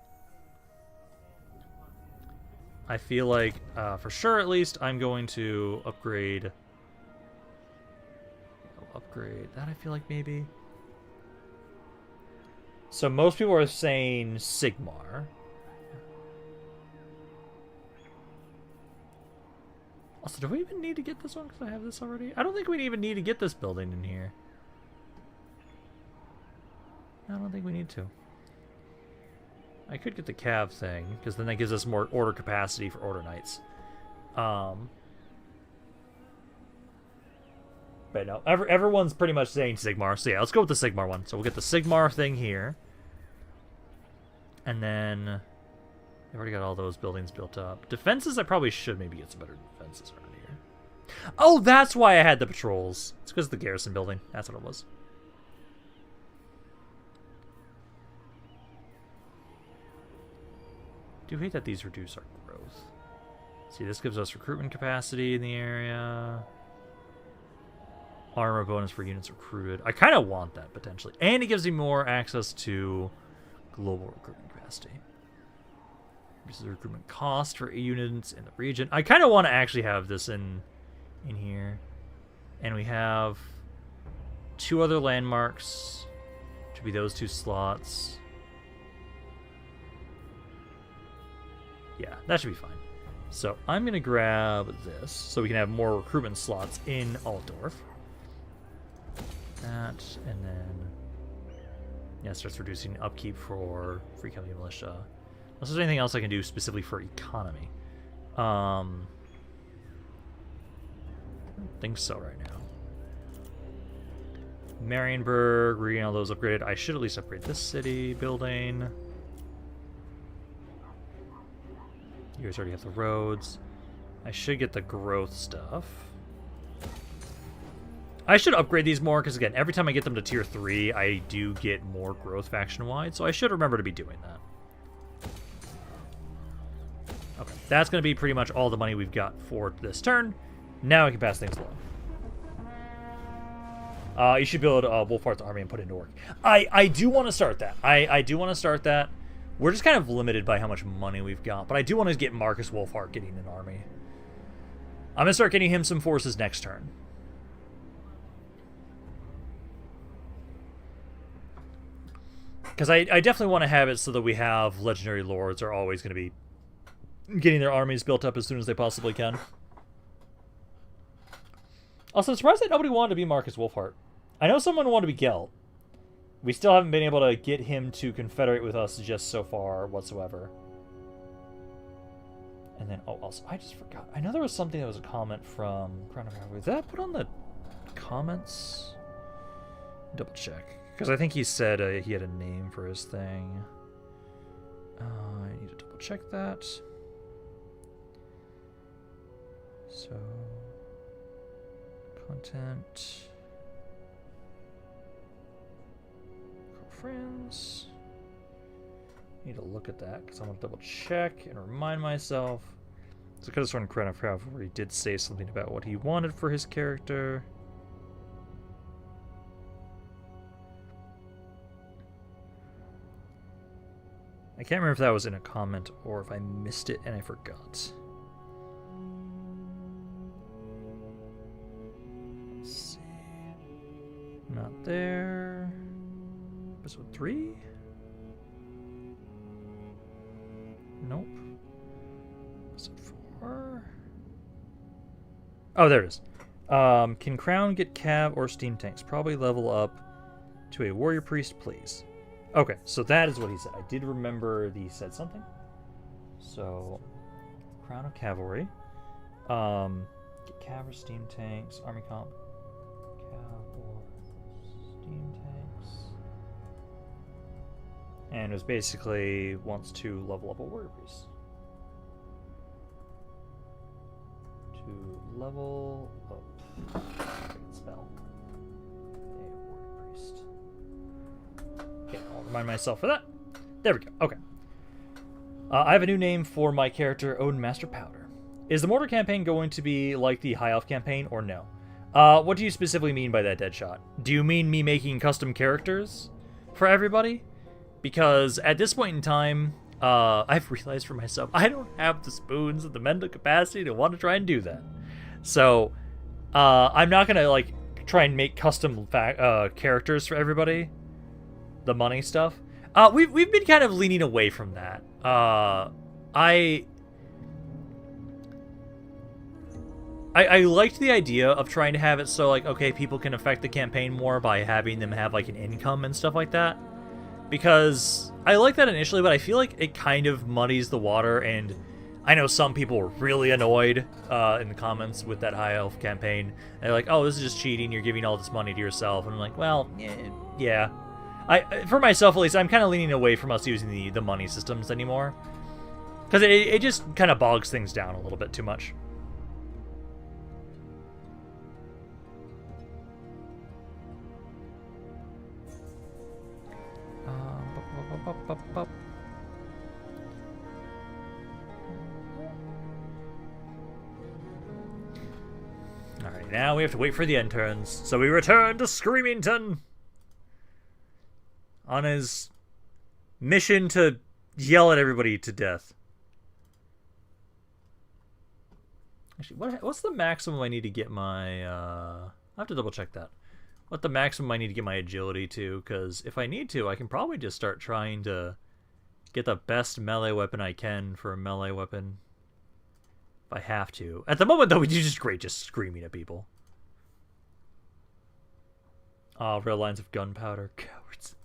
I feel like for sure at least I'm going to upgrade. Upgrade that. I feel like maybe. So most people are saying Sigmar. Also, do we even need to get this one because I have this already? I don't think we even need to get this building in here. I don't think we need to. I could get the Cav thing, because then that gives us more order capacity for Order Knights. But no, everyone's pretty much saying Sigmar. So yeah, let's go with the Sigmar one. So we'll get the Sigmar thing here. And then I've already got all those buildings built up. Defenses, I probably should maybe get some better defenses around here. Oh, that's why I had the patrols. It's because of the garrison building. That's what it was. Do hate that these reduce our growth. See, this gives us recruitment capacity in the area. Armor bonus for units recruited. I kind of want that, potentially. And it gives me more access to global recruitment capacity. Reduces the recruitment cost for units in the region. I kind of want to actually have this in here. And we have 2 other landmarks. To be those 2 slots. Yeah, that should be fine. So I'm going to grab this so we can have more recruitment slots in Altdorf. That, and then yeah, it starts reducing upkeep for Free Company Militia. Unless there's anything else I can do specifically for economy. I don't think so right now. Marienburg, we're getting all those upgraded. I should at least upgrade this city building. You guys already have the roads. I should get the growth stuff. I should upgrade these more, because again, every time I get them to tier 3, I do get more growth faction-wide, so I should remember to be doing that. Okay, that's going to be pretty much all the money we've got for this turn. Now we can pass things along. You should build a Wolfheart's army and put it into work. I do want to start that. I do want to start that. We're just kind of limited by how much money we've got, but I do want to get Marcus Wolfheart getting an army. I'm going to start getting him some forces next turn. Because I definitely want to have it so that we have legendary lords are always going to be getting their armies built up as soon as they possibly can. Also, I'm surprised that nobody wanted to be Marcus Wolfheart. I know someone wanted to be Gelt. We still haven't been able to get him to confederate with us just so far whatsoever. And then, oh, also, I just forgot. I know there was something that was a comment from Crown of Cavalry. Was that put on the comments? Double check. Because I think he said he had a name for his thing. I need to double check that. So, content. Karl Franz. Need to look at that because I want to double check and remind myself. So, because this one, Crown of Cavalry did say something about what he wanted for his character. I can't remember if that was in a comment or if I missed it and I forgot. Let's see. Not there. Episode 3? Nope. Episode 4? Oh, there it is. Can Crown get cav or steam tanks? Probably level up to a warrior priest, please. Okay, so that is what he said. I did remember that he said something. So, Crown of Cavalry. Get cav or steam tanks. Army comp. Cav or steam tanks. And it was basically wants to level up a warrior priest. To level up. I can spell. A warrior priest. Okay, I'll remind myself of that. There we go. Okay. I have a new name for my character, Odin Master Powder. Is the Mortar campaign going to be like the High Elf campaign, or no? What do you specifically mean by that, Deadshot? Do you mean me making custom characters for everybody? Because at this point in time, I've realized for myself, I don't have the spoons and the mental capacity to want to try and do that. So, I'm not going to, like, try and make custom characters for everybody. The money stuff. We've been kind of leaning away from that. I liked the idea of trying to have it so, like, okay, people can affect the campaign more by having them have, like, an income and stuff like that. Because I like that initially, but I feel like it kind of muddies the water, and I know some people were really annoyed in the comments with that High Elf campaign. They're like, oh, this is just cheating, you're giving all this money to yourself. And I'm like, well, yeah. For myself, at least, I'm kind of leaning away from us using the money systems anymore. Because it just kind of bogs things down a little bit too much. Alright, now we have to wait for the end turns. So we return to Screamington on his mission to yell at everybody to death. Actually, what's the maximum I need to get my... I'll have to double check that. What the maximum I need to get my agility to, because if I need to, I can probably just start trying to get the best melee weapon I can for a melee weapon. If I have to. At the moment, though, we do just great just screaming at people. Oh, red lines of gunpowder. Cowards.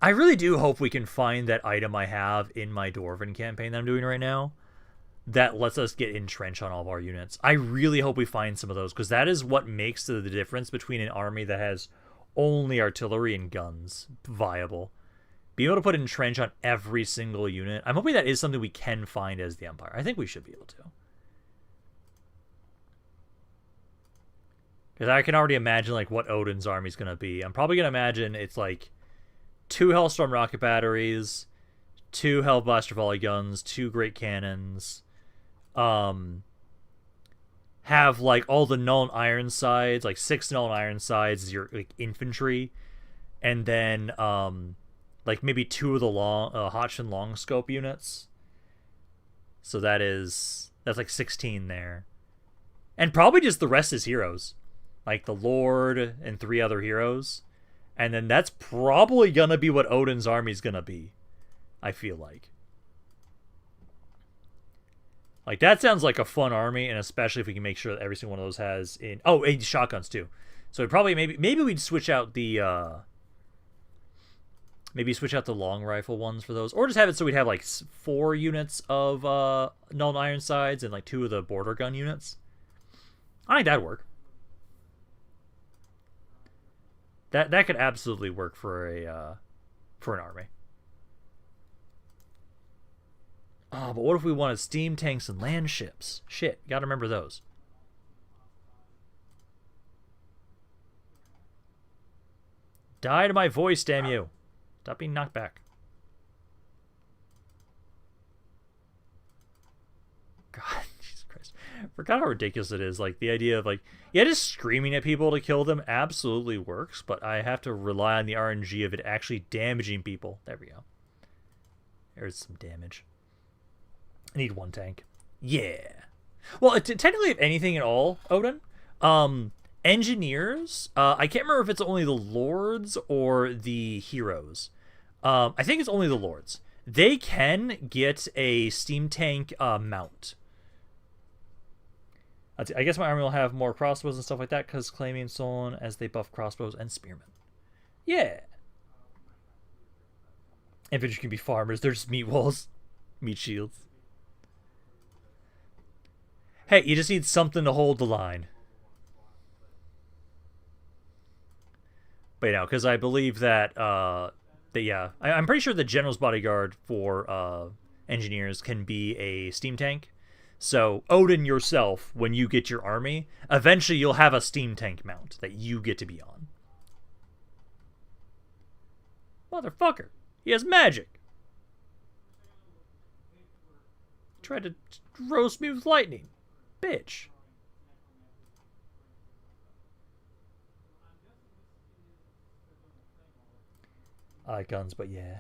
I really do hope we can find that item I have in my Dwarven campaign that I'm doing right now that lets us get entrenched on all of our units. I really hope we find some of those, because that is what makes the difference between an army that has only artillery and guns viable. Being able to put entrench on every single unit. I'm hoping that is something we can find as the Empire. I think we should be able to. Because I can already imagine, like, what Odin's army's going to be. I'm probably going to imagine it's, like, 2 Hellstorm rocket batteries, 2 Hellblaster volley guns, 2 great cannons, have, like, all the Null and Ironsides, like, 6 Null and Ironsides is your, like, infantry, and then, like, maybe 2 of the Hodgson long scope units. So that's, like, 16 there. And probably just the rest is heroes. Like, the Lord and 3 other heroes. And then that's probably gonna be what Odin's army's gonna be, I feel like. Like, that sounds like a fun army, and especially if we can make sure that every single one of those has in... Oh, 8 shotguns, too. So probably, maybe we'd switch out the, maybe switch out the long rifle ones for those. Or just have it so we'd have, like, 4 units of, Null and Ironsides and, like, 2 of the border gun units. I think that'd work. That could absolutely work for an army. Oh, but what if we wanted steam tanks and land ships? Shit, gotta remember those. Die to my voice, damn you. Stop being knocked back. God, Jesus Christ. I forgot how ridiculous it is. Like, the idea of, like, yeah, just screaming at people to kill them absolutely works, but I have to rely on the RNG of it actually damaging people. There we go. There's some damage. I need 1 tank. Yeah. Well, technically, if anything at all, Odin, engineers, I can't remember if it's only the lords or the heroes. I think it's only the lords. They can get a steam tank mount. I guess my army will have more crossbows and stuff like that because claiming stolen as they buff crossbows and spearmen. Yeah. Infantry can be farmers. They're just meat walls. Meat shields. Hey, you just need something to hold the line. But you know, because I believe that, yeah, I'm pretty sure the General's Bodyguard for engineers can be a steam tank. So, Odin yourself, when you get your army, eventually you'll have a steam tank mount that you get to be on. Motherfucker, he has magic. Tried to roast me with lightning. Bitch. I like guns, but yeah.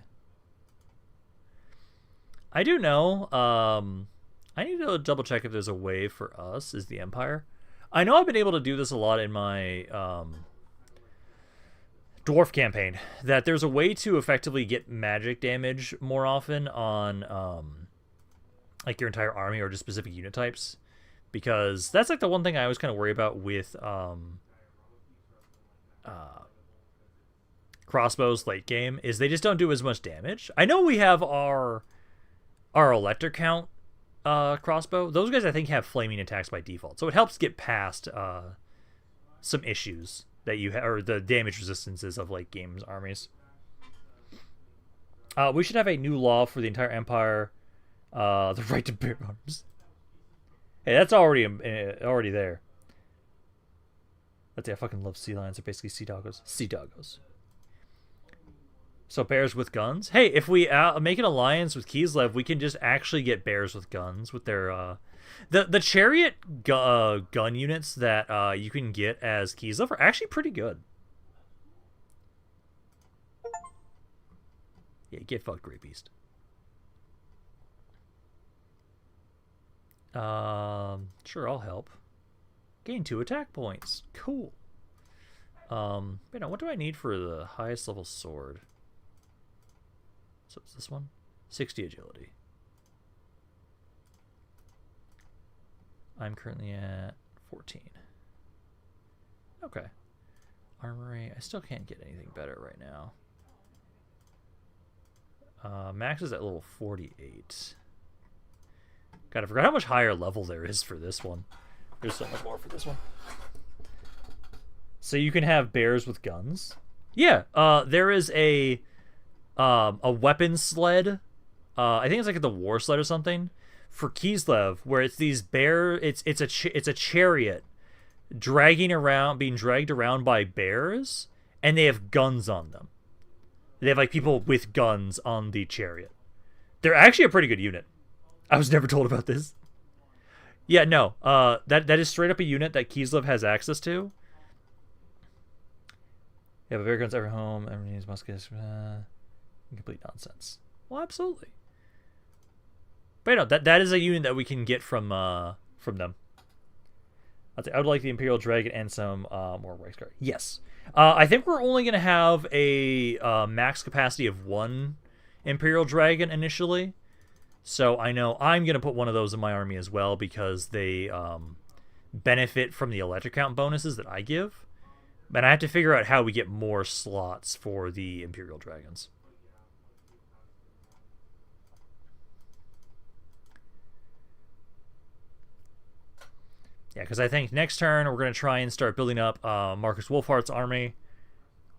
I do know, I need to double check if there's a way for us as the Empire. I know I've been able to do this a lot in my Dwarf campaign, that there's a way to effectively get magic damage more often on like your entire army or just specific unit types. Because that's like the one thing I always kind of worry about with crossbows late game, is they just don't do as much damage. I know we have our electric count crossbow. Those guys I think have flaming attacks by default, so it helps get past some issues that you have, or the damage resistances of late game's armies. We should have a new law for the entire Empire, the right to bear arms. Hey, that's already there. That's it. I fucking love sea lions. They're basically sea doggos. Sea doggos. So bears with guns. Hey, if we make an alliance with Kislev, we can just actually get bears with guns with their the chariot gun units that you can get as Kislev are actually pretty good. Yeah, get fucked, Great Beast. Sure, I'll help. Gain 2 attack points. Cool. You know, what do I need for the highest level sword? So it's this one? 60 agility. I'm currently at 14. Okay. Armory. I still can't get anything better right now. Max is at level 48. God, I forgot how much higher level there is for this one. There's so much more for this one. So you can have bears with guns. Yeah, there is a weapon sled. I think it's like the war sled or something for Kislev, where it's these it's a chariot being dragged around by bears, and they have guns on them. They have, like, people with guns on the chariot. They're actually a pretty good unit. I was never told about this. Yeah, no. That is straight up a unit that Kislev has access to. You have a bear guns every home. Everyone needs muskets. Complete nonsense. Well, absolutely. But no, that is a unit that we can get from them. I would like the Imperial Dragon and some more Reichsguard. Yes. I think we're only going to have a max capacity of 1 Imperial Dragon initially. So I know I'm going to put one of those in my army as well because they benefit from the electric count bonuses that I give. And I have to figure out how we get more slots for the Imperial Dragons. Yeah, because I think next turn we're going to try and start building up Marcus Wolfhart's army.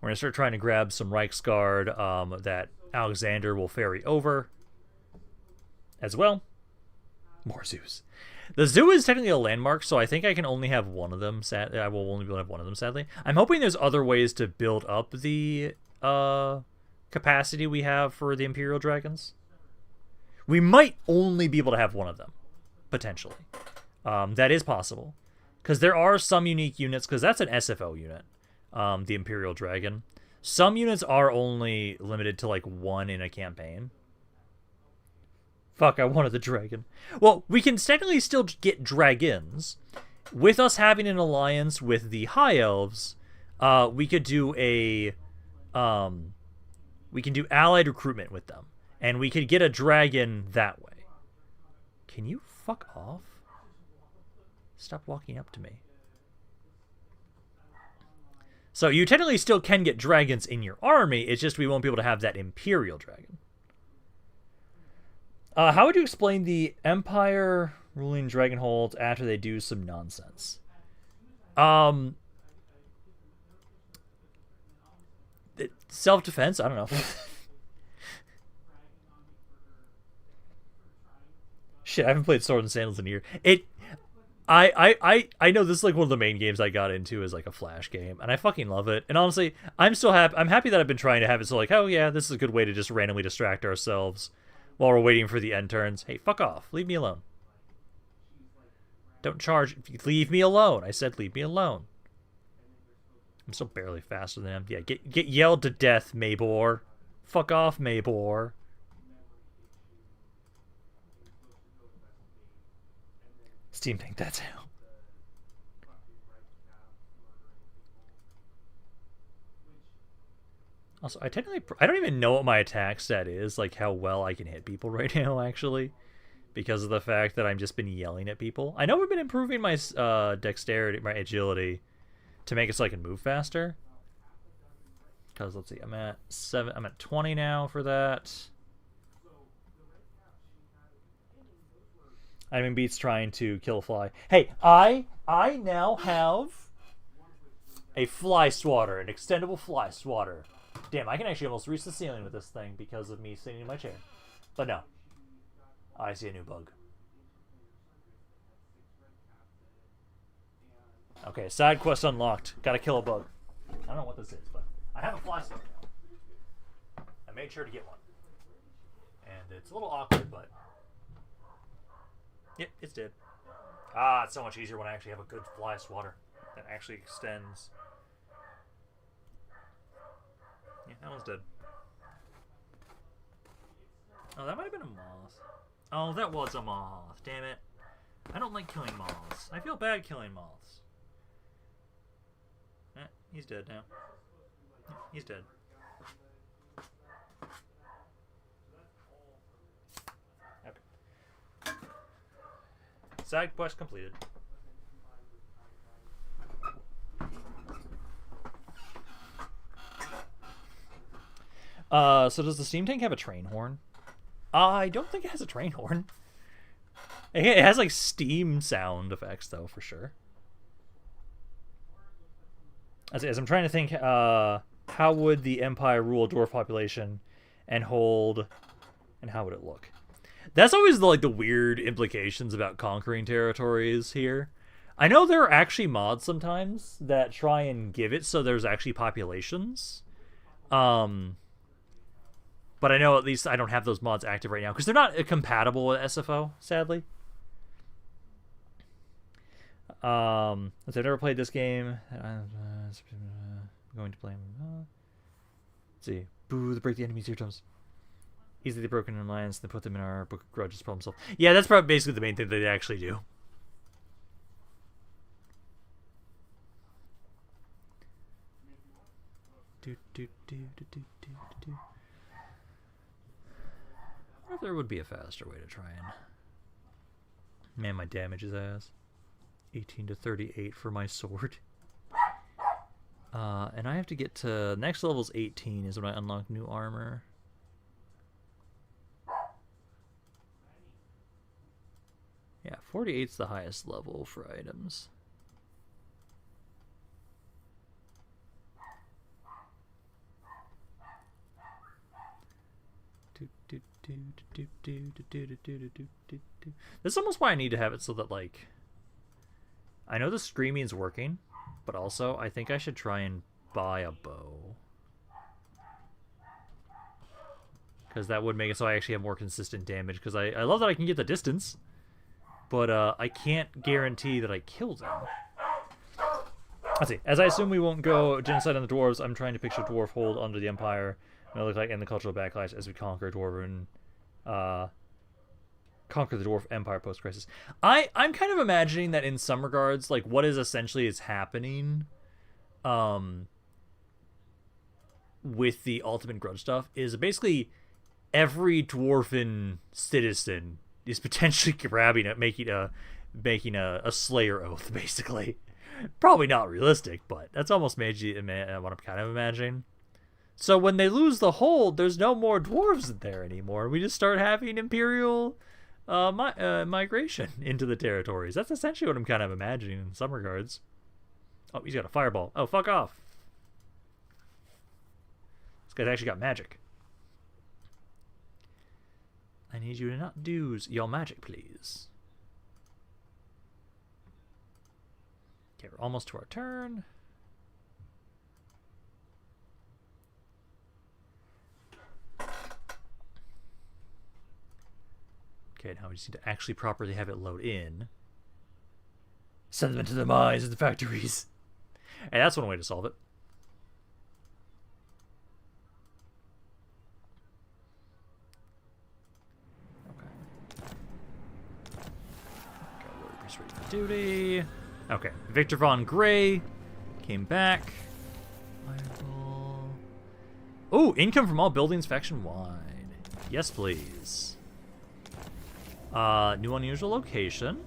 We're going to start trying to grab some Reichsguard that Alexander will ferry over as well. More zoos. The zoo is technically a landmark, so I think I can only have one of them. I will only be able to have one of them, sadly. I'm hoping there's other ways to build up the capacity we have for the Imperial Dragons. We might only be able to have one of them, potentially. That is possible. Because there are some unique units, because that's an SFO unit, the Imperial Dragon. Some units are only limited to, like, 1 in a campaign. Fuck, I wanted the dragon. Well, we can technically still get dragons. With us having an alliance with the High Elves, we could do a... we can do allied recruitment with them. And we could get a dragon that way. Can you fuck off? Stop walking up to me. So you technically still can get dragons in your army, it's just we won't be able to have that Imperial Dragon. How would you explain the Empire ruling Dragonholds after they do some nonsense? Self-defense? I don't know. Shit, I haven't played Sword and Sandals in a year. I know this is like one of the main games I got into as like a Flash game, and I fucking love it. And honestly, I'm still happy. I'm happy that I've been trying to have it so like, oh yeah, this is a good way to just randomly distract ourselves while we're waiting for the end turns. Hey, fuck off. Leave me alone. Don't charge. Leave me alone. I said leave me alone. I'm still barely faster than him. Yeah, get yelled to death, Maybor. Fuck off, Maybor. Steam Tank, that's how. Also, I don't even know what my attack stat is, like how well I can hit people right now, actually, because of the fact that I've just been yelling at people. I know we've been improving my dexterity, my agility, to make it so I can move faster. Because let's see, I'm at 20 now for that. I'm in beats trying to kill a fly. Hey, I now have a fly swatter, an extendable fly swatter. Damn, I can actually almost reach the ceiling with this thing because of me sitting in my chair. But no. I see a new bug. Okay, side quest unlocked. Gotta kill a bug. I don't know what this is, but I have a fly swatter now. I made sure to get one. And it's a little awkward, but... Yep, it's dead. Ah, it's so much easier when I actually have a good fly swatter that actually extends. Yeah, that one's dead. Oh, that might have been a moth. Oh, that was a moth. Damn it. I don't like killing moths. I feel bad killing moths. He's dead now. He's dead. Okay. Side quest completed. So does the steam tank have a train horn? I don't think it has a train horn. It has like steam sound effects though, for sure. As I'm trying to think, how would the Empire rule a dwarf population and hold, and how would it look? That's always the weird implications about conquering territories here. I know there are actually mods sometimes that try and give it so there's actually populations. But I know at least I don't have those mods active right now because they're not compatible with SFO, sadly. I've never played this game. I'm going to play. Let's see. Boo, the break the enemy's eardrums. Easily broken in alliance, then put them in our book of grudges, problem solved. Yeah, that's probably basically the main thing that they actually do. I wonder if there would be a faster way to try and... Man, my damage is ass. 18 to 38 for my sword. And I have to get to... Next level's 18 is when I unlock new armor. Yeah, 48's the highest level for items. This is almost why I need to have it so that, like, I know the screaming's working, but also I think I should try and buy a bow, because that would make it so I actually have more consistent damage, because I love that I can get the distance, but I can't guarantee that I kill them. Let's see. As I assume we won't go genocide on the dwarves, I'm trying to picture dwarf hold under the empire. It look like in the cultural backlash as we conquer dwarven, conquer the dwarf empire post-crisis. I'm kind of imagining that in some regards, like what is essentially is happening, with the ultimate grudge stuff is basically every dwarven citizen is potentially grabbing it, making a slayer oath, basically. Probably not realistic, but that's almost what I'm kind of imagining. So when they lose the hold, there's no more dwarves there anymore. We just start having imperial migration into the territories. That's essentially what I'm kind of imagining in some regards. Oh, he's got a fireball. Oh, fuck off. This guy's actually got magic. I need you to not do your magic, please. Okay, we're almost to our turn. Okay, now we just need to actually properly have it load in. Send them into the mines and the factories. And that's one way to solve it. Okay. Got ready for duty. Okay, Victor Von Gray came back. Fireball. Oh, income from all buildings faction wide. Yes, please. New unusual location.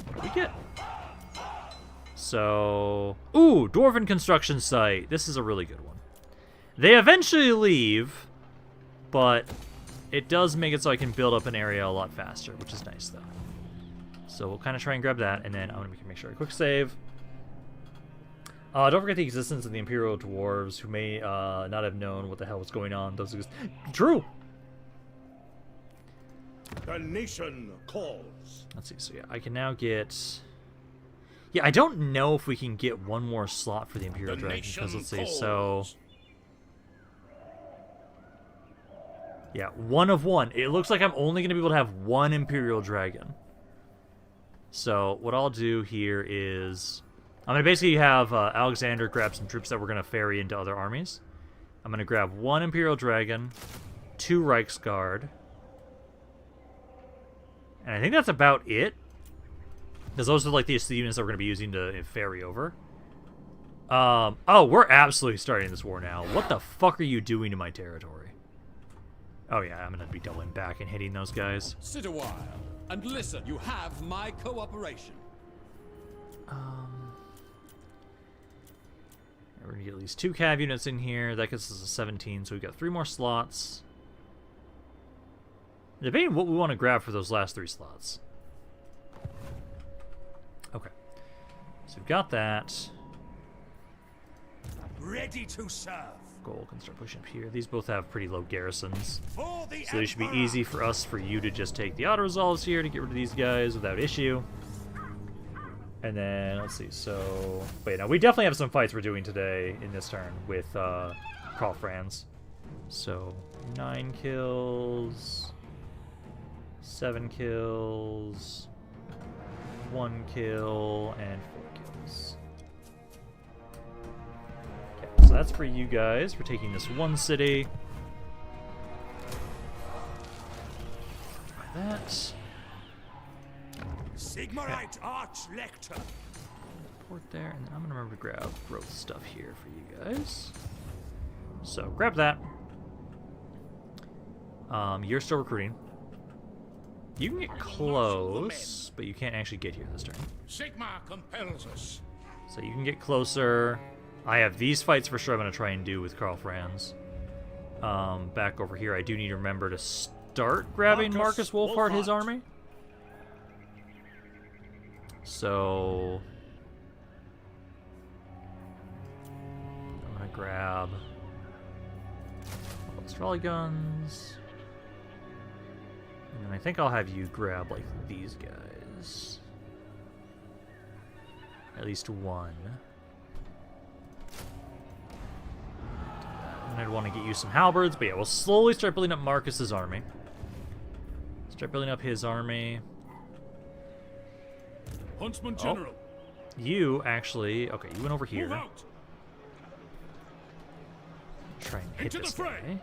What do we get? So, ooh, Dwarven construction site. This is a really good one. They eventually leave, but it does make it so I can build up an area a lot faster, which is nice, though. So we'll kind of try and grab that, and then I'm going to make sure I quick save. Don't forget the existence of the Imperial Dwarves, who may not have known what the hell was going on. Those exist. True! The nation calls. Let's see, so yeah, I can now get... Yeah, I don't know if we can get one more slot for the Imperial Dragon, because let's see, so... Yeah, 1 of 1. It looks like I'm only going to be able to have 1 Imperial Dragon. So, what I'll do here is... I'm going to basically have Alexander grab some troops that we're going to ferry into other armies. I'm going to grab 1 Imperial Dragon, 2 Reichsguard... And I think that's about it. Because those are like the units that we're going to be using to ferry over. Oh, we're absolutely starting this war now. What the fuck are you doing to my territory? Oh yeah, I'm going to be doubling back and hitting those guys. Sit a while and listen. You have my cooperation. We're going to get at least 2 cav units in here. That gets us to 17, so we've got 3 more slots. Debating what we want to grab for those last 3 slots. Okay. So we've got that. Ready to serve. Gold can start pushing up here. These both have pretty low garrisons. For the So they should be Empire. easy for you to just take the auto-resolves here to get rid of these guys without issue. And then, let's see, so... Wait, now we definitely have some fights we're doing today in this turn with Karl Franz. So, 9 kills, 7 kills, 1 kill, and 4 kills. Okay, so that's for you guys. We're taking this one city. That. Sigmarite Archlector. Port there, and then I'm gonna remember to grab growth stuff here for you guys. So grab that. You're still recruiting. You can get close, but you can't actually get here this turn. Sigmar compels us. So you can get closer. I have these fights for sure I'm gonna try and do with Karl Franz. Back over here, I do need to remember to start grabbing Marcus Wolfhard, his army. So I'm gonna grab all those trolley guns, and then I think I'll have you grab like these guys, at least one. And I'd want to get you some halberds, but yeah, we'll slowly start building up Marcus's army. Start building up his army. Huntsman General. You actually, okay, you went over here. Move out. Try and hit Into this the fray. guy.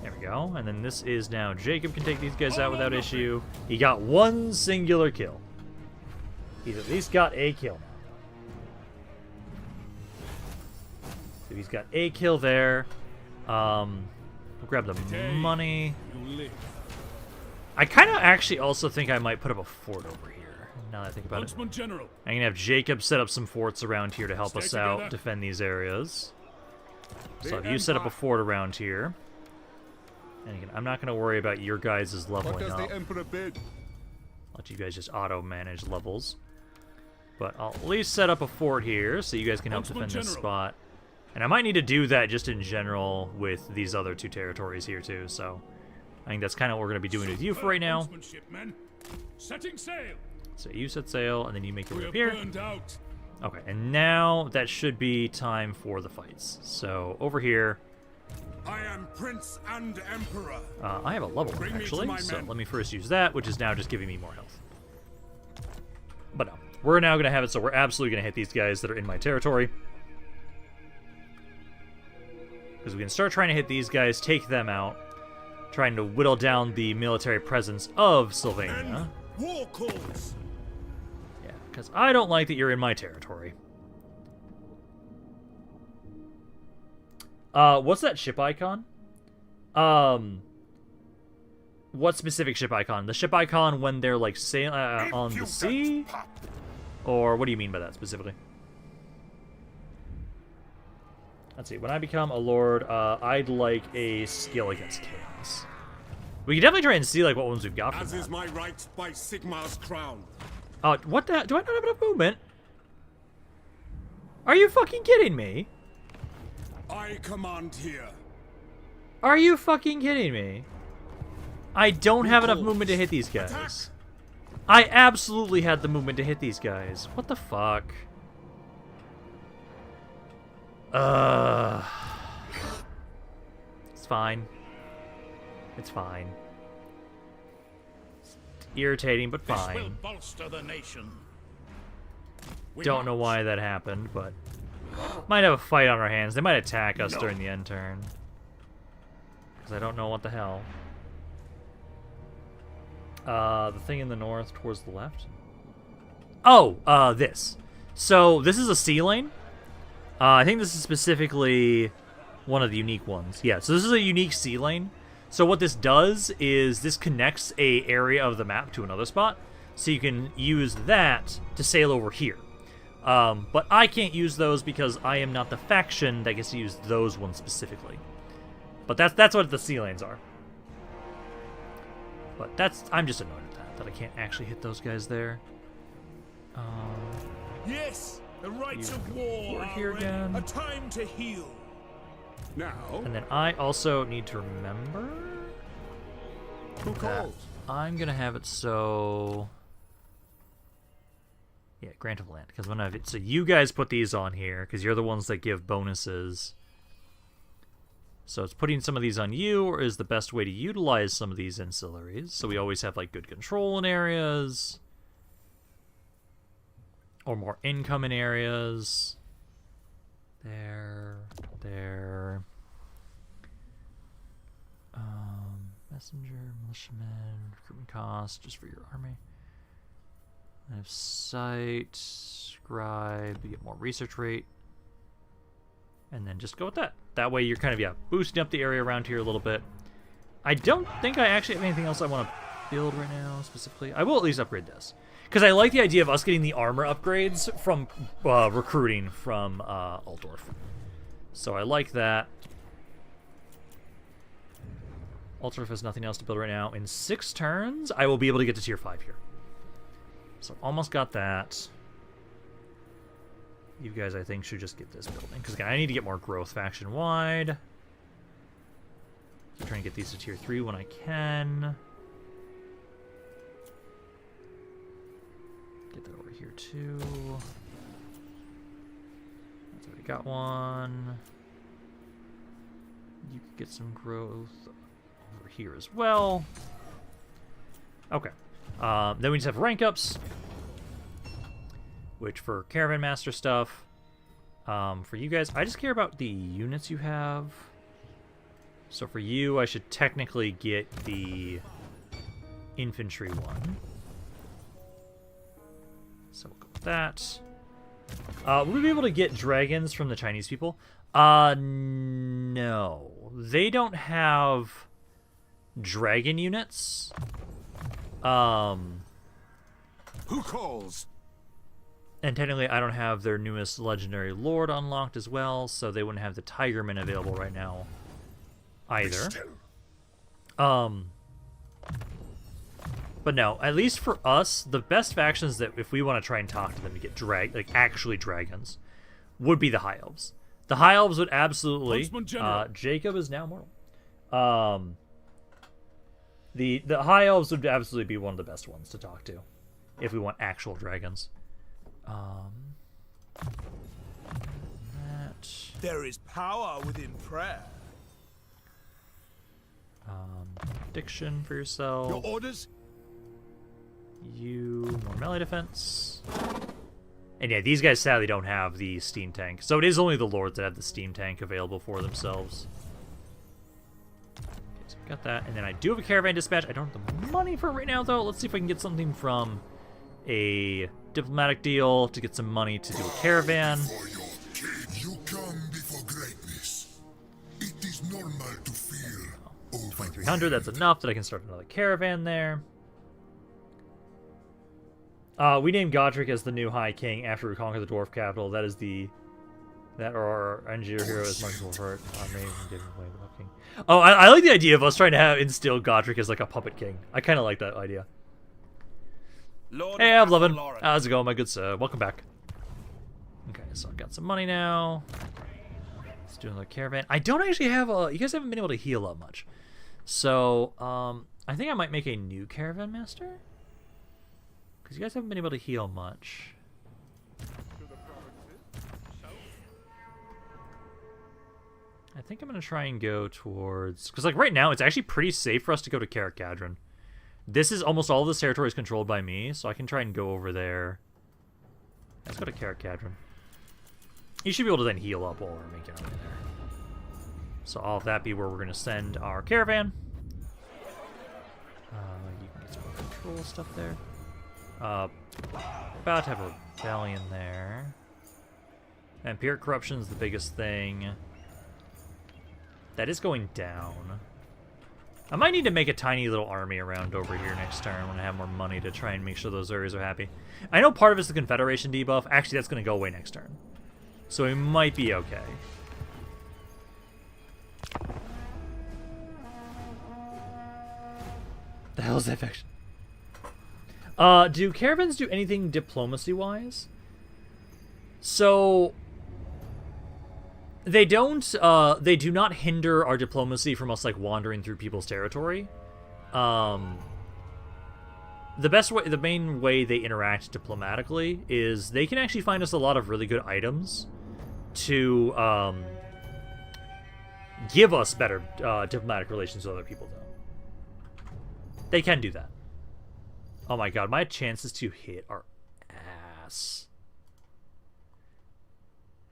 There we go. And then this is now Jacob can take these guys out without issue. He got one singular kill. He's at least got a kill now. So he's got a kill there. We'll grab the money. You live. I kind of actually also think I might put up a fort over here. Now that I think about it. Huntsman General. I'm gonna have Jacob set up some forts around here to help us Stay out, together. defend these areas. So if The you set up a Empire. fort around here, and again, I'm not gonna worry about your guys' leveling up. Emperor bid? Let you guys just auto-manage levels. But I'll at least set up a fort here so you guys can help Huntsman defend this General. spot. And I might need to do that just in general with these other two territories here too. So I think that's kind of what we're gonna be doing with you for right now. Huntsmanship, men. Setting sail. So you set sail, and then you make your way We up are here. burned out. Okay, and now that should be time for the fights. So over here, I am Prince and Emperor. I have a level Bring one, me to actually, my so men. let me first use that, which is now just giving me more health. But no, we're now going to have it so we're absolutely going to hit these guys that are in my territory. Because we can start trying to hit these guys, take them out, trying to whittle down the military presence of Sylvania. War calls. Yeah, because I don't like that you're in my territory. What's that ship icon? What specific ship icon? The ship icon when they're like sailing on the sea? Or what do you mean by that specifically? Let's see. When I become a lord, I'd like a skill against chaos. We can definitely try and see like what ones we've got from As is that. my right by Sigmar's crown. What the? Do I not have enough movement? Are you fucking kidding me? I command here. Are you fucking kidding me? I don't have enough movement to hit these guys. I absolutely had the movement to hit these guys. What the fuck? It's fine. It's fine. It's irritating, but This will fine. bolster the nation. We Don't know why that happened, but might have a fight on our hands. They might attack us during the end turn. Because I don't know what the hell. The thing in the north towards the left? Oh, this. So, this is a sea lane. I think this is specifically one of the unique ones. Yeah, so this is a unique sea lane. So what this does is this connects a area of the map to another spot. So you can use that to sail over here. But I can't use those because I am not the faction that gets to use those ones specifically. But that's what the sea lanes are. But I'm just annoyed at that I can't actually hit those guys there. Yes, the rights You of go war over are here ready. again. A time to heal. Now, And then I also need to remember who that calls? I'm gonna have it so Yeah, grant of land. Because when so you guys put these on here because you're the ones that give bonuses. So it's putting some of these on you, or is the best way to utilize some of these ancillaries. So we always have like good control in areas, or more income in areas. There. Messenger, militiaman, recruitment cost, just for your army. I have sight, scribe, you get more research rate. And then just go with that. That way you're kind of, yeah, boosting up the area around here a little bit. I don't think I actually have anything else I want to build right now, specifically. I will at least upgrade this. Because I like the idea of us getting the armor upgrades from recruiting from Altdorf. So I like that. Altdorf has nothing else to build right now. In 6 turns, I will be able to get to tier 5 here. So almost got that. You guys, I think, should just get this building. Because, again, I need to get more growth faction-wide. So trying to get these to tier 3 when I can. Get that over here, too. That's already got one. You could get some growth over here as well. Okay. Then we just have rank ups. Which for Caravan Master stuff, for you guys, I just care about the units you have. So for you, I should technically get the infantry one. So we'll go with that. Will we be able to get dragons from the Chinese people? No. They don't have dragon units. Who calls? And technically, I don't have their newest legendary lord unlocked as well, so they wouldn't have the Tigerman available right now either. But no, at least for us, the best factions that if we want to try and talk to them to get actually dragons, would be the High Elves. The High Elves would absolutely. Jacob is now mortal. The High Elves would absolutely be one of the best ones to talk to, if we want actual dragons. There is power within prayer. Diction for yourself. Your orders? You more melee defense. And yeah, these guys sadly don't have the steam tank, so it is only the lords that have the steam tank available for themselves. Okay, so we got that, and then I do have a caravan dispatch. I don't have the money for it right now, though. Let's see if I can get something from a diplomatic deal to get some money to do a caravan. For your king, you come before greatness. It is normal to feel 2,300, that's enough that I can start another caravan there. We named Godric as the new High King after we conquer the dwarf capital. That is our engineer hero is Marcus Wolfhart. Amazing, giving away the king. Oh, I like the idea of us trying to instill Godric as like a puppet king. I kind of like that idea. Hey, Avlevin. How's it going, my good sir? Welcome back. Okay, so I've got some money now. Let's do another caravan. I don't actually have you guys haven't been able to heal up much. So, I think I might make a new caravan master. Because you guys haven't been able to heal much. I think I'm going to try and go towards... Because, like, right now, it's actually pretty safe for us to go to Carrick-Cadron. This is almost all of this territory is controlled by me, so I can try and go over there. Let's go to Carrick-Cadron. You should be able to then heal up while we're making it over there. So all of that be where we're going to send our caravan. You can get some more control stuff there. About to have a rebellion there. Empiric corruption is the biggest thing. That is going down. I might need to make a tiny little army around over here next turn when I have more money to try and make sure those areas are happy. I know part of it's the Confederation debuff. Actually, that's going to go away next turn. So we might be okay. The hell is that faction? Do caravans do anything diplomacy-wise? So... They don't, they do not hinder our diplomacy from us, like, wandering through people's territory. the main way they interact diplomatically is they can actually find us a lot of really good items to give us better diplomatic relations with other people, though. They can do that. Oh my god, my chances to hit are ass.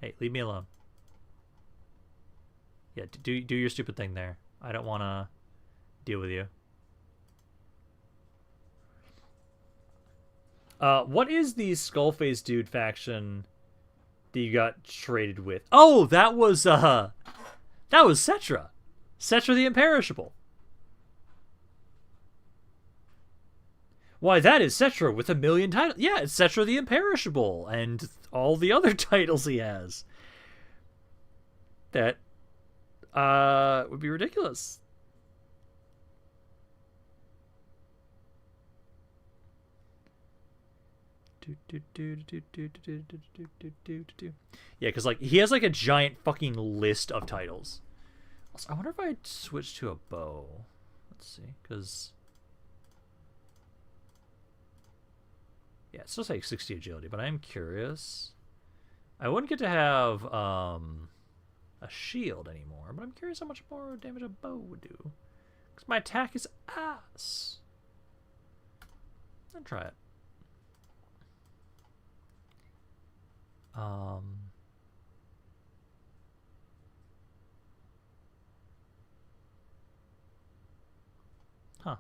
Hey, leave me alone. Yeah, do your stupid thing there. I don't want to deal with you. What is the Skullface dude faction that you got traded with? Oh, that was Cetra. Cetra the Imperishable. Why, that is Cetra with 1 million titles. Yeah, it's Cetra the Imperishable and all the other titles he has. That would be ridiculous. Yeah, because like he has like a giant fucking list of titles. Also, I wonder if I'd switch to a bow. Let's see, because yeah, it's just like 60 agility, but I'm curious. I wouldn't get to have a shield anymore, but I'm curious how much more damage a bow would do. Because my attack is ass. I'll try it. Huh.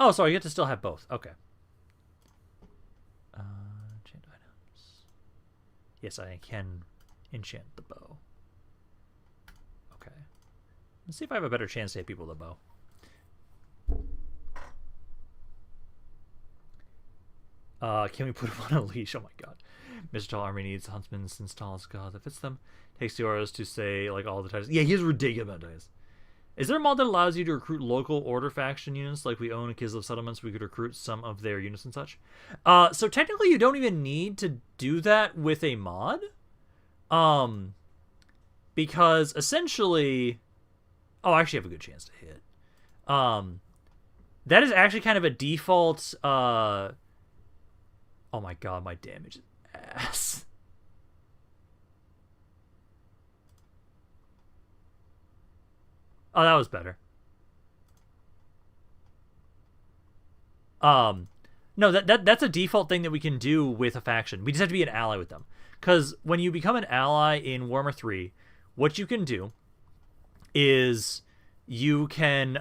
Oh, so I get to still have both. Okay. Enchant items. Yes, I can enchant the bow. Okay. Let's see if I have a better chance to hit people with a bow. Can we put him on a leash? Oh my god. Mr. Tall Army needs huntsmen since tall as god that fits them. Takes 2 hours to say like all the titles. Yeah, he's ridiculous about dice. Is there a mod that allows you to recruit local order faction units like we own Kislev settlements? We could recruit some of their units and such. So technically you don't even need to do that with a mod. Because essentially, oh, I actually have a good chance to hit. That is actually kind of a default. Oh my god, my damage is ass. Oh, that was better. No, that's a default thing that we can do with a faction. We just have to be an ally with them. Because when you become an ally in Warhammer 3, what you can do is you can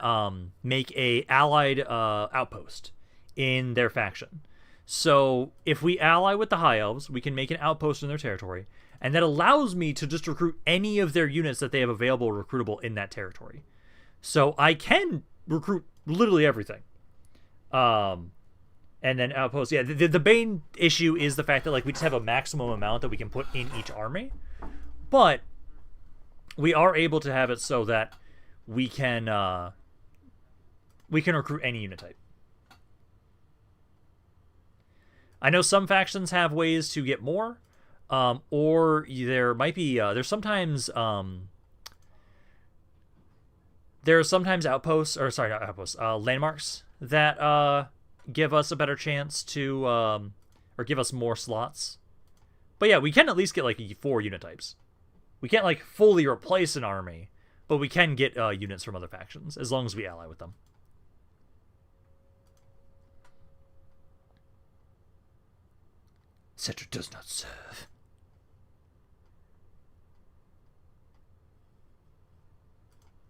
make a allied outpost in their faction. So if we ally with the High Elves, we can make an outpost in their territory, and that allows me to just recruit any of their units that they have available recruitable in that territory. So I can recruit literally everything. And then outposts. Yeah, the main issue is the fact that like we just have a maximum amount that we can put in each army, but we are able to have it so that we can recruit any unit type. I know some factions have ways to get more, or there might be there's sometimes outposts, or sorry, not outposts, landmarks that give us a better chance to or give us more slots. But yeah, we can at least get like 4 unit types. We can't like fully replace an army, but we can get units from other factions as long as we ally with them. Cetra does not serve.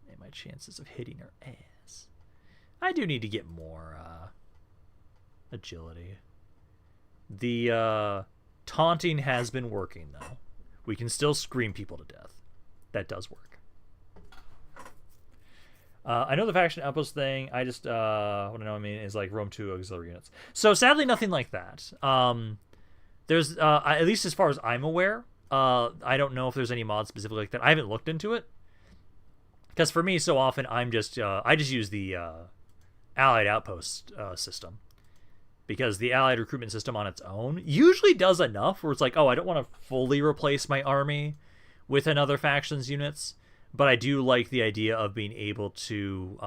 And my chances of hitting her ass. I do need to get more agility. The taunting has been working though. We can still scream people to death. That does work. I know the faction outpost thing. I just what I mean is like Rome 2 auxiliary units. So sadly nothing like that. There's at least as far as I'm aware, I don't know if there's any mods specifically like that. I haven't looked into it. Because for me, so often I just use the Allied Outpost system. Because the Allied recruitment system on its own usually does enough where it's like, oh, I don't want to fully replace my army with another faction's units, but I do like the idea of being able to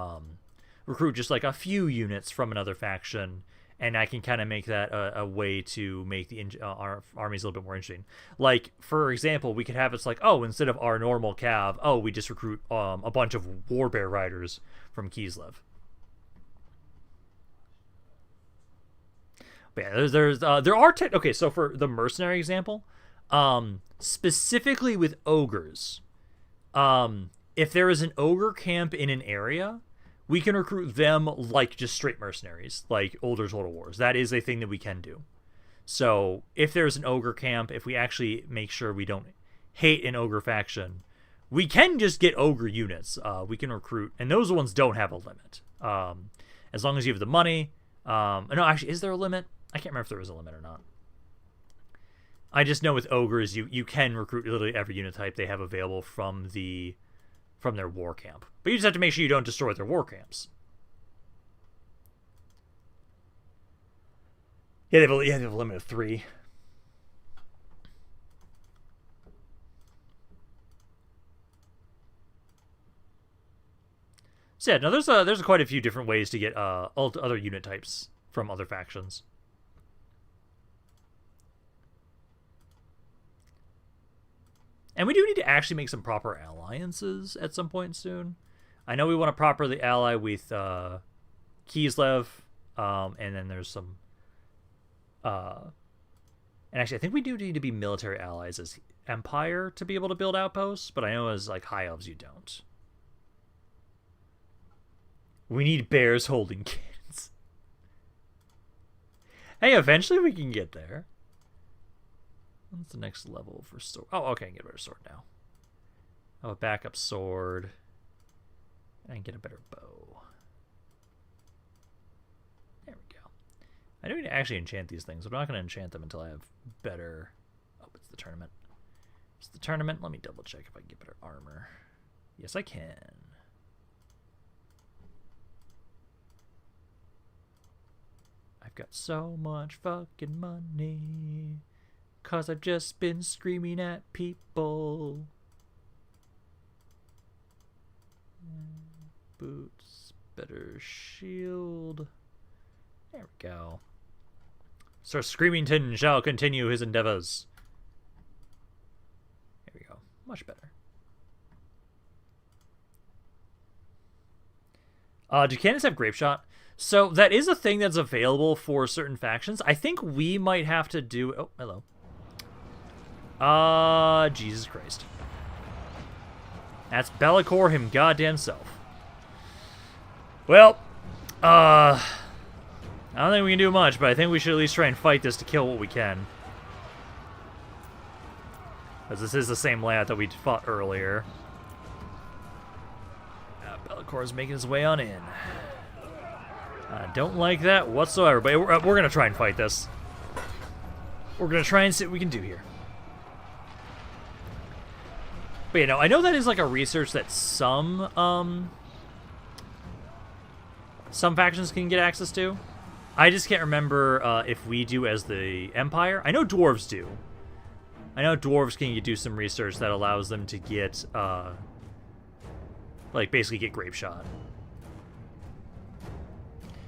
recruit just like a few units from another faction and I can kind of make that a way to make the our armies a little bit more interesting. Like, for example, we could have it's like, oh, instead of our normal cav, oh, we just recruit a bunch of warbear riders from Kislev. But yeah, there are okay. So for the mercenary example, specifically with ogres, if there is an ogre camp in an area, we can recruit them like just straight mercenaries, like older Total Wars. That is a thing that we can do. So if there's an ogre camp, if we actually make sure we don't hate an ogre faction, we can just get ogre units. We can recruit, and those ones don't have a limit. As long as you have the money. No, actually, is there a limit? I can't remember if there is a limit or not. I just know with ogres, you can recruit literally every unit type they have available from their war camp. But you just have to make sure you don't destroy their war camps. Yeah, they have a limit of 3. So yeah, no, there's quite a few different ways to get other unit types from other factions. And we do need to actually make some proper alliances at some point soon. I know we want to properly ally with Kislev, and then there's some... and actually, I think we do need to be military allies as Empire to be able to build outposts, but I know as like High Elves you don't. We need bears holding kids. Hey, eventually we can get there. What's the next level for sword? Oh, okay, I can get a better sword now. Oh, a backup sword. And I can get a better bow. There we go. I do need to actually enchant these things. I'm not going to enchant them until I have better... Oh, it's the tournament. It's the tournament. Let me double check if I can get better armor. Yes, I can. I've got so much fucking money. 'Cause I've just been screaming at people. Boots, better shield. There we go. Sir Screamington shall continue his endeavors. There we go. Much better. Do cannons have grape shot? So that is a thing that's available for certain factions. I think we might have to do... Oh, hello. Jesus Christ. That's Be'lakor him goddamn self. Well, I don't think we can do much, but I think we should at least try and fight this to kill what we can. Because this is the same layout that we fought earlier. Be'lakor is making his way on in. I don't like that whatsoever, but we're going to try and fight this. We're going to try and see what we can do here. But you know, I know that is like a research that some factions can get access to. I just can't remember if we do as the Empire. I know dwarves do. I know dwarves can do some research that allows them to get, like, basically get grape shot.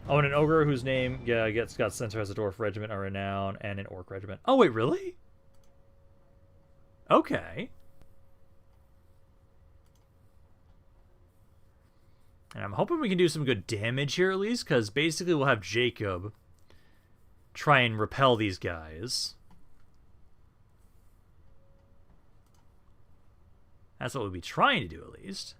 Oh, and an ogre whose name got sent as a dwarf regiment are renowned, and an orc regiment. Oh, wait, really? Okay. And I'm hoping we can do some good damage here at least, because basically we'll have Jacob try and repel these guys. That's what we'll be trying to do at least.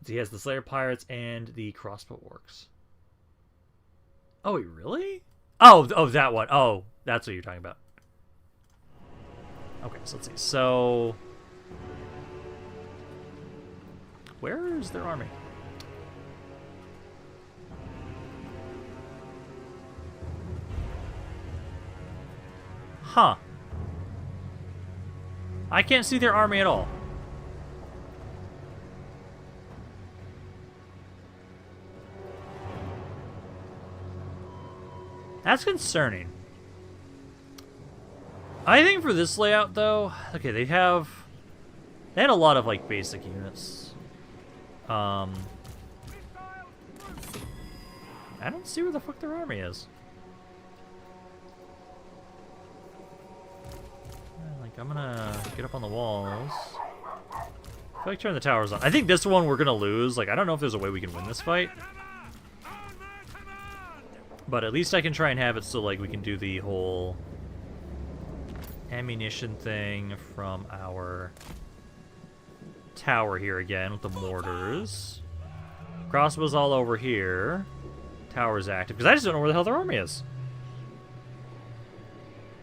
So he has the Slayer Pirates and the Crossbow Orcs. Oh, wait, really? Oh, that one. Oh, that's what you're talking about. Okay, so let's see. So, where is their army? Huh. I can't see their army at all. That's concerning. I think for this layout, though, okay, they had a lot of, like, basic units. I don't see where the fuck their army is. Like, I'm gonna get up on the walls. I feel like turn the towers on. I think this one we're gonna lose. Like, I don't know if there's a way we can win this fight. But at least I can try and have it so, like, we can do the whole ammunition thing from our tower here again with the mortars. Crossbows all over here. Tower's active. Because I just don't know where the hell their army is.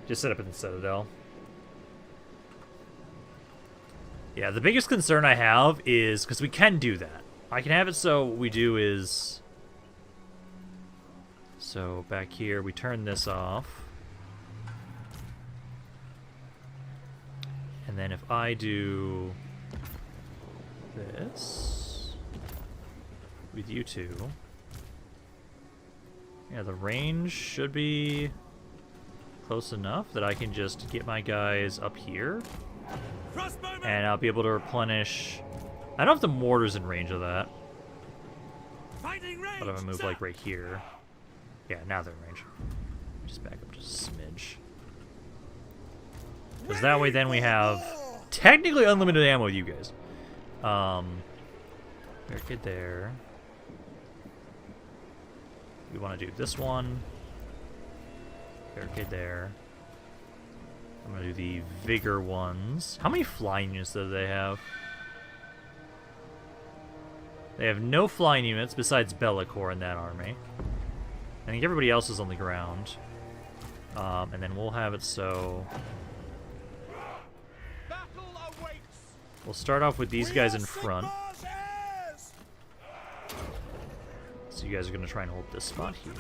Just set up in the Citadel. Yeah, the biggest concern I have is, because we can do that. I can have it so what we do is... So back here, we turn this off. And then if I do this with you two, yeah, the range should be close enough that I can just get my guys up here. And I'll be able to replenish. I don't have the mortars in range of that. But I'm gonna move like right here. Yeah, now they're in range. Just back up just a smidge. Because that way then we have technically unlimited ammo with you guys. Barricade there. We want to do this one. Barricade there. I'm going to do the vigor ones. How many flying units do they have? They have no flying units besides Bellicor in that army. I think everybody else is on the ground. And then we'll have it so... We'll start off with these guys in front. So you guys are going to try and hold this spot here.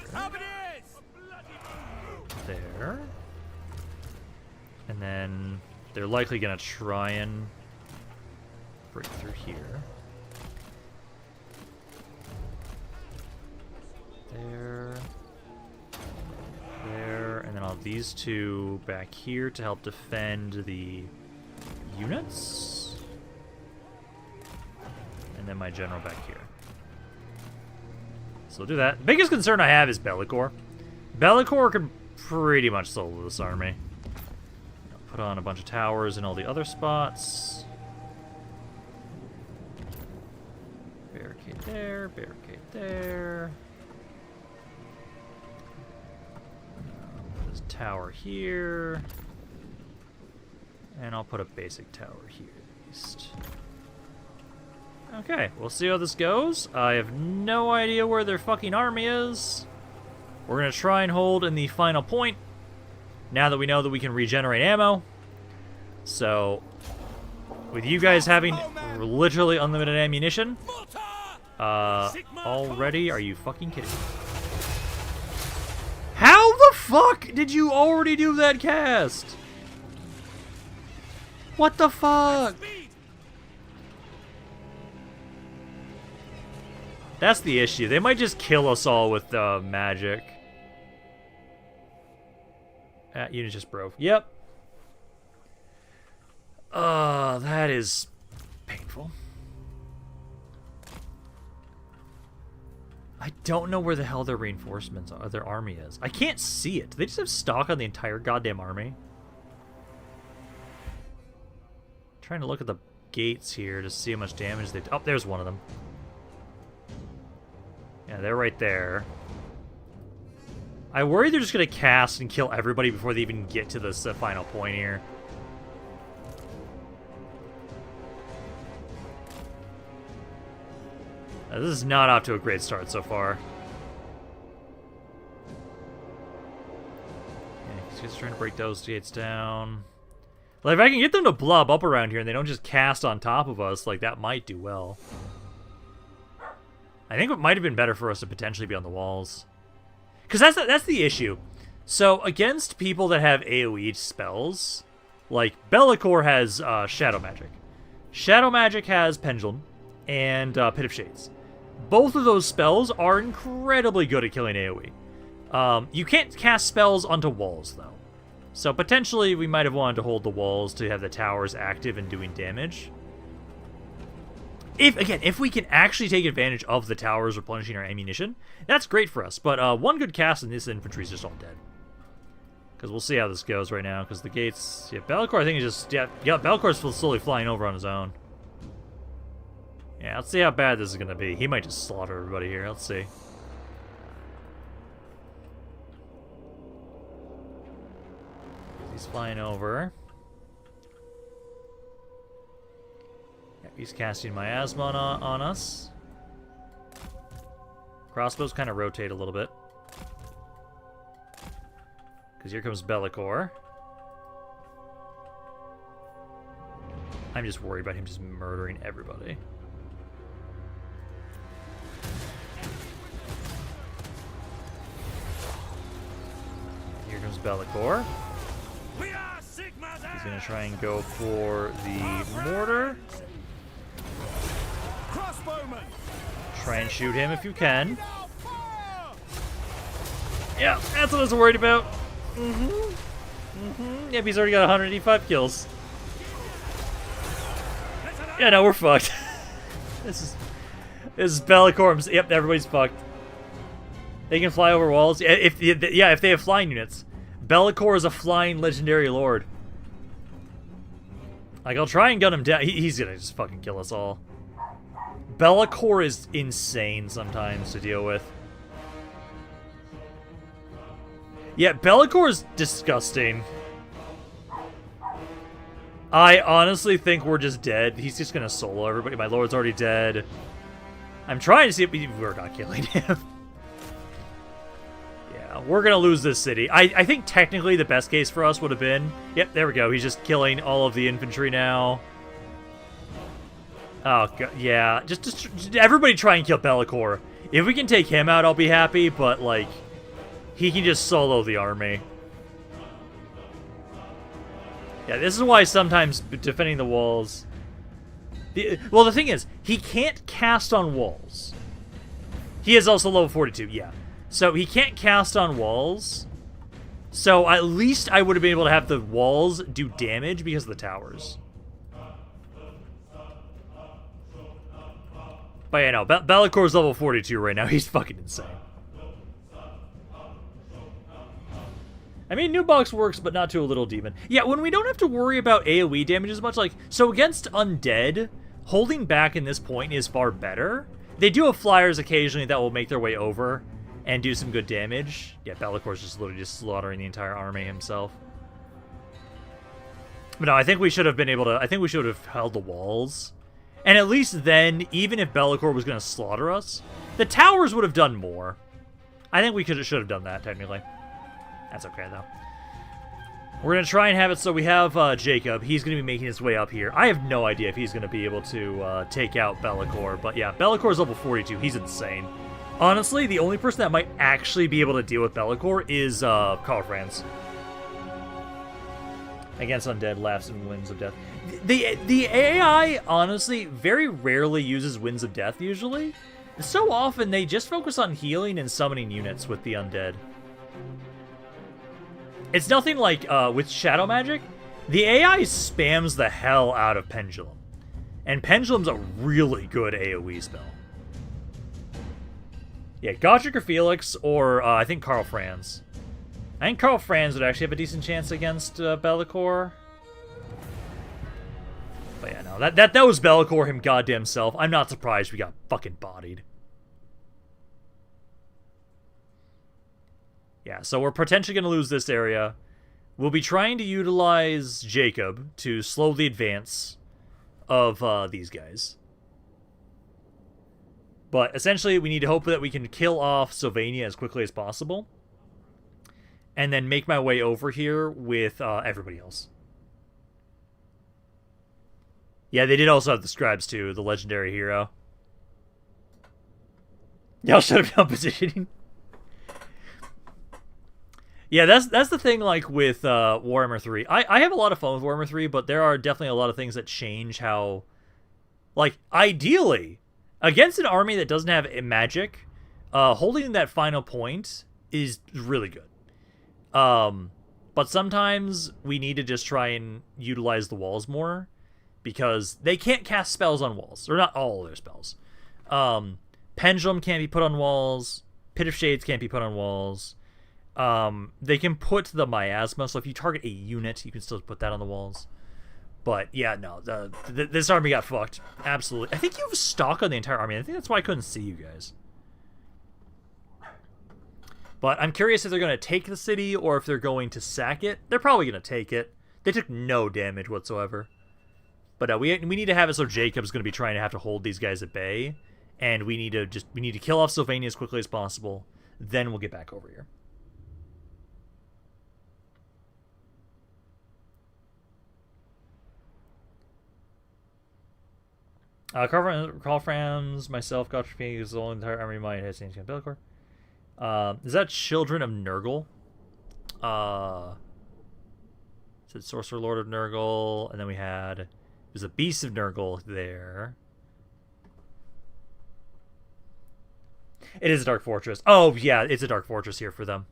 There. And then they're likely going to try and break through here. There. There. And then I'll have these two back here to help defend the units. And then my general back here. So we'll do that. The biggest concern I have is Bellicor. Bellicor can pretty much solo this army. Put on a bunch of towers in all the other spots. Barricade there, barricade there. Put a tower here. And I'll put a basic tower here at least. Okay, we'll see how this goes. I have no idea where their fucking army is. We're gonna try and hold in the final point. Now that we know that we can regenerate ammo. So, with you guys having literally unlimited ammunition, already, are you fucking kidding me? How the fuck did you already do that cast? What the fuck? That's the issue. They might just kill us all with magic. Unit just broke. Yep. That is painful. I don't know where the hell their reinforcements are, their army is. I can't see it. Do they just have stock on the entire goddamn army? Trying to look at the gates here to see how much damage they... Oh, there's one of them. Yeah, they're right there. I worry they're just going to cast and kill everybody before they even get to this final point here. This is not off to a great start so far. Yeah, he's just trying to break those gates down. Like, if I can get them to blob up around here and they don't just cast on top of us, like, that might do well. I think it might have been better for us to potentially be on the walls. Because that's the issue. So, against people that have AoE spells, like, Bellicor has Shadow Magic. Shadow Magic has Pendulum and Pit of Shades. Both of those spells are incredibly good at killing AoE. You can't cast spells onto walls, though. So potentially we might have wanted to hold the walls to have the towers active and doing damage. If we can actually take advantage of the towers replenishing our ammunition, that's great for us. But one good cast and this infantry is just all dead. Because we'll see how this goes right now. Because the gates... Yeah, Be'lakor I think is just... Yeah, Be'lakor's slowly flying over on his own. Yeah, let's see how bad this is going to be. He might just slaughter everybody here. Let's see. He's flying over. Yeah, he's casting miasma on us. Crossbows kind of rotate a little bit. Because here comes Be'lakor. I'm just worried about him just murdering everybody. Here comes Be'lakor. We are Sigma's He's going to try and go for the mortar. crossbowmen. Try and shoot him if you can. Yeah, that's what I was worried about. Yep, he's already got 185 kills. Yeah, no, we're fucked. This is Be'lakor. Yep, everybody's fucked. They can fly over walls. If they have flying units. Be'lakor is a flying legendary lord. Like, I'll try and gun him down. He's gonna just fucking kill us all. Be'lakor is insane sometimes to deal with. Yeah, Be'lakor is disgusting. I honestly think we're just dead. He's just gonna solo everybody. My lord's already dead. I'm trying to see if we're not killing him. Yeah, we're gonna lose this city. I think technically the best case for us would have been... Yep, there we go. He's just killing all of the infantry now. Oh, God, yeah. Just everybody try and kill Be'lakor. If we can take him out, I'll be happy, but, like... He can just solo the army. Yeah, this is why sometimes defending the walls... Well, the thing is, he can't cast on walls. He is also level 42, yeah. So he can't cast on walls. So at least I would have been able to have the walls do damage because of the towers. But yeah, no, Be'lakor's level 42 right now. He's fucking insane. I mean, new box works, but not to a little demon. Yeah, when we don't have to worry about AoE damage as much, like... So against undead, holding back in this point is far better. They do have flyers occasionally that will make their way over and do some good damage. Yeah, Be'lakor's just literally just slaughtering the entire army himself. But no, I think we should have been able to... I think we should have held the walls. And at least then, even if Be'lakor was going to slaughter us, the towers would have done more. I think we should have done that, technically. That's okay, though. We're going to try and have it so we have Jacob. He's going to be making his way up here. I have no idea if he's going to be able to take out Be'lakor. But yeah, Be'lakor's level 42. He's insane. Honestly, the only person that might actually be able to deal with Be'lakor is Karl Franz. Against undead, laughs and winds of death. The AI, honestly, very rarely uses winds of death, usually. So often, they just focus on healing and summoning units with the undead. It's nothing like with Shadow Magic. The AI spams the hell out of Pendulum. And Pendulum's a really good AoE spell. Yeah, Gotrek or Felix, or I think Karl Franz. I think Karl Franz would actually have a decent chance against Be'lakor. But yeah, no, that was Be'lakor him goddamn self. I'm not surprised we got fucking bodied. Yeah, so we're potentially going to lose this area. We'll be trying to utilize Jacob to slow the advance of these guys. But essentially, we need to hope that we can kill off Sylvania as quickly as possible. And then make my way over here with everybody else. Yeah, they did also have the scribes too, the legendary hero. Y'all should have done positioning. Yeah, that's the thing, like, with Warhammer 3. I have a lot of fun with Warhammer 3, but there are definitely a lot of things that change how... Like, ideally, against an army that doesn't have magic, holding that final point is really good. But sometimes we need to just try and utilize the walls more, because they can't cast spells on walls. Or not all of their spells. Pendulum can't be put on walls. Pit of Shades can't be put on walls. They can put the miasma, so if you target a unit, you can still put that on the walls. But yeah, no, this army got fucked. Absolutely. I think you have stock on the entire army. I think that's why I couldn't see you guys. But I'm curious if they're going to take the city or if they're going to sack it. They're probably going to take it. They took no damage whatsoever. But we need to have it so Jacob's going to be trying to have to hold these guys at bay. And we need to kill off Sylvania as quickly as possible. Then we'll get back over here. Karl Franz, myself, Godfrey, is the only entire army might has ancient Bellicor. Is that Children of Nurgle? Said Sorcerer Lord of Nurgle, and then we had there's a Beast of Nurgle there. It is a Dark Fortress. Oh yeah, it's a Dark Fortress here for them.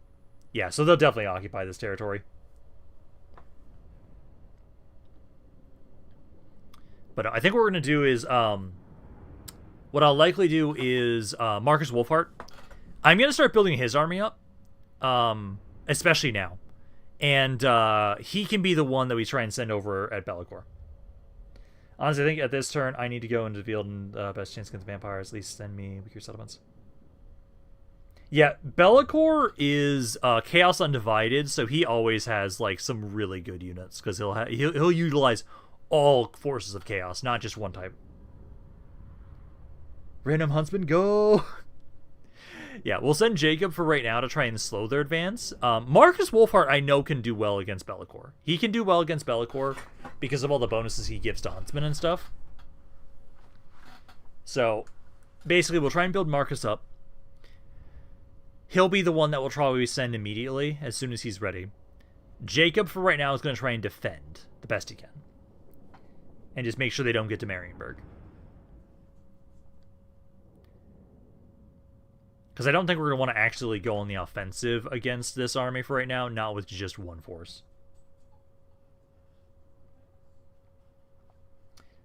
Yeah, so they'll definitely occupy this territory. But I think what we're going to do is, what I'll likely do is Marcus Wolfhart. I'm going to start building his army up, especially now. And he can be the one that we try and send over at Bellicor. Honestly, I think at this turn, I need to go into the field and best chance against vampires. At least send me weaker settlements. Yeah, Bellicor is Chaos Undivided, so he always has like some really good units because he'll utilize all forces of chaos, not just one type. Random Huntsman, go! Yeah, we'll send Jacob for right now to try and slow their advance. Marcus Wolfhart, I know, can do well against Bellicor. He can do well against Bellicor because of all the bonuses he gives to Huntsman and stuff. So, basically, we'll try and build Marcus up. He'll be the one that we'll probably send immediately as soon as he's ready. Jacob, for right now, is going to try and defend the best he can. And just make sure they don't get to Marienburg. Because I don't think we're going to want to actually go on the offensive against this army for right now, not with just one force.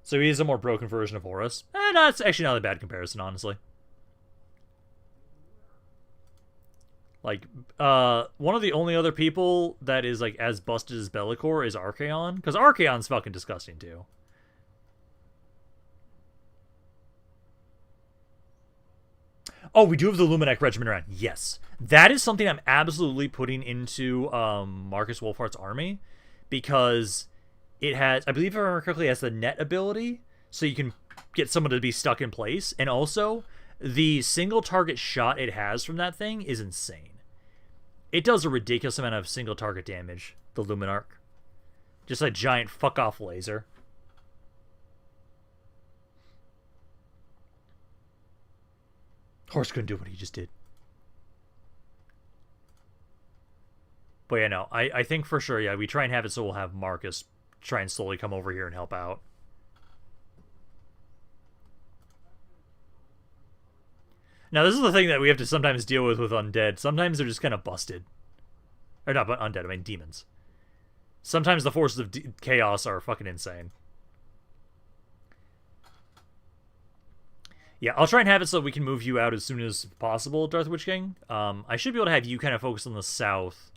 So he is a more broken version of Horus. No, it's actually not a bad comparison, honestly. Like, one of the only other people that is, like, as busted as Bellicor is Archaon. Because Archaon's fucking disgusting, too. Oh, we do have the Luminac Regiment around. Yes. That is something I'm absolutely putting into Marcus Wolfhart's army. Because it has, I believe if I remember correctly, it has the net ability. So you can get someone to be stuck in place. And also, the single target shot it has from that thing is insane. It does a ridiculous amount of single target damage, the Luminarch. Just a giant fuck-off laser. Horse couldn't do what he just did. But yeah, no, I think for sure, yeah, we try and have it so we'll have Marcus try and slowly come over here and help out. Now, this is the thing that we have to sometimes deal with undead. Sometimes they're just kind of busted. Or not undead, I mean demons. Sometimes the forces of chaos are fucking insane. Yeah, I'll try and have it so we can move you out as soon as possible, Darth Witch King. I should be able to have you kind of focus on the south,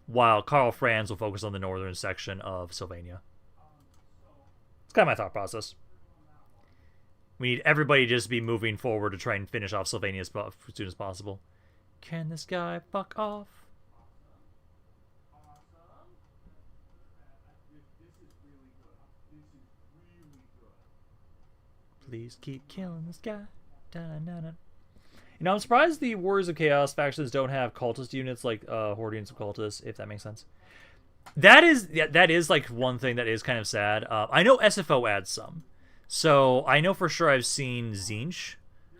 while Karl Franz will focus on the northern section of Sylvania. It's kind of my thought process. We need everybody to just be moving forward to try and finish off Sylvania as soon as possible. Can this guy fuck off? Please keep killing this guy. Da-na-na-na. You know, I'm surprised the Warriors of Chaos factions don't have cultist units like Hordeans of Cultists, if that makes sense. That is like one thing that is kind of sad. I know SFO adds some. So I know for sure I've seen Tzeentch,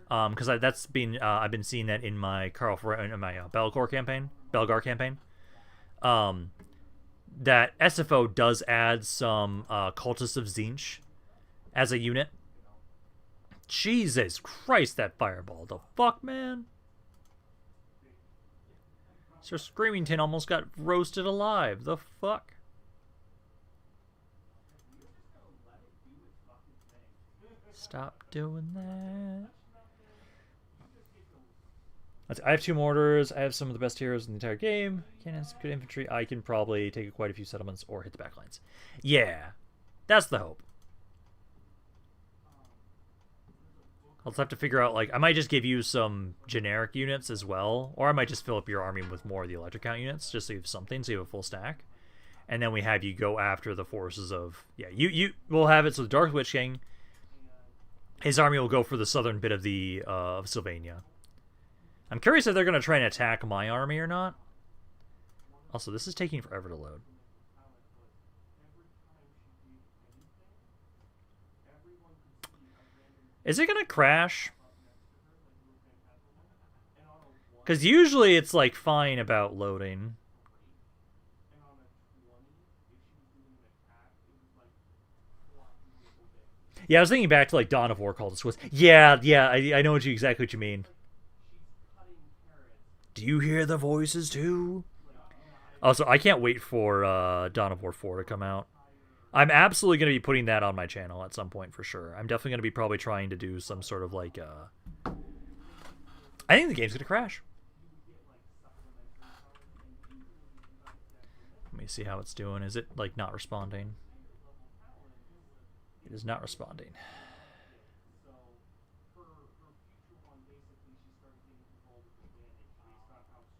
because I've been seeing that in my Belgar campaign, that SFO does add some cultists of Tzeentch as a unit. Jesus Christ, that fireball! The fuck, man. Sir Screamington almost got roasted alive. The fuck? Stop doing that. I have 2 mortars. I have some of the best heroes in the entire game. Cannons, good infantry. I can probably take quite a few settlements or hit the back lines. Yeah, that's the hope. I'll just have to figure out, like, I might just give you some generic units as well, or I might just fill up your army with more of the electric count units, just so you have something, so you have a full stack. And then we have you go after the forces of, yeah, you will have it so the Dark Witch King, his army will go for the southern bit of the, of Sylvania. I'm curious if they're going to try and attack my army or not. Also, this is taking forever to load. Is it going to crash? Because usually it's, like, fine about loading. Yeah, I was thinking back to, like, Dawn of War Call to Swiss. Yeah, I know exactly what you mean. Do you hear the voices too? Also, I can't wait for Dawn of War 4 to come out. I'm absolutely going to be putting that on my channel at some point for sure. I'm definitely going to be probably trying to do some sort of like... I think the game's going to crash. Let me see how it's doing. Is it like not responding? It is not responding.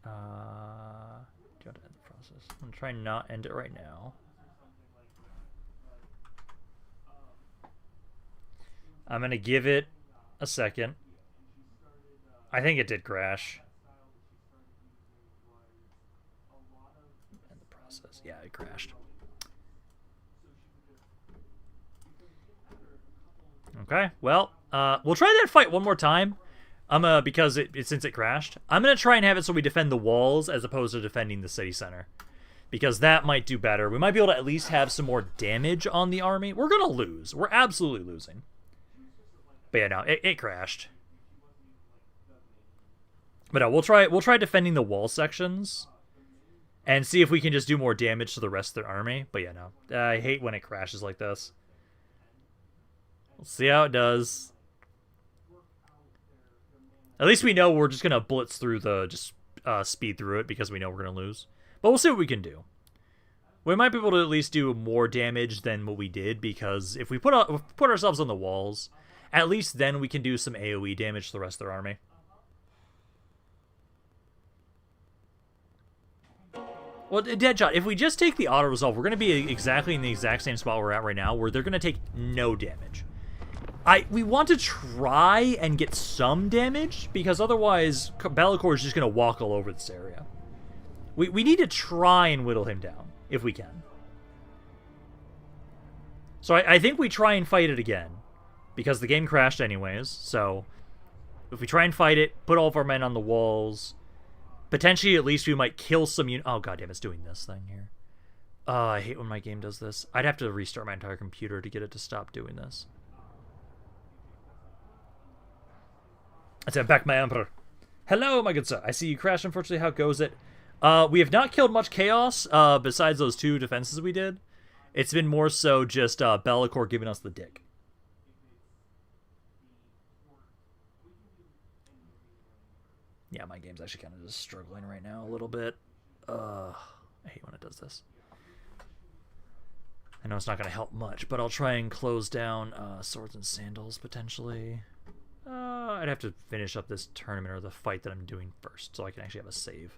Do you want to end the process? I'm going to try and not end it right now. I'm going to give it a second. I think it did crash. End the process. Yeah, it crashed. Okay, well, we'll try that fight one more time. Because since it crashed, I'm gonna try and have it so we defend the walls as opposed to defending the city center, because that might do better. We might be able to at least have some more damage on the army. We're gonna lose. We're absolutely losing. But yeah, no, it crashed. But no, we'll try defending the wall sections, and see if we can just do more damage to the rest of their army. But yeah, no, I hate when it crashes like this. We'll see how it does. At least we know we're just going to blitz through just speed through it because we know we're going to lose. But we'll see what we can do. We might be able to at least do more damage than what we did, because if we put ourselves on the walls, at least then we can do some AoE damage to the rest of their army. Well, Deadshot, if we just take the auto-resolve, we're going to be exactly in the exact same spot we're at right now, where they're going to take no damage. We want to try and get some damage, because otherwise Be'lakor is just going to walk all over this area. We need to try and whittle him down, if we can. So I think we try and fight it again, because the game crashed anyways, so if we try and fight it, put all of our men on the walls, potentially at least we might kill some oh goddamn, it's doing this thing here. I hate when my game does this. I'd have to restart my entire computer to get it to stop doing this. I said, back my emperor. Hello, my good sir. I see you crashed, unfortunately. How goes it? We have not killed much chaos, besides those 2 defenses we did. It's been more so just Be'lakor giving us the dick. Yeah, my game's actually kind of just struggling right now a little bit. I hate when it does this. I know it's not going to help much, but I'll try and close down Swords and Sandals, potentially. I'd have to finish up this tournament or the fight that I'm doing first, so I can actually have a save.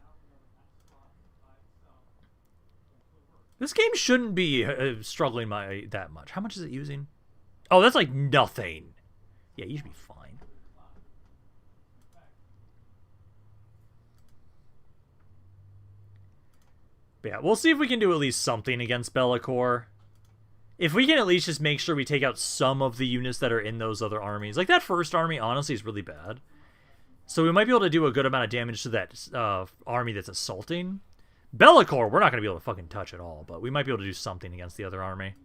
This game shouldn't be struggling that much. How much is it using? Oh, that's like nothing. Yeah, you should be fine. But yeah, we'll see if we can do at least something against Be'lakor. If we can at least just make sure we take out some of the units that are in those other armies. Like, that first army, honestly, is really bad. So we might be able to do a good amount of damage to that army that's assaulting. Be'lakor, we're not going to be able to fucking touch at all, but we might be able to do something against the other army.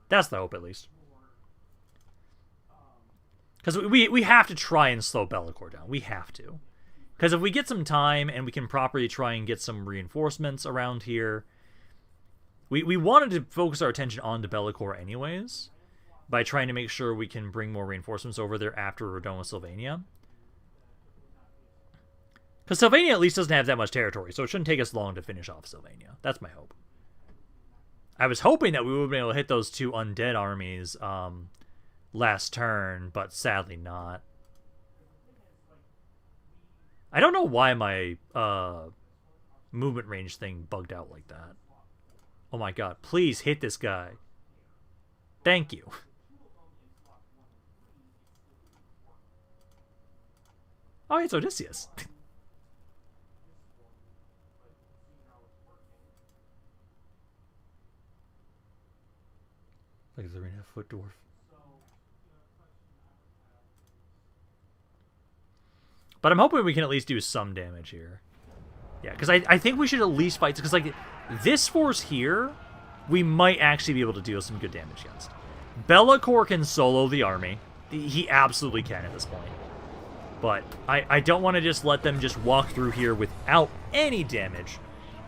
That's the hope, at least. Because we have to try and slow Be'lakor down. We have to. Because if we get some time and we can properly try and get some reinforcements around here, we wanted to focus our attention on the Bellicor anyways, by trying to make sure we can bring more reinforcements over there after we're done with Sylvania. Because Sylvania at least doesn't have that much territory, so it shouldn't take us long to finish off Sylvania. That's my hope. I was hoping that we would be able to hit those 2 undead armies last turn, but sadly not. I don't know why my movement range thing bugged out like that. Oh my god, please hit this guy. Thank you. Oh, it's Odysseus. Like a 3.5-foot dwarf. But I'm hoping we can at least do some damage here. Yeah, because I think we should at least fight... Because, like, this force here, we might actually be able to deal some good damage against. Bellicor can solo the army. He absolutely can at this point. But I don't want to just let them just walk through here without any damage.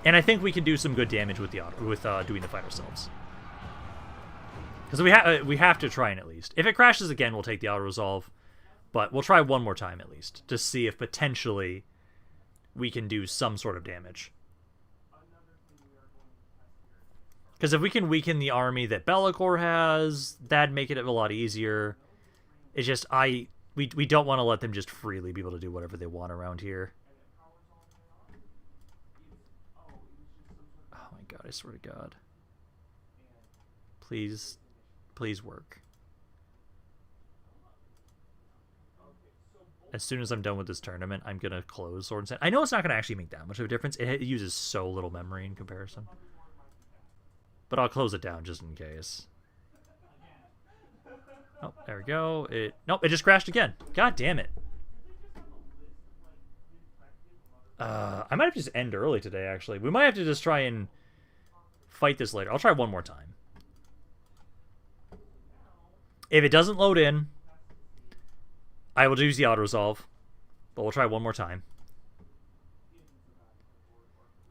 And I think we can do some good damage with doing the fight ourselves. Because we have to try and at least. If it crashes again, we'll take the auto-resolve. But we'll try one more time at least to see if potentially we can do some sort of damage. Because if we can weaken the army that Bellicor has, that'd make it a lot easier. It's just, we don't want to let them just freely be able to do whatever they want around here. Oh my god, I swear to god. Please, please work. As soon as I'm done with this tournament, I'm going to close Sword and Sand. I know it's not going to actually make that much of a difference. It uses so little memory in comparison. But I'll close it down just in case. Oh, there we go. Nope, it just crashed again. God damn it. I might have to just end early today, actually. We might have to just try and fight this later. I'll try one more time. If it doesn't load in, I will use the auto-resolve, but we'll try one more time.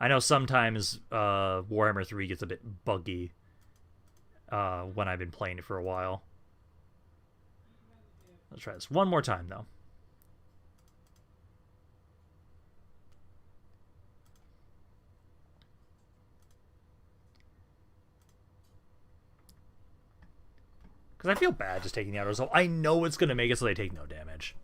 I know sometimes Warhammer 3 gets a bit buggy when I've been playing it for a while. Let's try this one more time, though. Because I feel bad just taking the auto-resolve. I know it's going to make it so they take no damage.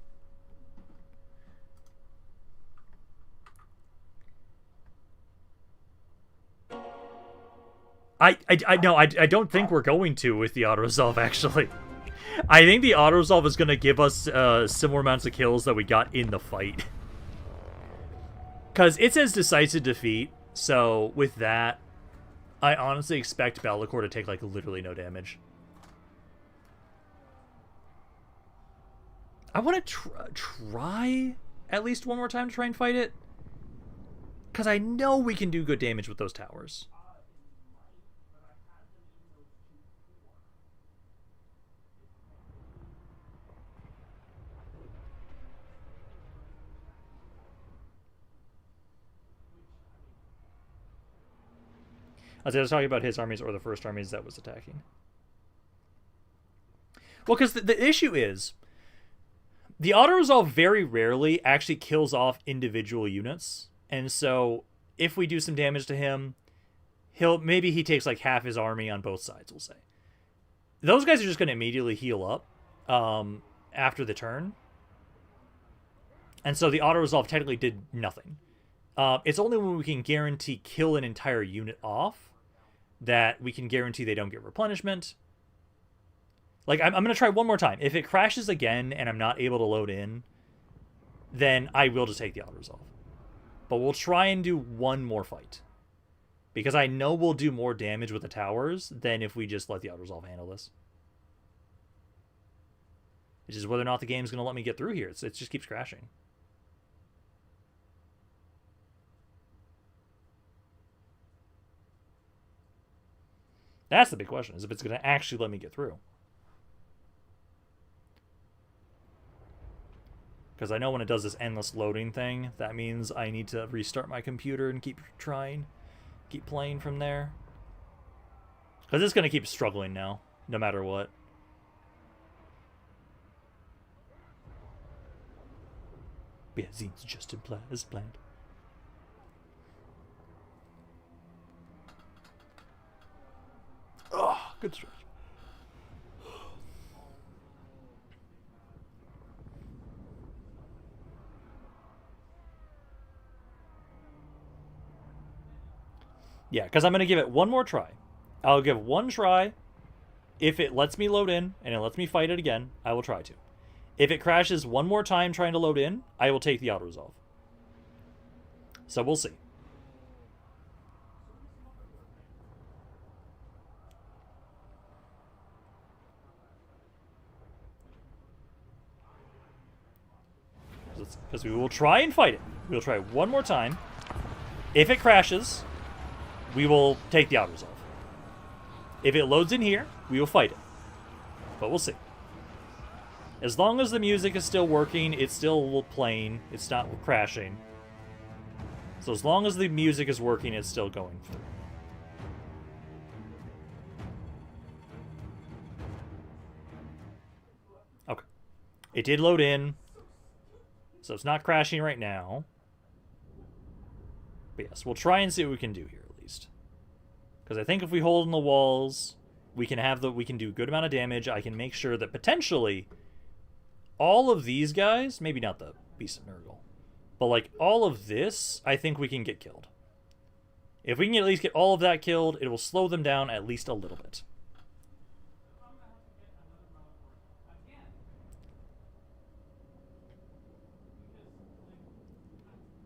I don't think we're going to with the auto-resolve, actually. I think the auto-resolve is going to give us similar amounts of kills that we got in the fight. Because it says decisive defeat, so with that, I honestly expect Bellicor to take, like, literally no damage. I want to try at least one more time to try and fight it. Because I know we can do good damage with those towers. I was talking about his armies or the first armies that was attacking. Well, because the issue is, the auto-resolve very rarely actually kills off individual units. And so, if we do some damage to him, maybe he takes like half his army on both sides, we'll say. Those guys are just going to immediately heal up after the turn. And so the auto-resolve technically did nothing. It's only when we can guarantee kill an entire unit off that we can guarantee they don't get replenishment. Like, I'm going to try one more time. If it crashes again and I'm not able to load in, then I will just take the auto-resolve. But we'll try and do one more fight. Because I know we'll do more damage with the towers than if we just let the auto-resolve handle this. It's just whether or not the game's going to let me get through here. It just keeps crashing. That's the big question, is if it's going to actually let me get through. Because I know when it does this endless loading thing, that means I need to restart my computer and keep playing from there. Because it's going to keep struggling now, no matter what. Yeah, Z's just as planned. Oh, good stretch. Yeah, because I'm going to give it one more try. I'll give one try. If it lets me load in and it lets me fight it again, I will try to. If it crashes one more time trying to load in, I will take the auto-resolve. So we'll see. Because we will try and fight it. We will try one more time. If it crashes, we will take the auto-resolve. If it loads in here, we will fight it. But we'll see. As long as the music is still working, it's still playing, it's not crashing. So as long as the music is working, it's still going through. Okay. It did load in. So it's not crashing right now. But yes, we'll try and see what we can do here at least. Because I think if we hold in the walls, we can do a good amount of damage. I can make sure that potentially all of these guys, maybe not the Beast of Nurgle, but like all of this, I think we can get killed. If we can at least get all of that killed, it will slow them down at least a little bit.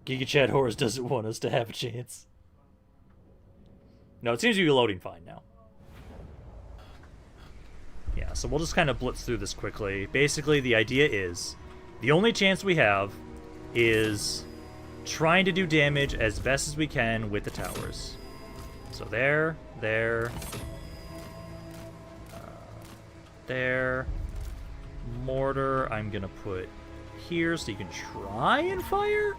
Giga Chad Horus doesn't want us to have a chance. No, it seems to be loading fine now. Yeah, so we'll just kind of blitz through this quickly. Basically, the idea is, the only chance we have is trying to do damage as best as we can with the towers. So there, there. Mortar, I'm going to put here so you can try and fire.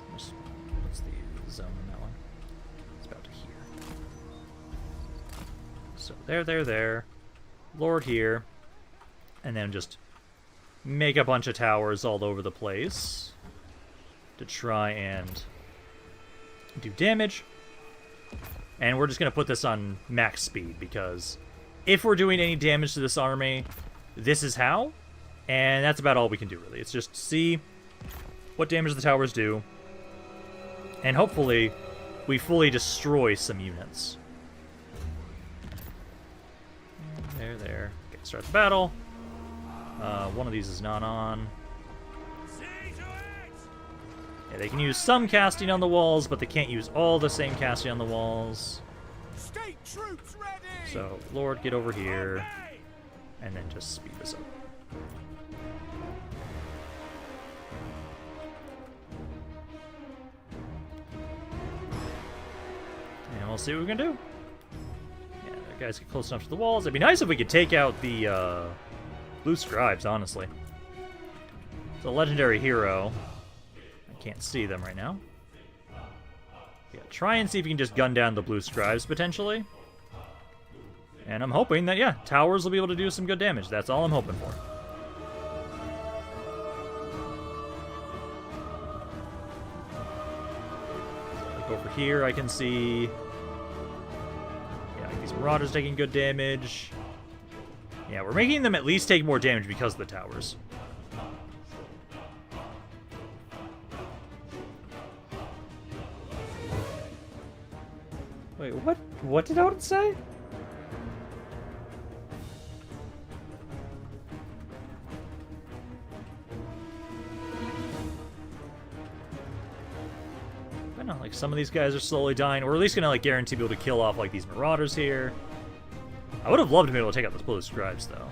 What's the zone in that one? It's about to here. So there. Lord here. And then just make a bunch of towers all over the place to try and do damage. And we're just going to put this on max speed because if we're doing any damage to this army, this is how. And that's about all we can do, really. It's just see what damage the towers do. And hopefully, we fully destroy some units. There. Okay, start the battle. One of these is not on. Yeah, they can use some casting on the walls, but they can't use all the same casting on the walls. State troops ready. So, Lord, get over here. And then just speed this up. And we'll see what we can do. Yeah, the guys get close enough to the walls. It'd be nice if we could take out the blue scribes, honestly. It's a legendary hero. I can't see them right now. Yeah, try and see if you can just gun down the blue scribes, potentially. And I'm hoping that, yeah, towers will be able to do some good damage. That's all I'm hoping for. So, like over here, I can see... yeah, like these marauders taking good damage. Yeah, we're making them at least take more damage because of the towers. Wait, what? What did Odin say? I don't know, like some of these guys are slowly dying. We're at least gonna like guarantee be able to kill off like these marauders here. I would have loved to be able to take out those blue scribes though.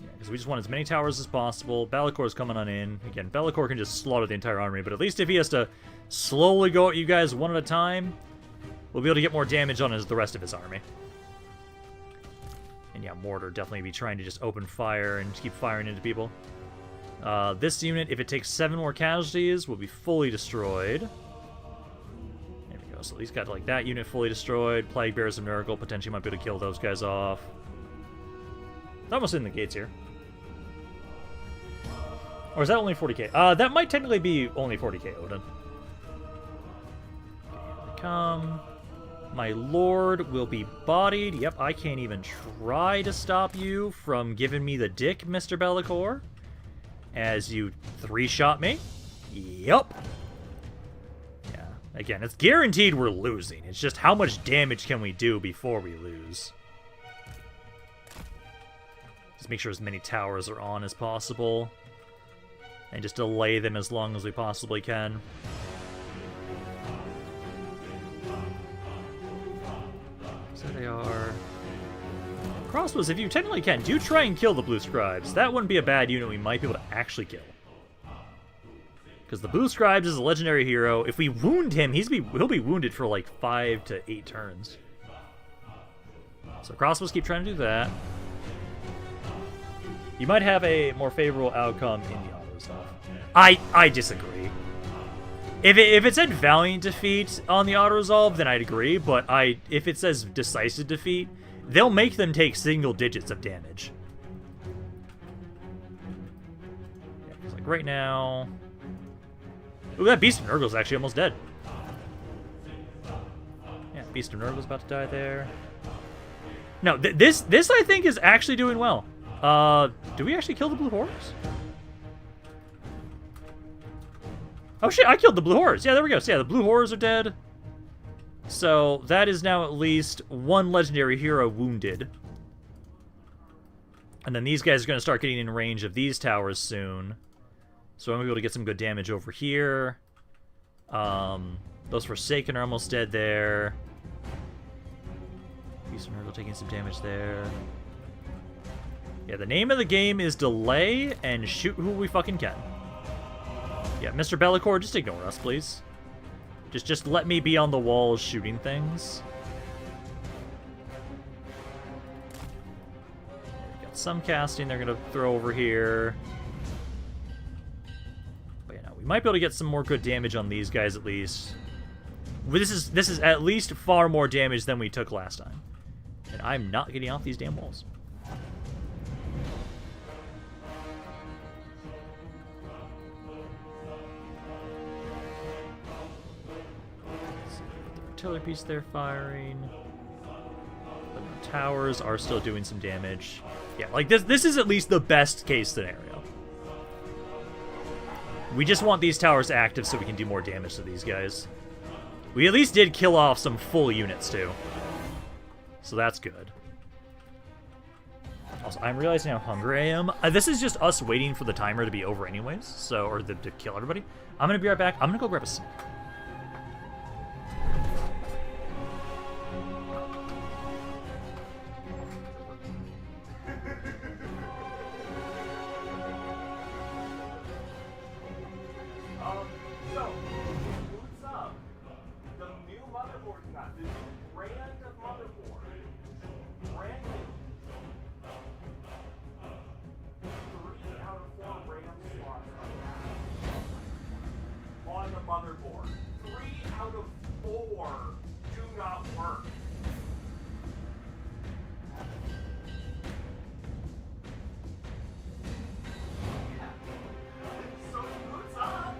Yeah, because we just want as many towers as possible. Bellacor's coming on in. Again, Be'lakor can just slaughter the entire army, but at least if he has to slowly go at you guys one at a time, we'll be able to get more damage on the rest of his army. And yeah, mortar definitely be trying to just open fire and keep firing into people. This unit, if it takes 7 more casualties, will be fully destroyed. There we go. So at least got like that unit fully destroyed. Plague Bearers of Miracle potentially might be able to kill those guys off. It's almost in the gates here. Or is that only 40k? That might technically be only 40k, Odin. Okay, here we come. My lord will be bodied. Yep, I can't even try to stop you from giving me the dick, Mr. Bellicor. As you 3-shot me. Yep. Yeah, again, it's guaranteed we're losing. It's just how much damage can we do before we lose. Just make sure as many towers are on as possible. And just delay them as long as we possibly can. So they are. Crossbows, if you technically can, do try and kill the Blue Scribes. That wouldn't be a bad unit we might be able to actually kill. Because the Blue Scribes is a legendary hero. If we wound him, he'll be wounded for like 5 to 8 turns. So crossbows keep trying to do that. You might have a more favorable outcome in the auto stuff. I disagree. If it said Valiant defeat on the auto-resolve, then I'd agree, but if it says decisive defeat, they'll make them take single digits of damage. Yeah, 'cause like right now... Ooh, that Beast of Nurgle's actually almost dead. Yeah, Beast of Nurgle's about to die there. No, this I think is actually doing well. Do we actually kill the Blue Horrors? Oh shit, I killed the Blue Horrors. Yeah, there we go. So yeah, the Blue Horrors are dead. So that is now at least 1 legendary hero wounded. And then these guys are going to start getting in range of these towers soon. So I'm going to be able to get some good damage over here. Those Forsaken are almost dead there. Beast of Nurgle taking some damage there. Yeah, the name of the game is delay and shoot who we fucking can. Yeah, Mr. Bellicor, just ignore us, please. Just let me be on the walls shooting things. Got some casting they're gonna throw over here. But yeah, no, we might be able to get some more good damage on these guys at least. This is at least far more damage than we took last time. And I'm not getting off these damn walls. Artillery piece they're firing. The towers are still doing some damage. Yeah, like this is at least the best case scenario. We just want these towers active so we can do more damage to these guys. We at least did kill off some full units too. So that's good. Also, I'm realizing how hungry I am. This is just us waiting for the timer to be over anyways, so or to kill everybody. I'm gonna be right back. I'm gonna go grab a snack. Motherboard. 3 out of 4 do not work. So who's up?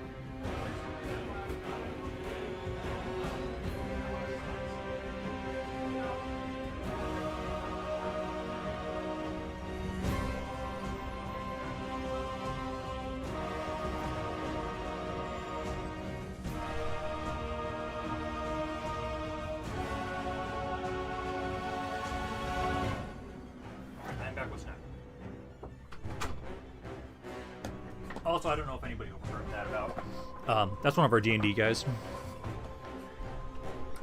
Also, I don't know if anybody overheard that about. That's one of our D&D guys.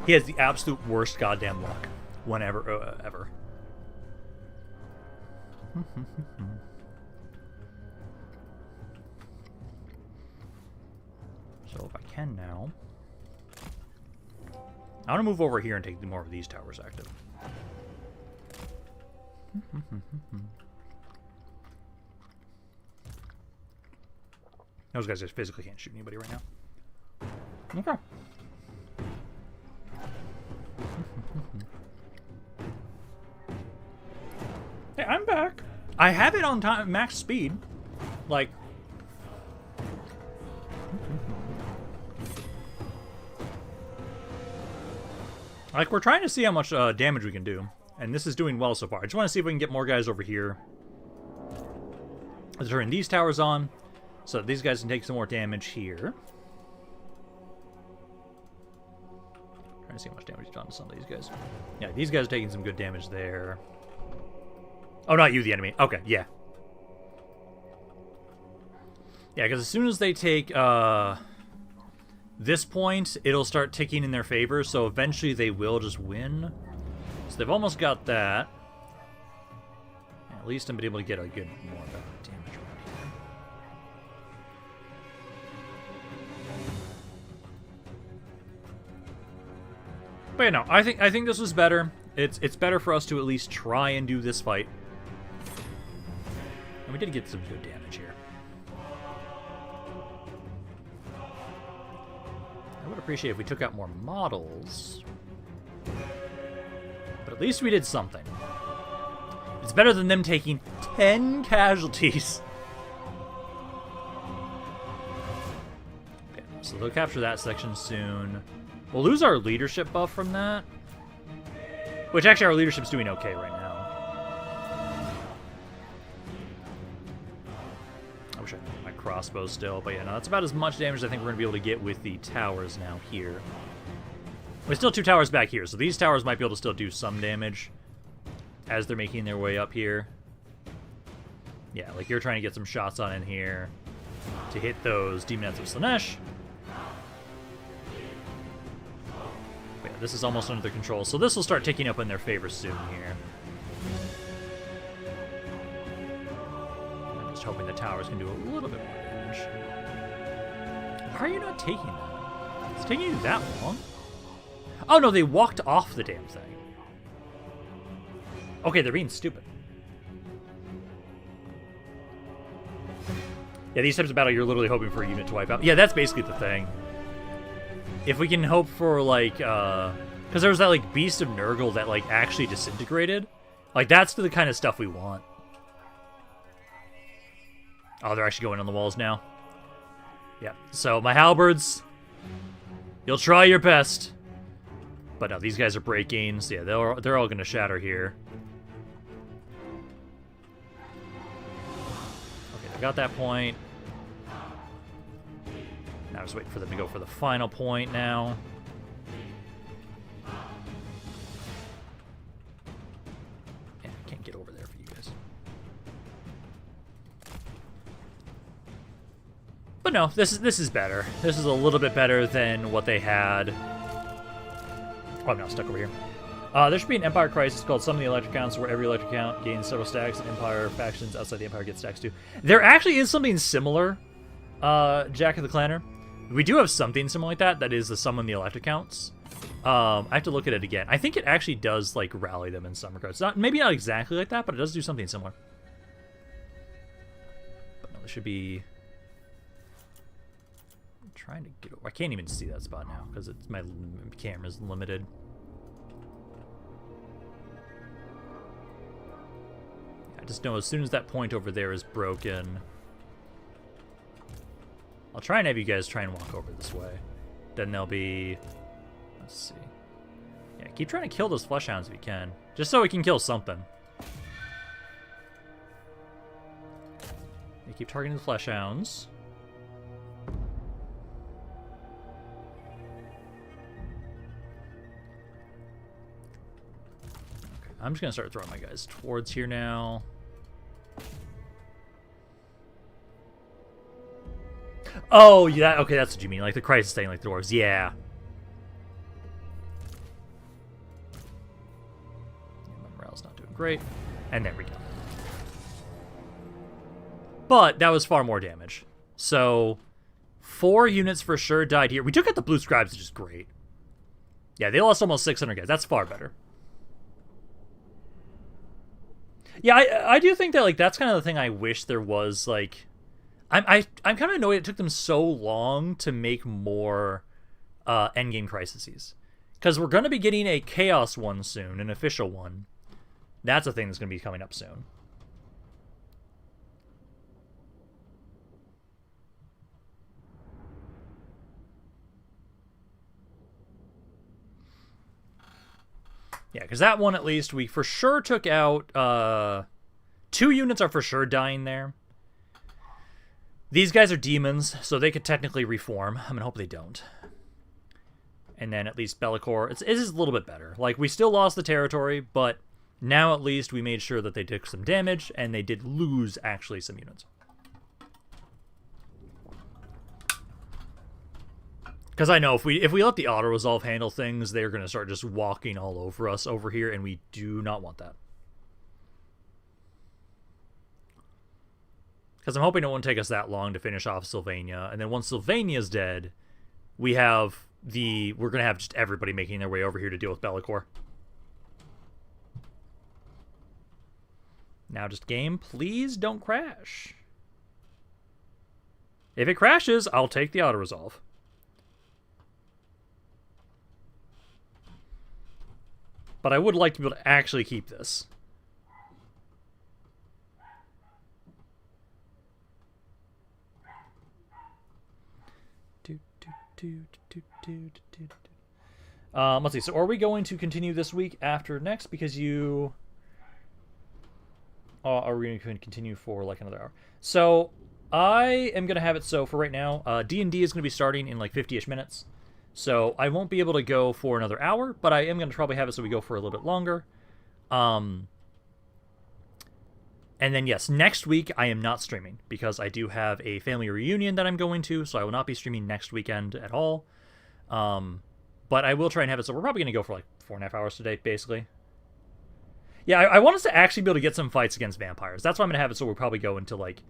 He has the absolute worst goddamn luck, whenever, ever. So if I can now, I want to move over here and take more of these towers active. Those guys just physically can't shoot anybody right now. Okay. Hey, I'm back. I have it on time, max speed. Like, we're trying to see how much damage we can do. And this is doing well so far. I just want to see if we can get more guys over here. Let's turn these towers on, so that these guys can take some more damage here. Trying to see how much damage he's done to some of these guys. Yeah, these guys are taking some good damage there. Oh, not you, the enemy. Okay, yeah. Yeah, because as soon as they take this point, it'll start ticking in their favor, so eventually they will just win. So they've almost got that. At least I'm able to get a good more damage around here. But yeah, no, I think this was better. It's better for us to at least try and do this fight. And we did get some good damage here. I would appreciate if we took out more models. But at least we did something. It's better than them taking 10 casualties. Okay, so they'll capture that section soon. We'll lose our leadership buff from that. Which actually our leadership's doing okay right now. I wish I had my crossbow still, but yeah, no, that's about as much damage as I think we're going to be able to get with the towers now here. There's still 2 towers back here, so these towers might be able to still do some damage as they're making their way up here. Yeah, like you're trying to get some shots on in here to hit those Demonettes of Slanesh. But yeah, this is almost under control, so this will start ticking up in their favor soon here. I'm just hoping the towers can do a little bit more damage. Why are you not taking that? It's taking you that long? Oh no, they walked off the damn thing. Okay, they're being stupid. Yeah, these types of battle, you're literally hoping for a unit to wipe out. Yeah, that's basically the thing. If we can hope for, like, because there was that, like, Beast of Nurgle that, like, actually disintegrated. Like, that's the kind of stuff we want. Oh, they're actually going on the walls now. Yeah, so my halberds, you'll try your best. But no, these guys are breaking, so yeah, they're all going to shatter here. Okay, they got that point. Now just waiting for them to go for the final point now. Yeah, I can't get over there for you guys. But no, this is better. This is a little bit better than what they had. Oh, I'm now stuck over here. There should be an Empire crisis called Some of the Electric Counts, where every electric count gains several stacks, and Empire factions outside the Empire get stacks too. There actually is something similar, Jack of the Clanner. We do have something similar like that. That is the Summon the Electric Counts. I have to look at it again. I think it actually does like rally them in some regards. Maybe not exactly like that, but it does do something similar. But no, there should be. Trying to get over. I can't even see that spot now because it's my camera's limited. I just know as soon as that point over there is broken, I'll try and have you guys try and walk over this way. Then there'll be. Let's see. Yeah, keep trying to kill those flesh hounds if you can, just so we can kill something. You keep targeting the flesh hounds. I'm just going to start throwing my guys towards here now. Oh, yeah, okay, that's what you mean. Like the crisis thing, like the dwarves. Yeah. My morale's not doing great. And there we go. But that was far more damage. So 4 units for sure died here. We took out the blue scribes, which is great. Yeah, they lost almost 600 guys. That's far better. Yeah, I do think that, like, that's kind of the thing I wish there was, like... I'm kind of annoyed it took them so long to make more endgame crises. Because we're going to be getting a Chaos one soon, an official one. That's a thing that's going to be coming up soon. Yeah, because that one, at least, we for sure took out... 2 units are for sure dying there. These guys are demons, so they could technically reform. I'm going to hope they don't. And then at least Bellicor, it is a little bit better. Like, we still lost the territory, but now at least we made sure that they took some damage, and they did lose, actually, some units. Because I know if we let the auto-resolve handle things, they're going to start just walking all over us over here, and we do not want that. Because I'm hoping it won't take us that long to finish off Sylvania, and then once Sylvania's dead, we're going to have just everybody making their way over here to deal with Bellicor. Now just game, please don't crash. If it crashes, I'll take the auto-resolve. But I would like to be able to actually keep this. Let's see. So are we going to continue this week after next? Because you... are we going to continue for like another hour? So I am going to have it so for right now. D&D is going to be starting in like 50-ish minutes. So I won't be able to go for another hour, but I am going to probably have it so we go for a little bit longer. And then, yes, next week I am not streaming because I do have a family reunion that I'm going to, so I will not be streaming next weekend at all. But I will try and have it so we're probably going to go for like 4.5 hours today, basically. Yeah, I want us to actually be able to get some fights against vampires. That's why I'm going to have it so we'll probably go into like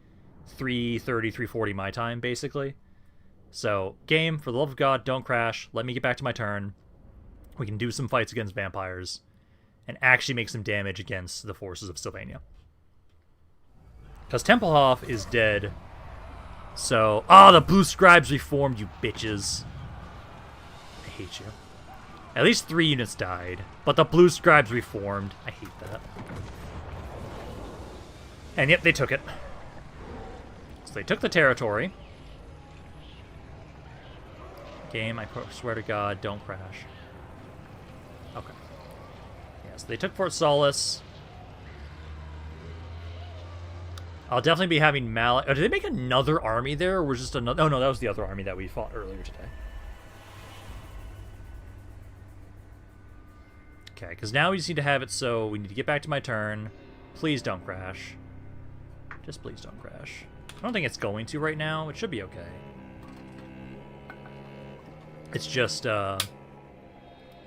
3:30, 3:40 my time, basically. So, game, for the love of God, don't crash. Let me get back to my turn. We can do some fights against vampires and actually make some damage against the forces of Sylvania. Because Tempelhof is dead. So, the blue scribes reformed, you bitches. I hate you. At least 3 units died, but the blue scribes reformed. I hate that. And yep, they took it. So they took the territory. Game, I swear to God, don't crash. Okay. Yeah, so they took Fort Solace. I'll definitely be having Malak. Oh, did they make another army there, or was just another? Oh no, that was the other army that we fought earlier today. Okay, because now we just need to have it so we need to get back to my turn. Please don't crash. Just please don't crash. I don't think it's going to right now. It should be okay. It's just, the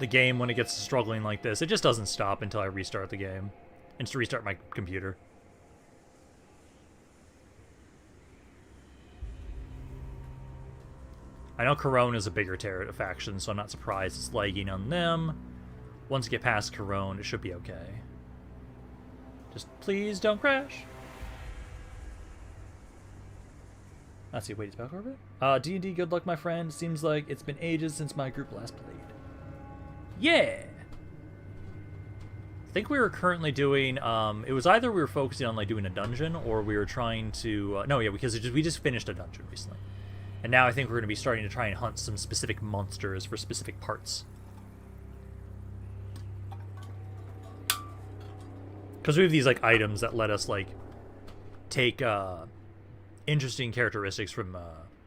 game, when it gets struggling like this, it just doesn't stop until I restart the game. And just restart my computer. I know Corone is a bigger faction, so I'm not surprised it's lagging on them. Once you get past Corone, it should be okay. Just please don't crash. Let's see, wait, it's back over? D&D, good luck, my friend. Seems like it's been ages since my group last played. Yeah! I think we were currently doing, it was either we were focusing on, like, doing a dungeon, or we were trying to, no, yeah, because we just finished a dungeon recently. And now I think we're going to be starting to try and hunt some specific monsters for specific parts. Because we have these, like, items that let us, like, take, interesting characteristics from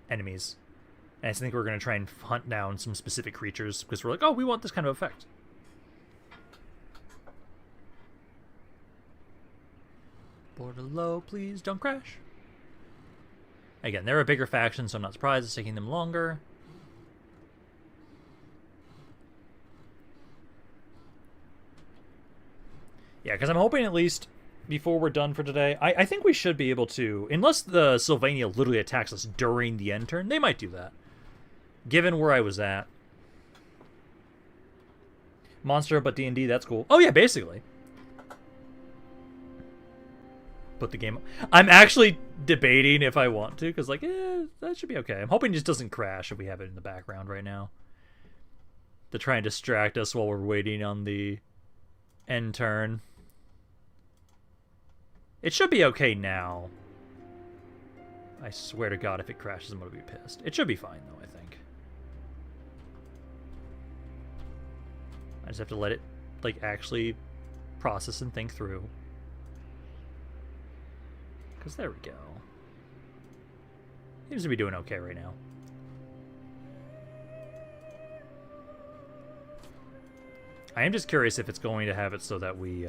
enemies. And I think we're going to try and hunt down some specific creatures because we're like, oh, we want this kind of effect. Border low, please don't crash. Again, they're a bigger faction, so I'm not surprised it's taking them longer. Yeah, because I'm hoping at least before we're done for today, I think we should be able to, unless the Sylvania literally attacks us during the end turn, they might do that. Given where I was at. Monster, but D&D, that's cool. Oh yeah, basically. put the game. I'm actually debating if I want to, because like, that should be okay. I'm hoping it just doesn't crash if we have it in the background right now. To try and distract us while we're waiting on the end turn. It should be okay now. I swear to God, if it crashes, I'm gonna be pissed. It should be fine though, I think. I just have to let it, like, actually process and think through. Because there we go. Seems to be doing okay right now. I am just curious if it's going to have it so that we,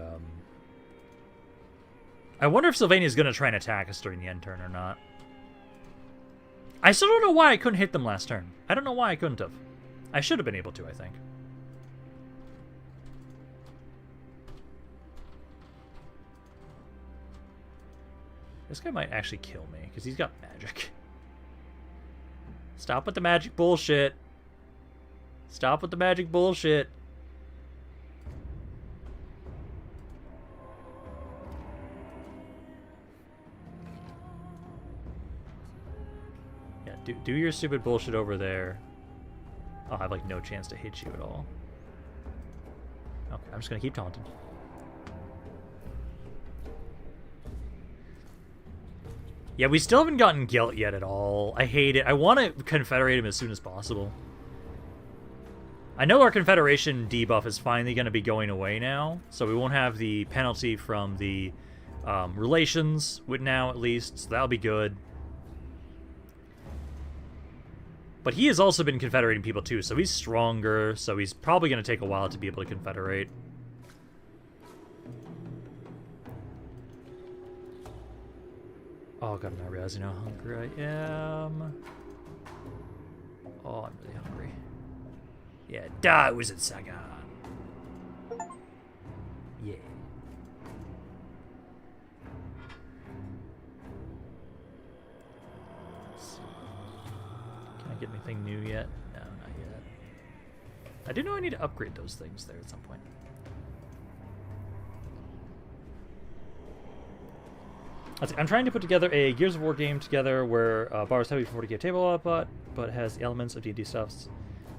I wonder if Sylvania's going to try and attack us during the end turn or not. I still don't know why I couldn't hit them last turn. I don't know why I couldn't have. I should have been able to, I think. This guy might actually kill me, because he's got magic. Stop with the magic bullshit. Stop with the magic bullshit. Yeah, do your stupid bullshit over there. I'll have, like, no chance to hit you at all. Okay, I'm just gonna keep taunting. Yeah, we still haven't gotten Gelt yet at all. I hate it. I want to confederate him as soon as possible. I know our confederation debuff is finally going to be going away now, so we won't have the penalty from the relations with now at least, so that'll be good. But he has also been confederating people too, so he's stronger, so he's probably going to take a while to be able to confederate. Oh god, I'm not realizing how hungry I am. Oh, I'm really hungry. Yeah, die, Wizard Sagan. Yeah. Let's see. Can I get anything new yet? No, not yet. I do know I need to upgrade those things there at some point. I'm trying to put together a Gears of War game together where borrows heavy 40k table output, but has elements of D&D stuffs.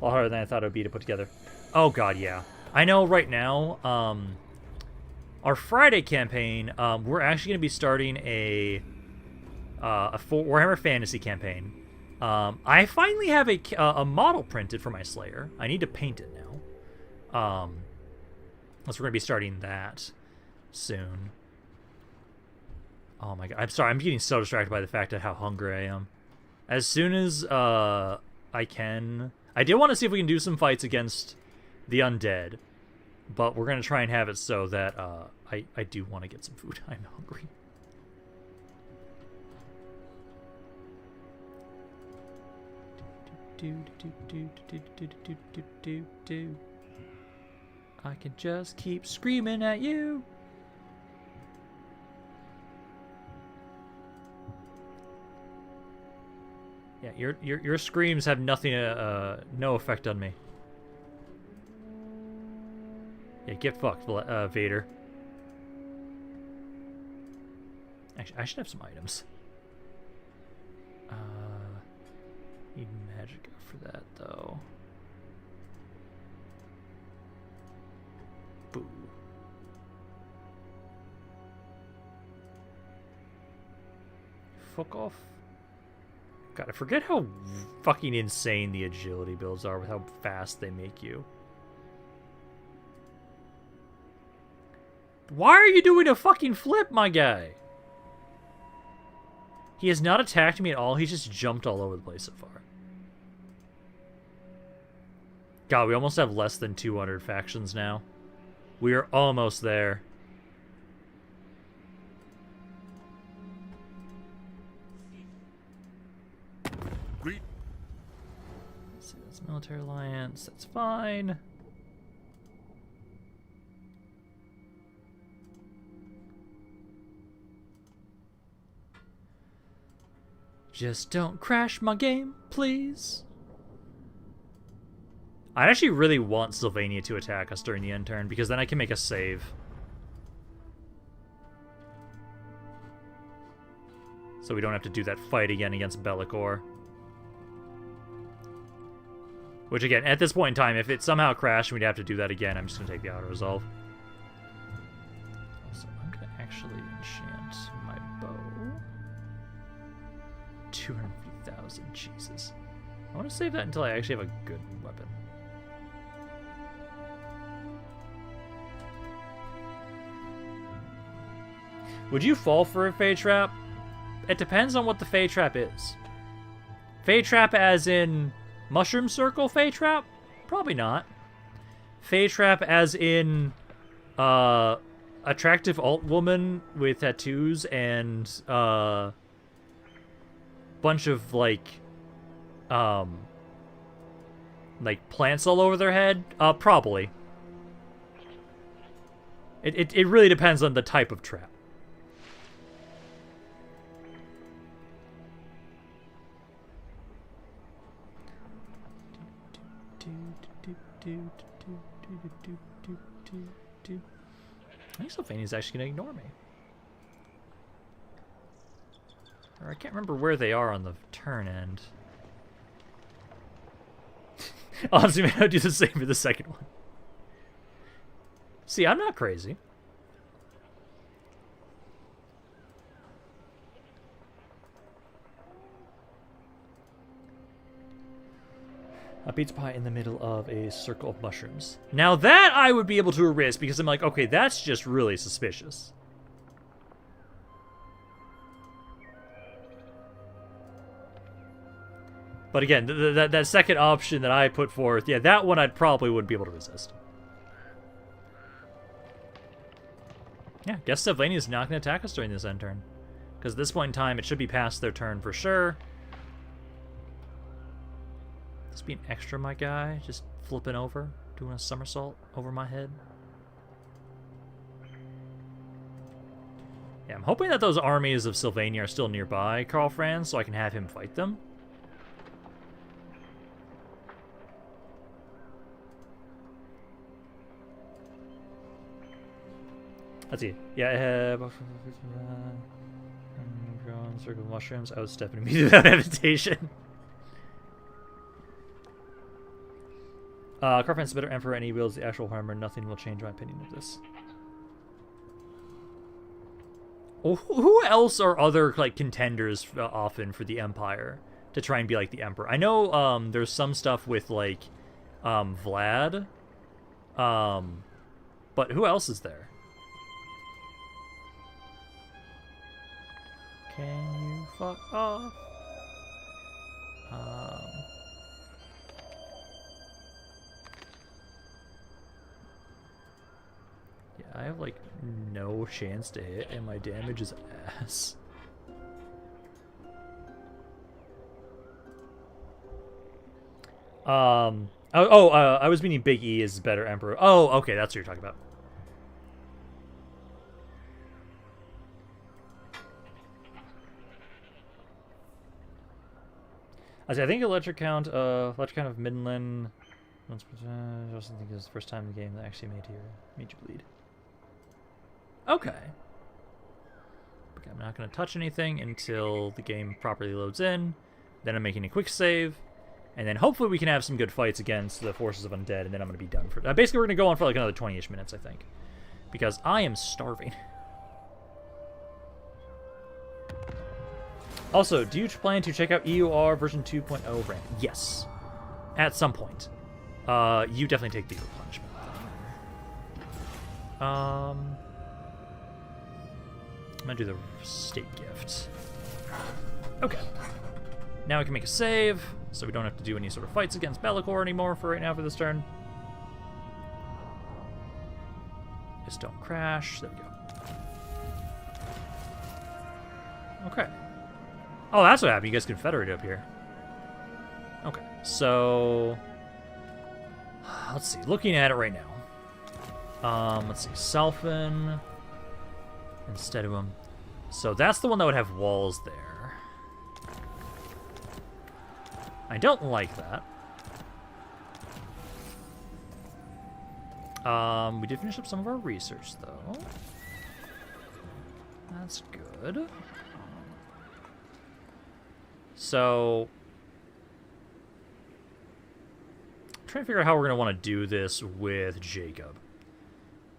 A lot harder than I thought it would be to put together. Oh god, yeah. I know right now, our Friday campaign, we're actually going to be starting a Warhammer Fantasy campaign. I finally have a model printed for my Slayer. I need to paint it now. So we're going to be starting that soon. Oh my god, I'm sorry, I'm getting so distracted by the fact of how hungry I am. As soon as I can... I did want to see if we can do some fights against the undead, but we're going to try and have it so that I do want to get some food. I'm hungry. I can just keep screaming at you. Yeah, your screams have nothing, no effect on me. Yeah, get fucked, Vader. Actually, I should have some items. Need magic for that, though. Boo. Fuck off. God, I forget how fucking insane the agility builds are with how fast they make you. Why are you doing a fucking flip, my guy? He has not attacked me at all. He's just jumped all over the place so far. God, we almost have less than 200 factions now. We are almost there. Great. Let's see, that's military alliance. That's fine. Just don't crash my game, please. I actually really want Sylvania to attack us during the end turn, because then I can make a save. So we don't have to do that fight again against Bellicor. Which, again, at this point in time, if it somehow crashed and we'd have to do that again, I'm just going to take the auto-resolve. Also, I'm going to actually enchant my bow. 250,000, Jesus. I want to save that until I actually have a good weapon. Would you fall for a Fey Trap? It depends on what the Fey Trap is. Fey Trap as in Mushroom Circle Fey Trap? Probably not. Fey Trap as in attractive alt woman with tattoos and bunch of like plants all over their head? Probably. It really depends on the type of trap. I think Sylvania's actually going to ignore me. Or I can't remember where they are on the turn end. Honestly, man, I'd do the same for the second one. See, I'm not crazy. A pizza pie in the middle of a circle of mushrooms. Now that I would be able to risk because I'm like, okay, that's just really suspicious. But again, that second option that I put forth, yeah, that one I probably wouldn't be able to resist. Yeah, guess Sylvania's not going to attack us during this end turn. Because at this point in time, it should be past their turn for sure. This being extra, my guy, just flipping over, doing a somersault over my head. Yeah, I'm hoping that those armies of Sylvania are still nearby, Karl Franz, so I can have him fight them. Let's see. Yeah, circle of mushrooms. I was stepping immediately without hesitation. Karl Franz is a better emperor and he wields the actual armor. Nothing will change my opinion of this. Oh, who else are other like contenders often for the Empire to try and be like the Emperor? I know there's some stuff with like Vlad. But who else is there? Can you fuck off? Yeah, I have like no chance to hit, and my damage is ass. I was meaning Big E is better Emperor. Oh, okay, that's what you're talking about. I think electric count of Midland. I also think it's the first time in the game that actually made you bleed. Okay. Okay, I'm not going to touch anything until the game properly loads in. Then I'm making a quick save. And then hopefully we can have some good fights against the forces of undead, and then I'm going to be done for... basically, we're going to go on for like another 20-ish minutes, I think. Because I am starving. Also, do you plan to check out EUR version 2.0 Rampaned? Yes. At some point. You definitely take the punishment. I'm gonna do the state gift. Okay. Now we can make a save, so we don't have to do any sort of fights against Bellicor anymore for right now for this turn. Just don't crash. There we go. Okay. Oh, that's what happened. You guys confederated up here. Okay, so... let's see. Looking at it right now. Let's see. Salfin. Instead of him. So that's the one that would have walls there. I don't like that. We did finish up some of our research, though. That's good. So, I'm trying to figure out how we're going to want to do this with Jacob.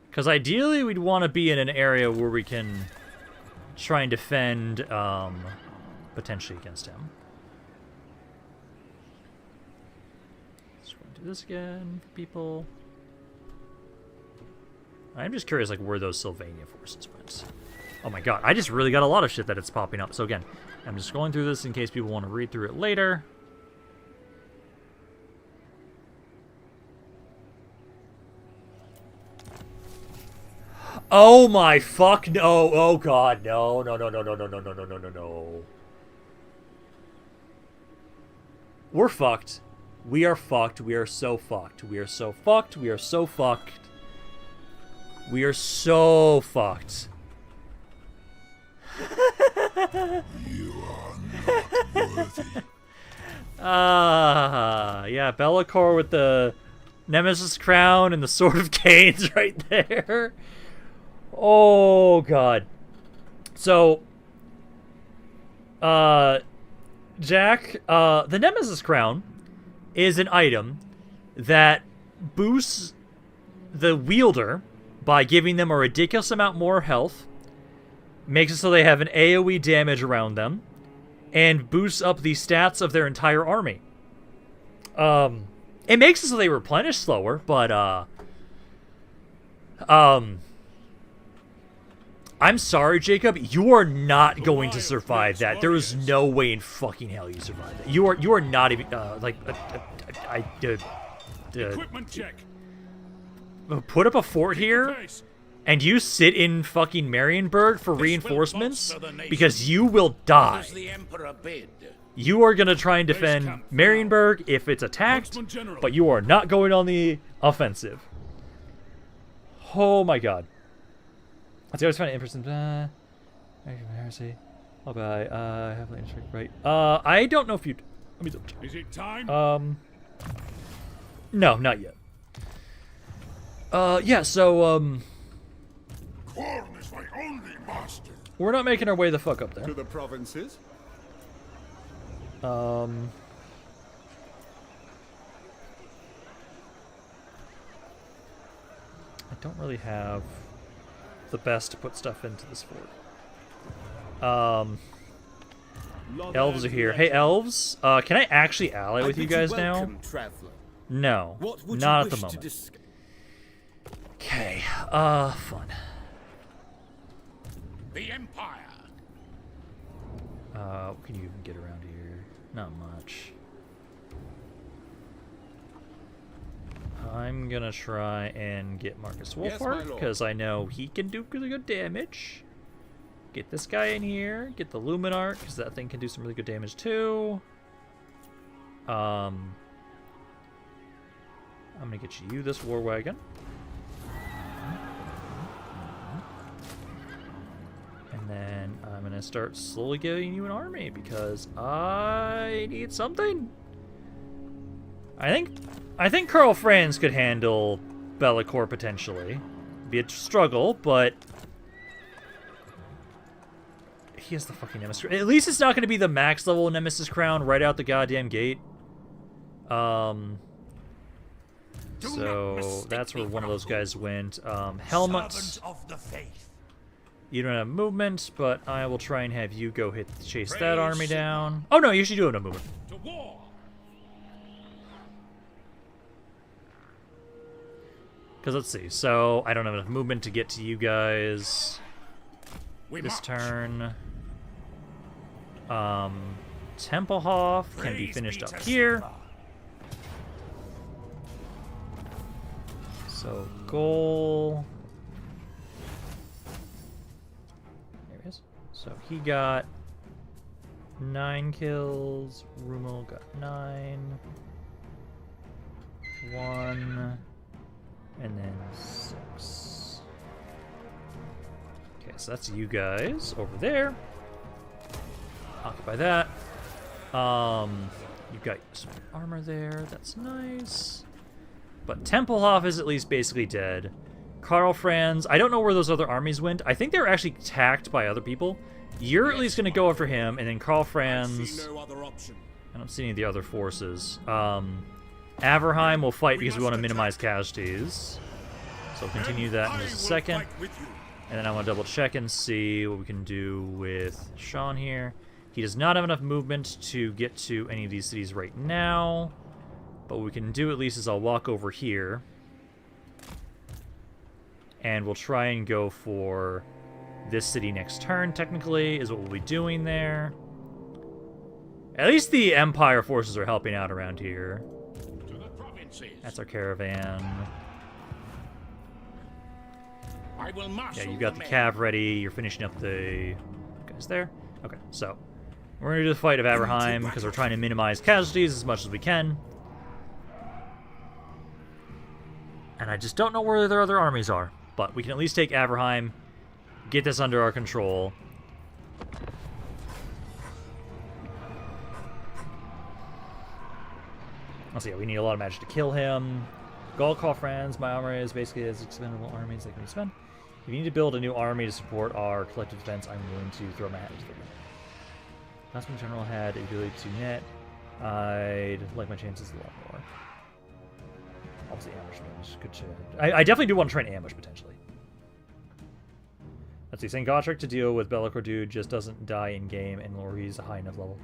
Because ideally, we'd want to be in an area where we can try and defend, potentially against him. Let's go and do this again for people. I'm just curious, like, where those Sylvania forces went. Oh my god, I just really got a lot of shit that it's popping up. So again, I'm just going through this in case people want to read through it later. Oh my fuck no. Oh god, no. No, no, no, no, no, no, no, no, no, no, no. We're fucked. We are fucked. We are so fucked. We are so fucked. We are so fucked. We are so fucked. You are not worthy. Yeah, Be'lakor with the Nemesis crown and the Sword of Canes right there. Oh god. So, Jack, the Nemesis crown is an item that boosts the wielder by giving them a ridiculous amount more health, makes it so they have an AoE damage around them, and boosts up the stats of their entire army. It makes it so they replenish slower, but, I'm sorry, Jacob, you are not going to survive that. There is no way in fucking hell you survive that. You are not even, Equipment check. put up a fort here, Pace. and you sit in fucking Marienburg for This will reinforcements, bolster the nation. because you will die. Does the Emperor bid? You are going to try and Base defend camp now. Marienburg if it's attacked, Huntsman General. but you are not going on the offensive. Oh my god. Let's see, I was finding in-person. Heresy. Oh, bye. Heavily instructed, right. I don't know if you. Let me double check. Is it time? No, not yet. Yeah, so, Corn is my only master. we're not making our way the fuck up there. To the provinces? I don't really have the best to put stuff into this fort. Elves are here. Hey, elves, can I actually ally with you guys now? Traveler. No, What would not you at the wish to moment. discuss? Okay, fun. the Empire. What can you even get around here? Not much. I'm gonna try and get Marcus Yes, my Wolfhard, lord. because I know he can do really good damage. Get this guy in here. Get the Luminarch, because that thing can do some really good damage too. I'm gonna get you this War Wagon. And then I'm gonna start slowly getting you an army, because I need something. I think Karl Franz could handle Be'lakor potentially. Be a struggle, but he has the fucking Nemesis. At least it's not going to be the max level Nemesis crown right out the goddamn gate. So that's where one of those guys went. Helmet. Servant of the faith. You don't have movement, but I will try and have you go chase that army down. Oh no, you should do have no movement. To war. Because let's see. So I don't have enough movement to get to you guys We this march. turn. Tempelhof can be Praise finished be up to here. Sigmar. So goal. There he is. So he got 9 kills. Rumel got 9. 1. And then 6. Okay, so that's you guys over there. Occupy that. You've got some armor there. That's nice. But Tempelhof is at least basically dead. Karl Franz. I don't know where those other armies went. I think they were actually attacked by other people. You're at least going to go after him, and then Karl Franz... No other option. I don't see any of the other forces. Averheim will fight because we want to minimize casualties. So we'll continue that in just a second. And then I want to double check and see what we can do with Sean here. He does not have enough movement to get to any of these cities right now. But what we can do at least is I'll walk over here. And we'll try and go for this city next turn, technically, is what we'll be doing there. At least the Empire forces are helping out around here. To the provinces. That's our caravan. I will marshal Yeah, you got the men. cav ready. You're finishing up the guys there. Okay, so we're going to do the fight of Averheim because we're trying to minimize casualties as much as we can. And I just don't know where their other armies are. But we can at least take Averheim, get this under our control. Let's see, we need a lot of magic to kill him. Gaul, Karl Franz, my army is basically as expendable armies that can be spent. If you need to build a new army to support our collective defense, I'm willing to throw my hat into the ring. Last one general had the ability to net. I'd like my chances a lot more. Obviously, ambushment is good shit. I definitely do want to try and ambush, potentially. Let's see, St. Gotrek to deal with Be'lakor dude just doesn't die in-game, and Lori's a high enough level.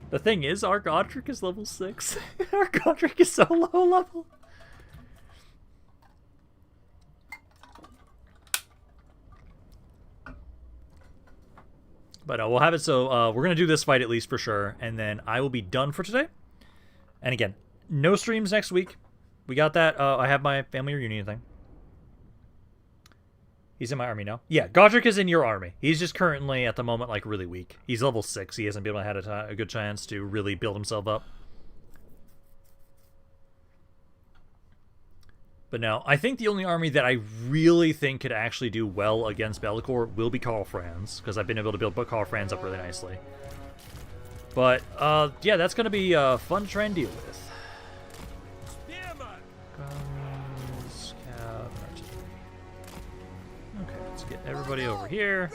The thing is, our Gotrek is level 6. Our Gotrek is so low level. But we'll have it so we're going to do this fight at least for sure, and then I will be done for today. And again, no streams next week. We got that. I have my family reunion thing. He's in my army now. Yeah, Godric is in your army. He's just currently, at the moment, like, really weak. He's level 6. He hasn't been able to have a good chance to really build himself up. But no, I think the only army that I really think could actually do well against Be'lakor will be Karl Franz, because I've been able to build Karl Franz up really nicely. But, yeah, that's going to be fun to try and deal with. Guns, cav, artillery. Okay, let's get everybody over here.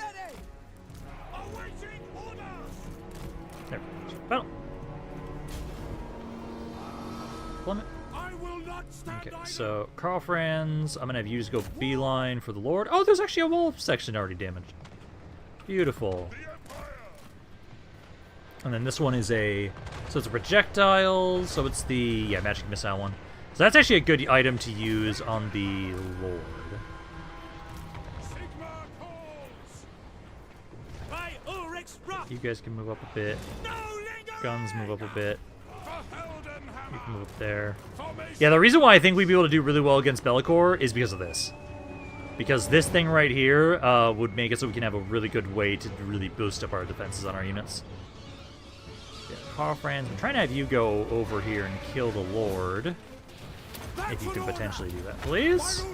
There we go. Battle. Plummet. Okay, so Karl Franz, I'm gonna have you just go beeline for the Lord. Oh, there's actually a wall section already damaged. Beautiful. And then this one is so it's a projectile, so it's the, yeah, magic missile one. So that's actually a good item to use on the Lord. You guys can move up a bit. Guns move up a bit. You can move up there. Yeah, the reason why I think we'd be able to do really well against Be'lakor is because of this. Because this thing right here would make it so we can have a really good way to really boost up our defenses on our units. Yeah, Karl Franz, I'm trying to have you go over here and kill the Lord. If you can potentially do that, please.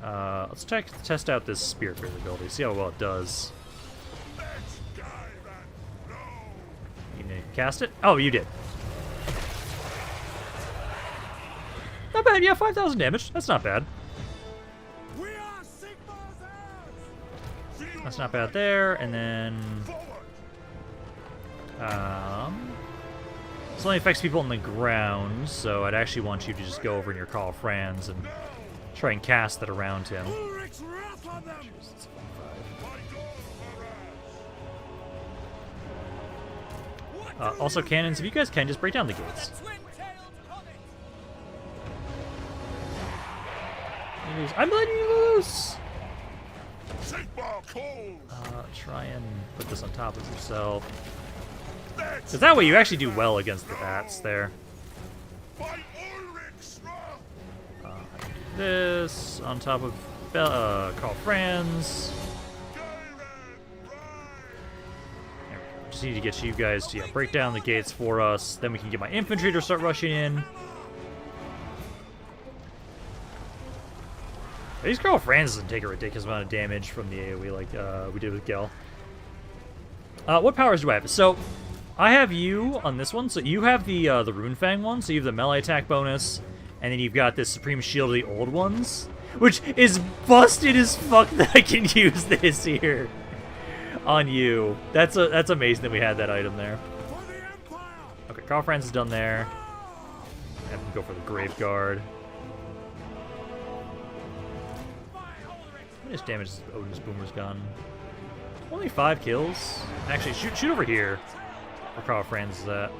Let's test out this Spirit Breather ability, see how well it does. You need to cast it? Oh, you did. Not bad, yeah, 5,000 damage. That's not bad. That's not bad there, and then... this only affects people on the ground, so I'd actually want you to just go over in your Karl Franz and try and cast that around him. Also, cannons, if you guys can, just break down the gates. I'm letting you loose! Try and put this on top of yourself. Because that way you actually do well against the bats there. This on top of Karl Franz. Just need to get you guys to break down the gates for us. Then we can get my infantry to start rushing in. These Karl Franz doesn't take a ridiculous amount of damage from the AoE like we did with Gel. What powers do I have? So, I have you on this one. So you have the Runefang one. So you have the melee attack bonus, And then you've got this Supreme Shield of the Old Ones, which is busted as fuck that I can use this here on you. That's amazing that we had that item there. Okay, Karl Franz is done there. Have him go for the Grave Guard. How much damage has Odin's Boomer's gun? Only 5 kills. Actually, shoot over here. Where Karl Franz is at.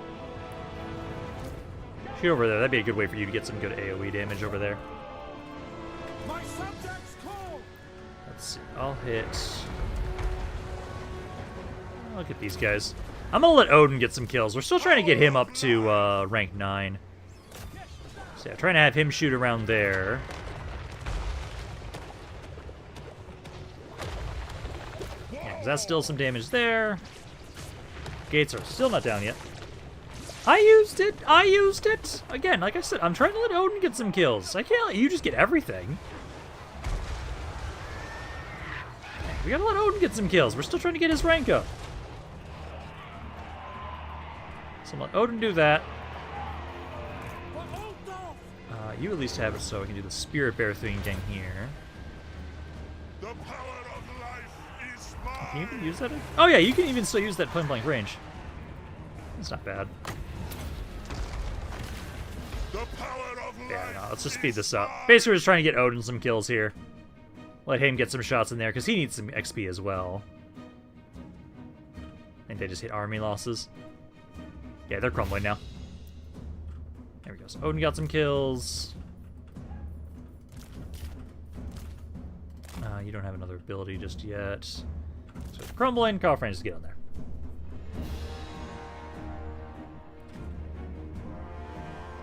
Shoot over there. That'd be a good way for you to get some good AoE damage over there. My subjects call. Let's see. I'll get these guys. I'm gonna let Odin get some kills. We're still trying to get him up to rank 9. So yeah, trying to have him shoot around there. Yeah, 'cause that's still some damage there. Gates are still not down yet. I used it! Again, like I said, I'm trying to let Odin get some kills. I can't let you just get everything. We gotta let Odin get some kills. We're still trying to get his rank up. So let Odin do that. You at least have it so I can do the Spirit Bear thing again here. The power of life is mine. Can you even use that? Oh yeah, you can even still use that point blank range. That's not bad. The power of Yeah, life no, let's just speed is this up. mine. Basically, we're just trying to get Odin some kills here. Let him get some shots in there, because he needs some XP as well. I think they just hit army losses. Yeah, they're crumbling now. There we go. So Odin got some kills. You don't have another ability just yet. So it's crumbling. Karl Franz, just get on there.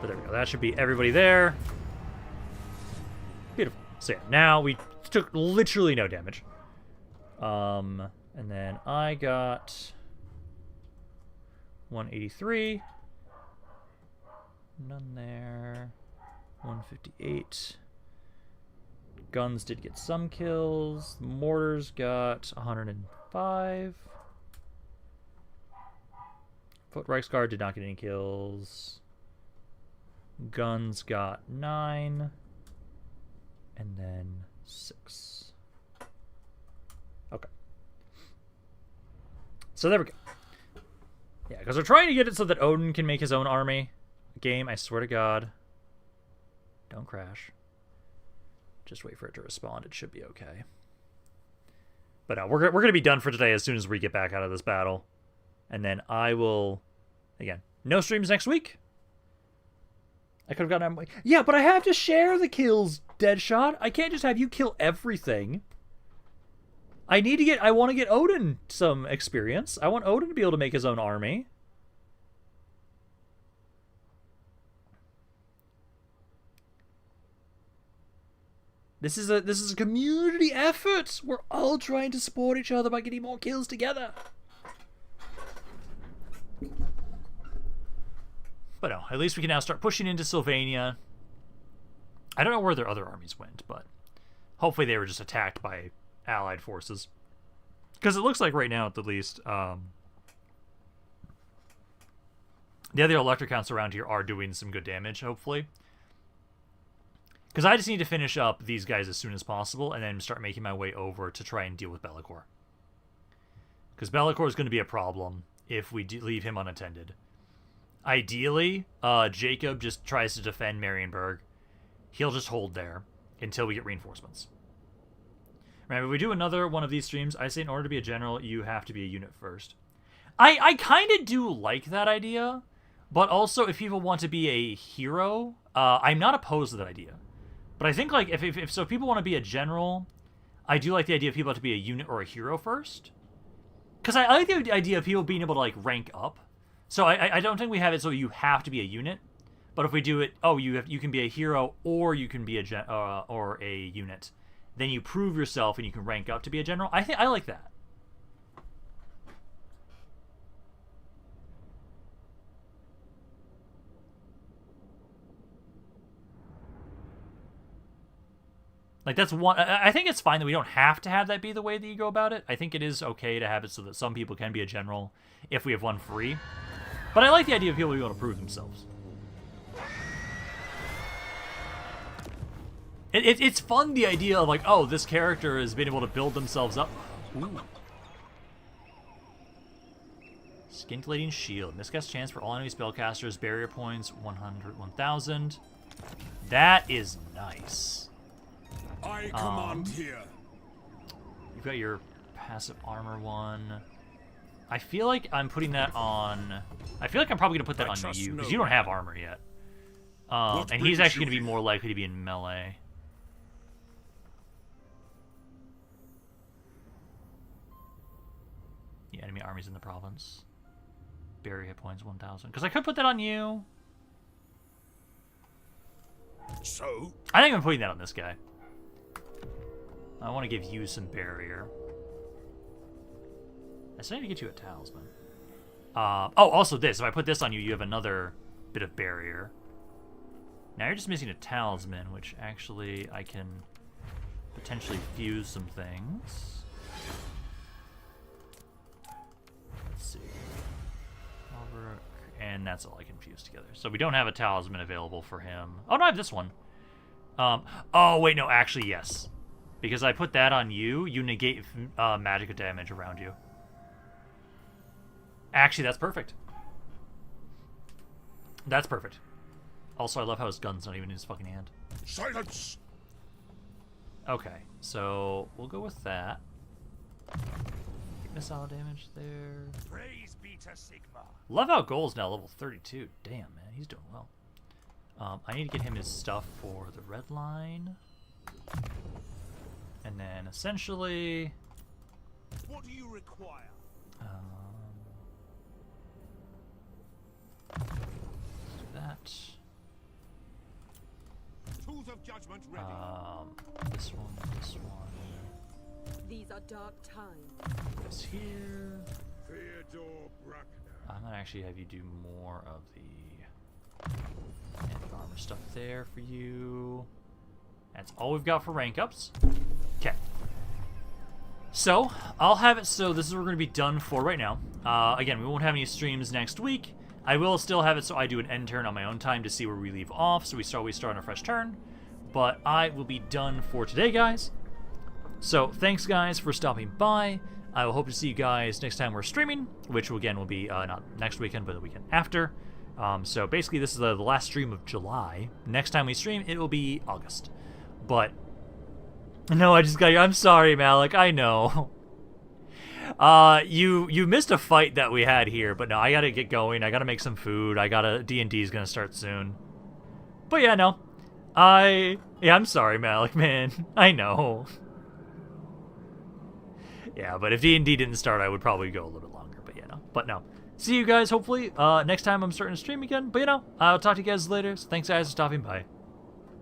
But there we go. That should be everybody there. Beautiful. So yeah, now we took literally no damage. And then I got 183. None there. 158. Guns did get some kills. Mortars got 105. Foot Reichsguard did not get any kills. Guns got 9. And then 6. Okay. So there we go. Yeah, because we're trying to get it so that Odin can make his own army. Game, I swear to God. Don't crash. Just wait for it to respond. It should be okay. But no, we're going to be done for today as soon as we get back out of this battle. And then I will... Again, no streams next week. I could have gotten... Yeah, but I have to share the kills, Deadshot. I can't just have you kill everything. I want to get Odin some experience. I want Odin to be able to make his own army. This is a community effort. We're all trying to support each other by getting more kills together. But no, at least we can now start pushing into Sylvania. I don't know where their other armies went, but hopefully they were just attacked by allied forces. Because it looks like right now, at the least, the other elector counts around here are doing some good damage, hopefully. Because I just need to finish up these guys as soon as possible and then start making my way over to try and deal with Be'lakor. Because Be'lakor is going to be a problem if we leave him unattended. Ideally, Jacob just tries to defend Marienburg. He'll just hold there until we get reinforcements. Remember, if we do another one of these streams, I say in order to be a general, you have to be a unit first. I kind of do like that idea, but also if people want to be a hero, I'm not opposed to that idea. But I think like if people want to be a general, I do like the idea of people have to be a unit or a hero first. Because I like the idea of people being able to like rank up. So I don't think we have it so you have to be a unit. But if we do it, you can be a hero or you can be a unit. Then you prove yourself and you can rank up to be a general. I like that. Like, that's one... I think it's fine that we don't have to have that be the way that you go about it. I think it is okay to have it so that some people can be a general if we have one free. But I like the idea of people being able to prove themselves. It's fun, the idea of like, oh, this character has been able to build themselves up. Ooh. Scintillating shield. Miscast chance for all enemy spellcasters. Barrier points 100, 1000. That is nice. I command here. You've got your passive armor one. I feel like I'm putting that on... I feel like I'm probably going to put that on you, because you don't have armor yet. And he's actually going to be more likely to be in melee. Yeah, enemy armies in the province. Barrier hit points 1000. Because I could put that on you. So? I think I'm putting that on this guy. I want to give you some barrier. I still need to get you a talisman. Oh, also this. If I put this on you, you have another bit of barrier. Now you're just missing a talisman, which actually I can potentially fuse some things. Let's see. And that's all I can fuse together. So we don't have a talisman available for him. Oh, no, I have this one. Oh, wait, no, actually, yes. Because I put that on you, you negate magic damage around you. Actually, that's perfect. That's perfect. Also, I love how his gun's not even in his fucking hand. Silence! Okay, so we'll go with that. Missile damage there. Praise be to Sigma. Love how Goal's now level 32. Damn, man, he's doing well. I need to get him his stuff for the red line. And then essentially... What do you require? Let's do that. Tools of judgment ready. This one, this one. These are dark times. This here. Theodore Bruckner. I'm gonna actually have you do more of the armor stuff there for you. That's all we've got for rank ups. Okay. So, I'll have it so this is what we're going to be done for right now. Again, we won't have any streams next week. I will still have it so I do an end turn on my own time to see where we leave off, so we start on a fresh turn. But I will be done for today, guys. So, thanks, guys, for stopping by. I will hope to see you guys next time we're streaming, which, again, will be not next weekend, but the weekend after. So, basically, this is the last stream of July. Next time we stream, it will be August. But, no, I just got you. I'm sorry, Malik. I know. You missed a fight that we had here, but no, I gotta get going. I gotta make some food. D&D's gonna start soon. But yeah, no. I'm sorry, Malik, man. I know. Yeah, but if D&D didn't start, I would probably go a little bit longer. But yeah, no. But no. See you guys, hopefully, next time I'm starting to stream again. But you know, I'll talk to you guys later. So thanks, guys, for stopping by.